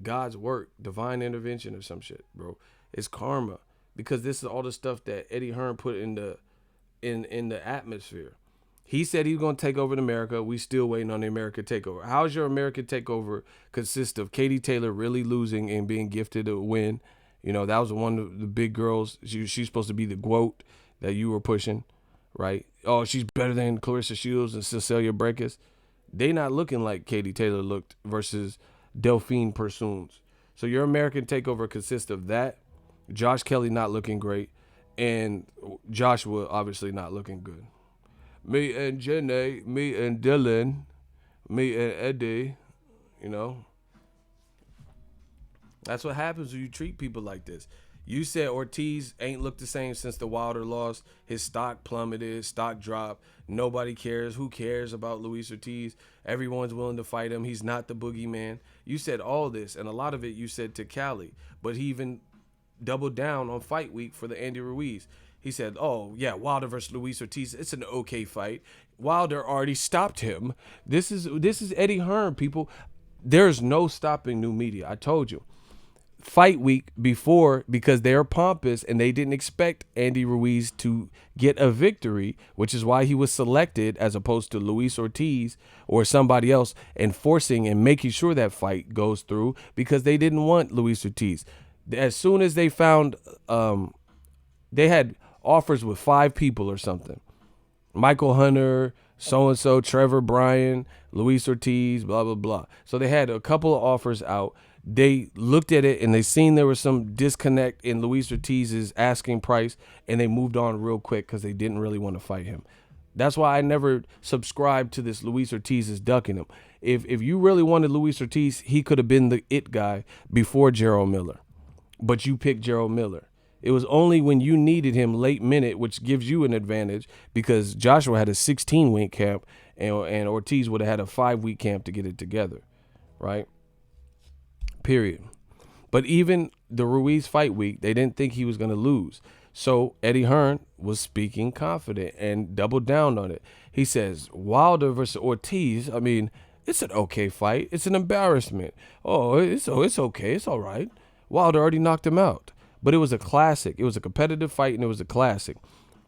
God's work, divine intervention or some shit, bro. It's karma because this is all the stuff that Eddie Hearn put in the atmosphere. He said he's going to take over in America. We still waiting on the American takeover. How's your American takeover consist of Katie Taylor really losing and being gifted a win? You know, that was one of the big girls. She's supposed to be the GOAT that you were pushing, right? Oh, she's better than Clarissa Shields and Cecilia Brækhus. They not looking like Katie Taylor looked versus Delphine Persoons. So your American takeover consists of that, Josh Kelly not looking great, and Joshua obviously not looking good. Me and Jenny, me and Dylan, me and Eddie, you know. That's what happens when you treat people like this. You said Ortiz ain't looked the same since the Wilder loss. His stock plummeted, stock dropped. Nobody cares. Who cares about Luis Ortiz? Everyone's willing to fight him. He's not the boogeyman. You said all this, and a lot of it you said to Cali. But he even doubled down on fight week for the Andy Ruiz. He said, oh, yeah, Wilder versus Luis Ortiz, it's an okay fight. Wilder already stopped him. This is Eddie Hearn, people. There's no stopping new media. I told you. Fight week before, because they're pompous and they didn't expect Andy Ruiz to get a victory, which is why he was selected as opposed to Luis Ortiz or somebody else, enforcing and making sure that fight goes through because they didn't want Luis Ortiz. As soon as they found, they had offers with 5 people or something. Michael Hunter, so-and-so, Trevor Bryan, Luis Ortiz, blah, blah, blah. So they had a couple of offers out. They looked at it and they seen there was some disconnect in Luis Ortiz's asking price, and they moved on real quick because they didn't really want to fight him. That's why I never subscribed to this Luis Ortiz is ducking him. If you really wanted Luis Ortiz, he could have been the it guy before Gerald Miller. But you picked Gerald Miller. It was only when you needed him late minute, which gives you an advantage because Joshua had a 16-week camp and Ortiz would have had a 5-week camp to get it together, right? Period. But even the Ruiz fight week, they didn't think he was going to lose. So Eddie Hearn was speaking confident and doubled down on it. He says, Wilder versus Ortiz, I mean, it's an okay fight. It's an embarrassment. Oh, it's okay. It's all right. Wilder already knocked him out. But it was a classic. It was a competitive fight, and it was a classic.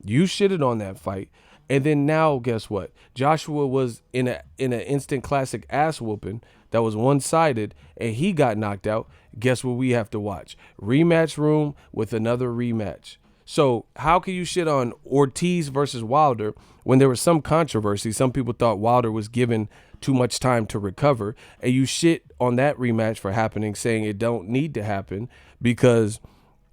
You shitted on that fight. And then now, guess what? Joshua was in an instant classic ass whooping that was one-sided, and he got knocked out. Guess what we have to watch? Rematch room with another rematch. So how can you shit on Ortiz versus Wilder when there was some controversy? Some people thought Wilder was given too much time to recover, and you shit on that rematch for happening, saying it don't need to happen because,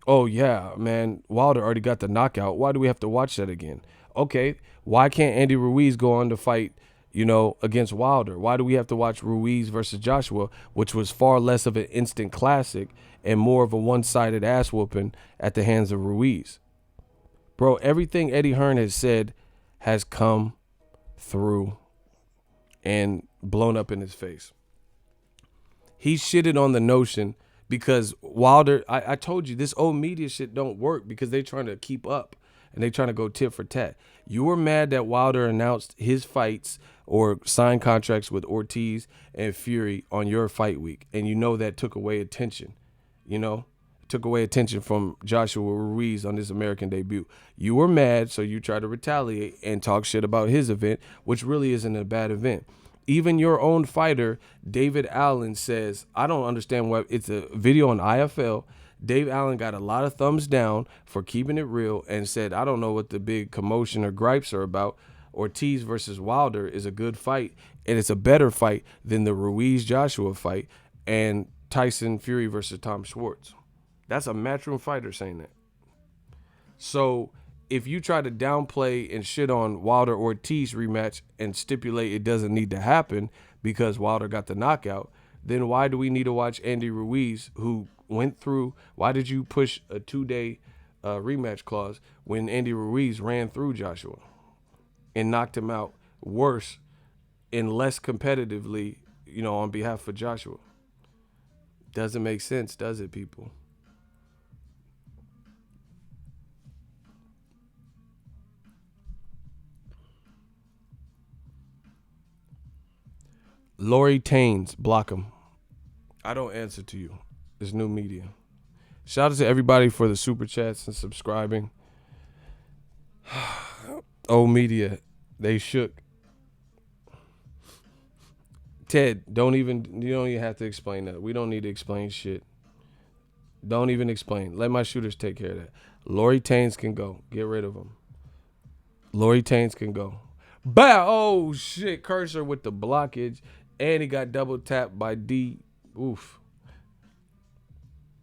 oh yeah, man, Wilder already got the knockout. Why do we have to watch that again? Okay, why can't Andy Ruiz go on to fight, against Wilder? Why do we have to watch Ruiz versus Joshua, which was far less of an instant classic and more of a one-sided ass whooping at the hands of Ruiz? Bro, everything Eddie Hearn has said has come through and blown up in his face. He shitted on the notion because Wilder, I told you, this old media shit don't work because they trying to keep up and they trying to go tit for tat. You were mad that Wilder announced his fights or signed contracts with Ortiz and Fury on your fight week, and that took away attention, took away attention from Joshua Ruiz on his American debut. You were mad, so you tried to retaliate and talk shit about his event, which really isn't a bad event. Even your own fighter, David Allen, says, I don't understand why it's a video on IFL Dave Allen got a lot of thumbs down for keeping it real and said, I don't know what the big commotion or gripes are about. Ortiz versus Wilder is a good fight, and it's a better fight than the Ruiz-Joshua fight and Tyson Fury versus Tom Schwartz. That's a matchroom fighter saying that. So if you try to downplay and shit on Wilder-Ortiz rematch and stipulate it doesn't need to happen because Wilder got the knockout, then why do we need to watch Andy Ruiz, who went through, why did you push a 2-day rematch clause when Andy Ruiz ran through Joshua and knocked him out worse and less competitively, on behalf of Joshua? Doesn't make sense, does it, people? Lori Taines, block him. I don't answer to you. It's new media. Shout out to everybody for the super chats and subscribing. Old media, they shook. Ted, you don't even have to explain that. We don't need to explain shit. Don't even explain. Let my shooters take care of that. Lori Taines can go. Get rid of him. Lori Taines can go. Bow! Oh, shit. Cursor with the blockage. And he got double tapped by D. Oof.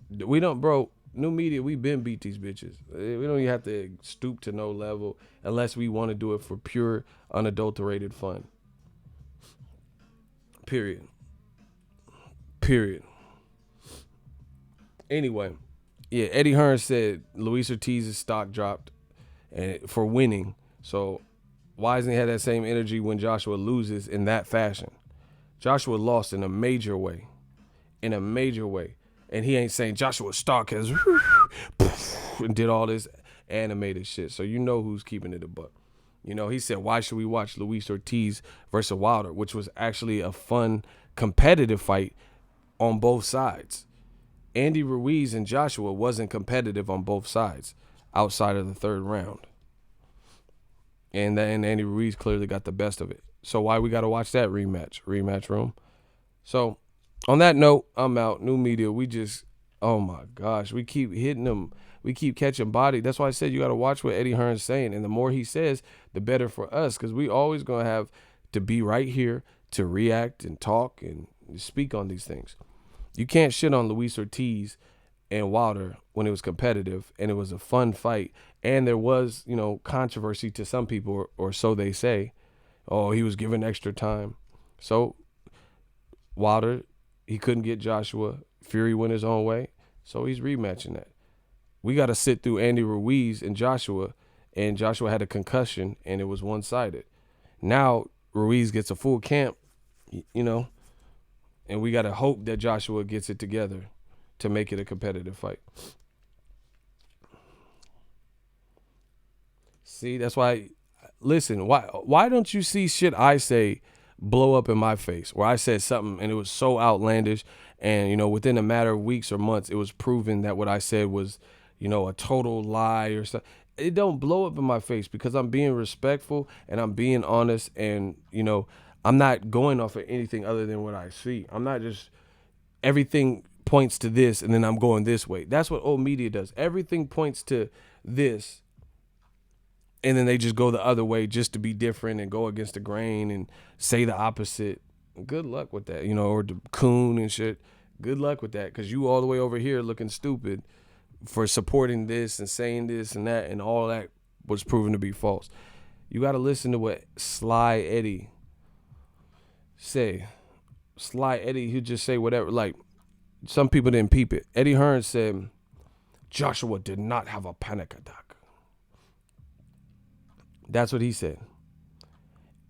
We don't, bro. New media, we been beat these bitches. We don't even have to stoop to no level unless we want to do it for pure, unadulterated fun. Period. Anyway, yeah, Eddie Hearn said Luis Ortiz's stock dropped for winning. So why doesn't he have that same energy when Joshua loses in that fashion? Joshua lost in a major way. And he ain't saying Joshua's stock has and did all this animated shit. So you know who's keeping it a buck. He said, why should we watch Luis Ortiz versus Wilder, which was actually a fun, competitive fight on both sides. Andy Ruiz and Joshua wasn't competitive on both sides outside of the third round. And Andy Ruiz clearly got the best of it. So why we got to watch that rematch room? So on that note, I'm out. New media, we just, oh my gosh, we keep hitting them. We keep catching body. That's why I said you got to watch what Eddie Hearn's saying. And the more he says, the better for us, because we always going to have to be right here to react and talk and speak on these things. You can't shit on Luis Ortiz and Wilder when it was competitive and it was a fun fight. And there was, controversy to some people, or so they say. Oh, he was given extra time. So Wilder, he couldn't get Joshua. Fury went his own way. So he's rematching that. We got to sit through Andy Ruiz and Joshua had a concussion, and it was one-sided. Now Ruiz gets a full camp, and we got to hope that Joshua gets it together to make it a competitive fight. See, that's why, listen, why don't you see shit I say blow up in my face, where I said something and it was so outlandish, and, within a matter of weeks or months, it was proven that what I said was, a total lie or something. It don't blow up in my face because I'm being respectful and I'm being honest, and, I'm not going off of anything other than what I see. I'm not just, everything points to this and then I'm going this way. That's what old media does. Everything points to this and then they just go the other way just to be different and go against the grain and say the opposite. Good luck with that, or the coon and shit. Good luck with that, because you all the way over here looking stupid for supporting this and saying this and that, and all that was proven to be false. You got to listen to what Sly Eddie say. Sly Eddie, he'd just say whatever. Like, some people didn't peep it. Eddie Hearn said, Joshua did not have a panic attack. That's what he said.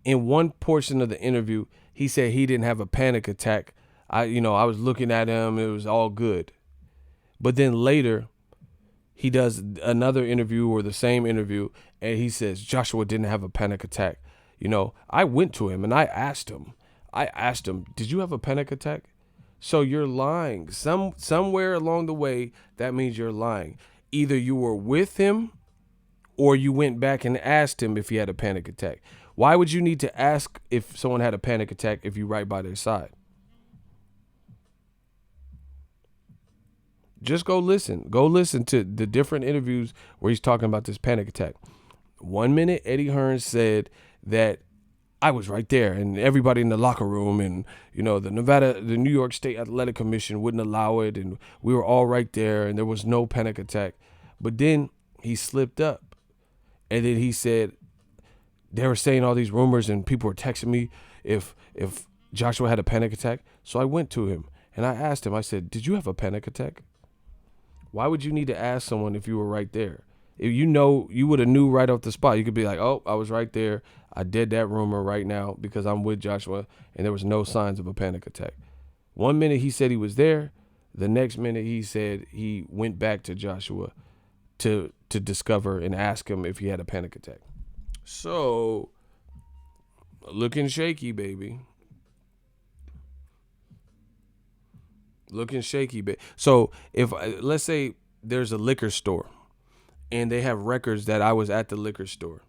In one portion of the interview, he said he didn't have a panic attack. I was looking at him. It was all good. But then later, he does another interview or the same interview, and he says Joshua didn't have a panic attack. I went to him and I asked him, did you have a panic attack? So you're lying. Somewhere along the way, that means you're lying. Either you were with him or you went back and asked him if he had a panic attack. Why would you need to ask if someone had a panic attack if you're right by their side? Just go listen. Go listen to the different interviews where he's talking about this panic attack. 1 minute, Eddie Hearn said that I was right there, and everybody in the locker room, and the New York State Athletic Commission wouldn't allow it, and we were all right there, and there was no panic attack. But then he slipped up, and then he said they were saying all these rumors, and people were texting me if Joshua had a panic attack. So I went to him and I asked him. I said, "Did you have a panic attack?" Why would you need to ask someone if you were right there? If you would have knew right off the spot. You could be like, "Oh, I was right there. I did that rumor right now because I'm with Joshua," and there was no signs of a panic attack. 1 minute he said he was there. The next minute he said he went back to Joshua to discover and ask him if he had a panic attack. So, looking shaky, baby. Looking shaky. So, if let's say there's a liquor store and they have records that I was at the liquor store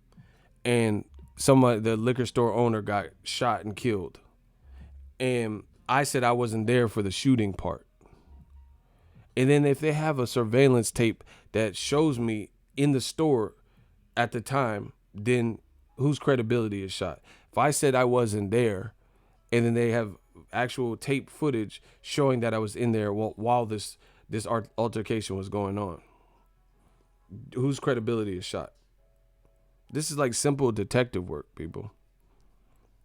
and the liquor store owner got shot and killed, and I said I wasn't there for the shooting part. And then if they have a surveillance tape that shows me in the store at the time, then whose credibility is shot? If I said I wasn't there and then they have actual tape footage showing that I was in there while this altercation was going on, whose credibility is shot? This is like simple detective work, people.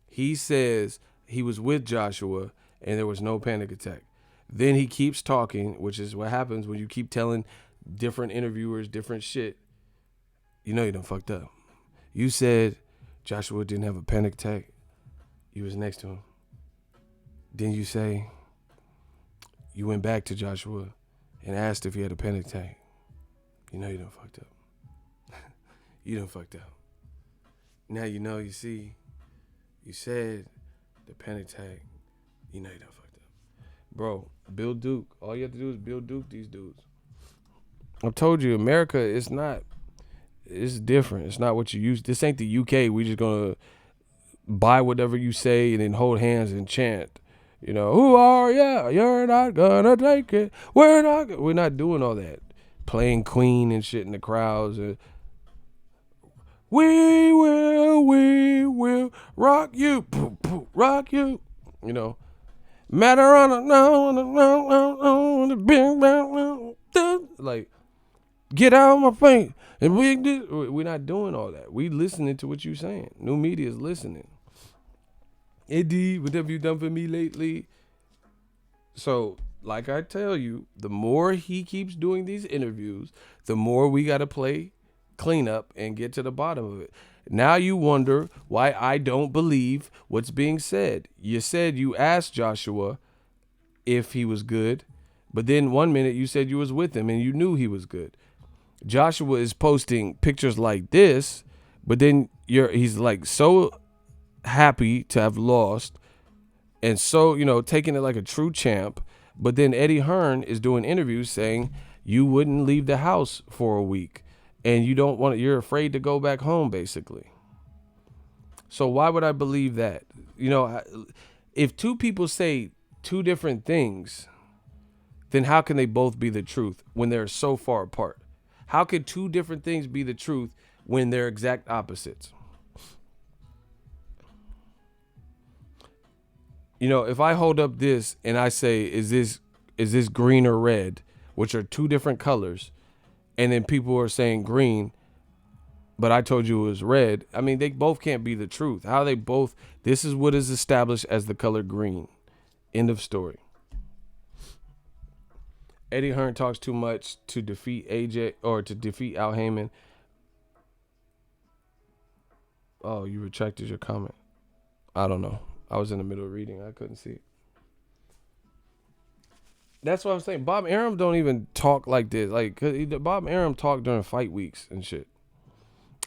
He says he was with Joshua and there was no panic attack. Then he keeps talking, which is what happens when you keep telling different interviewers different shit. You know you done fucked up. You said Joshua didn't have a panic attack. You was next to him. Then you say you went back to Joshua and asked if he had a panic attack. You know you done fucked up. You done fucked up. Now you see, you said the panic attack. You know you done fucked up. Bro, Bill Duke. All you have to do is Bill Duke these dudes. I've told you, America is it's different. It's not what you used. This ain't the UK. We just gonna buy whatever you say and then hold hands and chant. Who are you? You're not gonna take it. We're not doing all that. Playing Queen and shit in the crowds. We will rock you. Rock you. Matter on the big like, get out of my face. And we're not doing all that. We listening to what you saying. New media is listening. Eddie, what have you done for me lately? So, like I tell you, the more he keeps doing these interviews, the more we got to play cleanup and get to the bottom of it. Now you wonder why I don't believe what's being said. You said you asked Joshua if he was good, but then 1 minute you said you was with him and you knew he was good. Joshua is posting pictures like this, but then he's like so happy to have lost and so, taking it like a true champ. But then Eddie Hearn is doing interviews saying you wouldn't leave the house for a week. And you're afraid to go back home, basically. So why would I believe that? If two people say two different things, then how can they both be the truth when they're so far apart? How could two different things be the truth when they're exact opposites? If I hold up this and I say, is this green or red, which are two different colors, and then people are saying green, but I told you it was red. I mean, they both can't be the truth. How they both, this is what is established as the color green. End of story. Eddie Hearn talks too much to defeat AJ or to defeat Al Heyman. Oh, you retracted your comment. I don't know. I was in the middle of reading. I couldn't see it. That's what I'm saying. Bob Arum don't even talk like this. Like, Bob Arum talk during fight weeks and shit.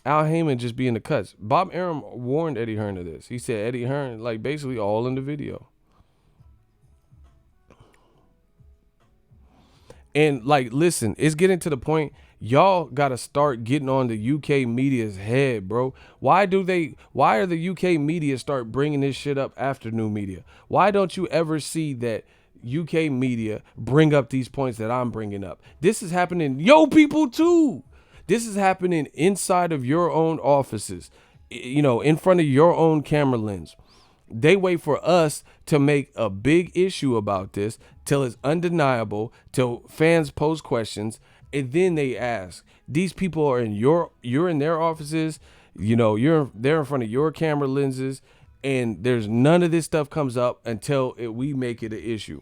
Al Heyman just be in the cuts. Bob Arum warned Eddie Hearn of this. He said Eddie Hearn, like, basically all in the video. And, like, listen, it's getting to the point, y'all got to start getting on the UK media's head, bro. Why are the UK media start bringing this shit up after new media? Why don't you ever see that UK media bring up these points that I'm bringing up. This is happening, people too. This is happening inside of your own offices, in front of your own camera lens. They wait for us to make a big issue about this till it's undeniable, till fans pose questions, and then they ask. These people are you're in their offices, they're in front of your camera lenses, and there's none of this stuff comes up until we make it an issue.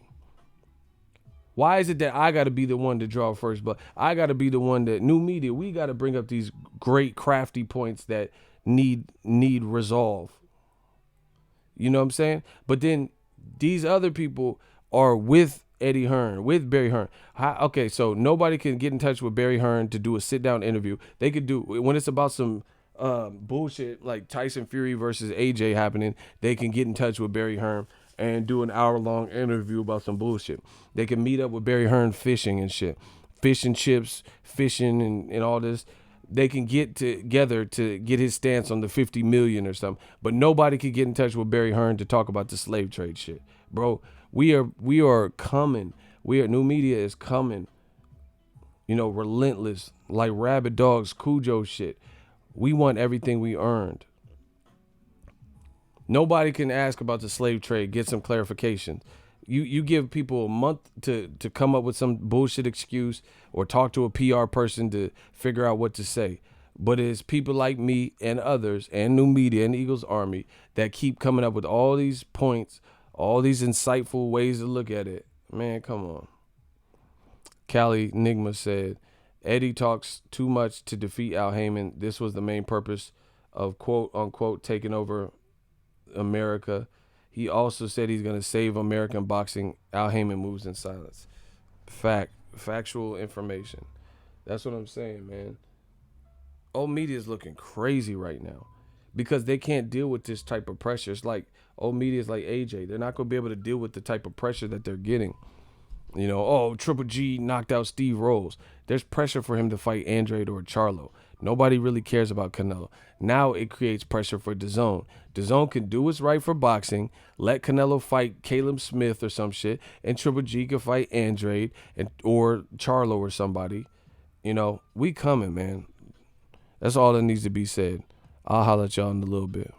Why is it that I got to be the one to draw first, but I got to be the one that new media, we got to bring up these great crafty points that need resolve. You know what I'm saying? But then these other people are with Eddie Hearn, with Barry Hearn. Okay, so nobody can get in touch with Barry Hearn to do a sit-down interview. They could do, when it's about some bullshit like Tyson Fury versus AJ happening, they can get in touch with Barry Hearn and do an hour-long interview about some bullshit. They can meet up with Barry Hearn fishing and shit. Fish and chips, fishing and all this. They can get together to get his stance on the 50 million or something. But nobody can get in touch with Barry Hearn to talk about the slave trade shit. Bro, we are coming. New media is coming. Relentless, like rabid dogs, Cujo shit. We want everything we earned. Nobody can ask about the slave trade, get some clarification. You give people a month to come up with some bullshit excuse or talk to a PR person to figure out what to say. But it's people like me and others and new media and Eagles Army that keep coming up with all these points, all these insightful ways to look at it. Man, come on. Callie Nigma said, Eddie talks too much to defeat Al Heyman. This was the main purpose of quote unquote taking over America. He also said he's going to save American boxing. Al Heyman moves in silence. Factual information. That's what I'm saying, man. Old media is looking crazy right now because they can't deal with this type of pressure. It's like old media is like AJ. They're not going to be able to deal with the type of pressure that they're getting. Triple G knocked out Steve Rolls. There's pressure for him to fight Andrade or Charlo. Nobody really cares about Canelo. Now it creates pressure for DAZN. DAZN can do what's right for boxing, let Canelo fight Caleb Smith or some shit, and Triple G can fight Andrade or Charlo or somebody. We coming, man. That's all that needs to be said. I'll holler at y'all in a little bit.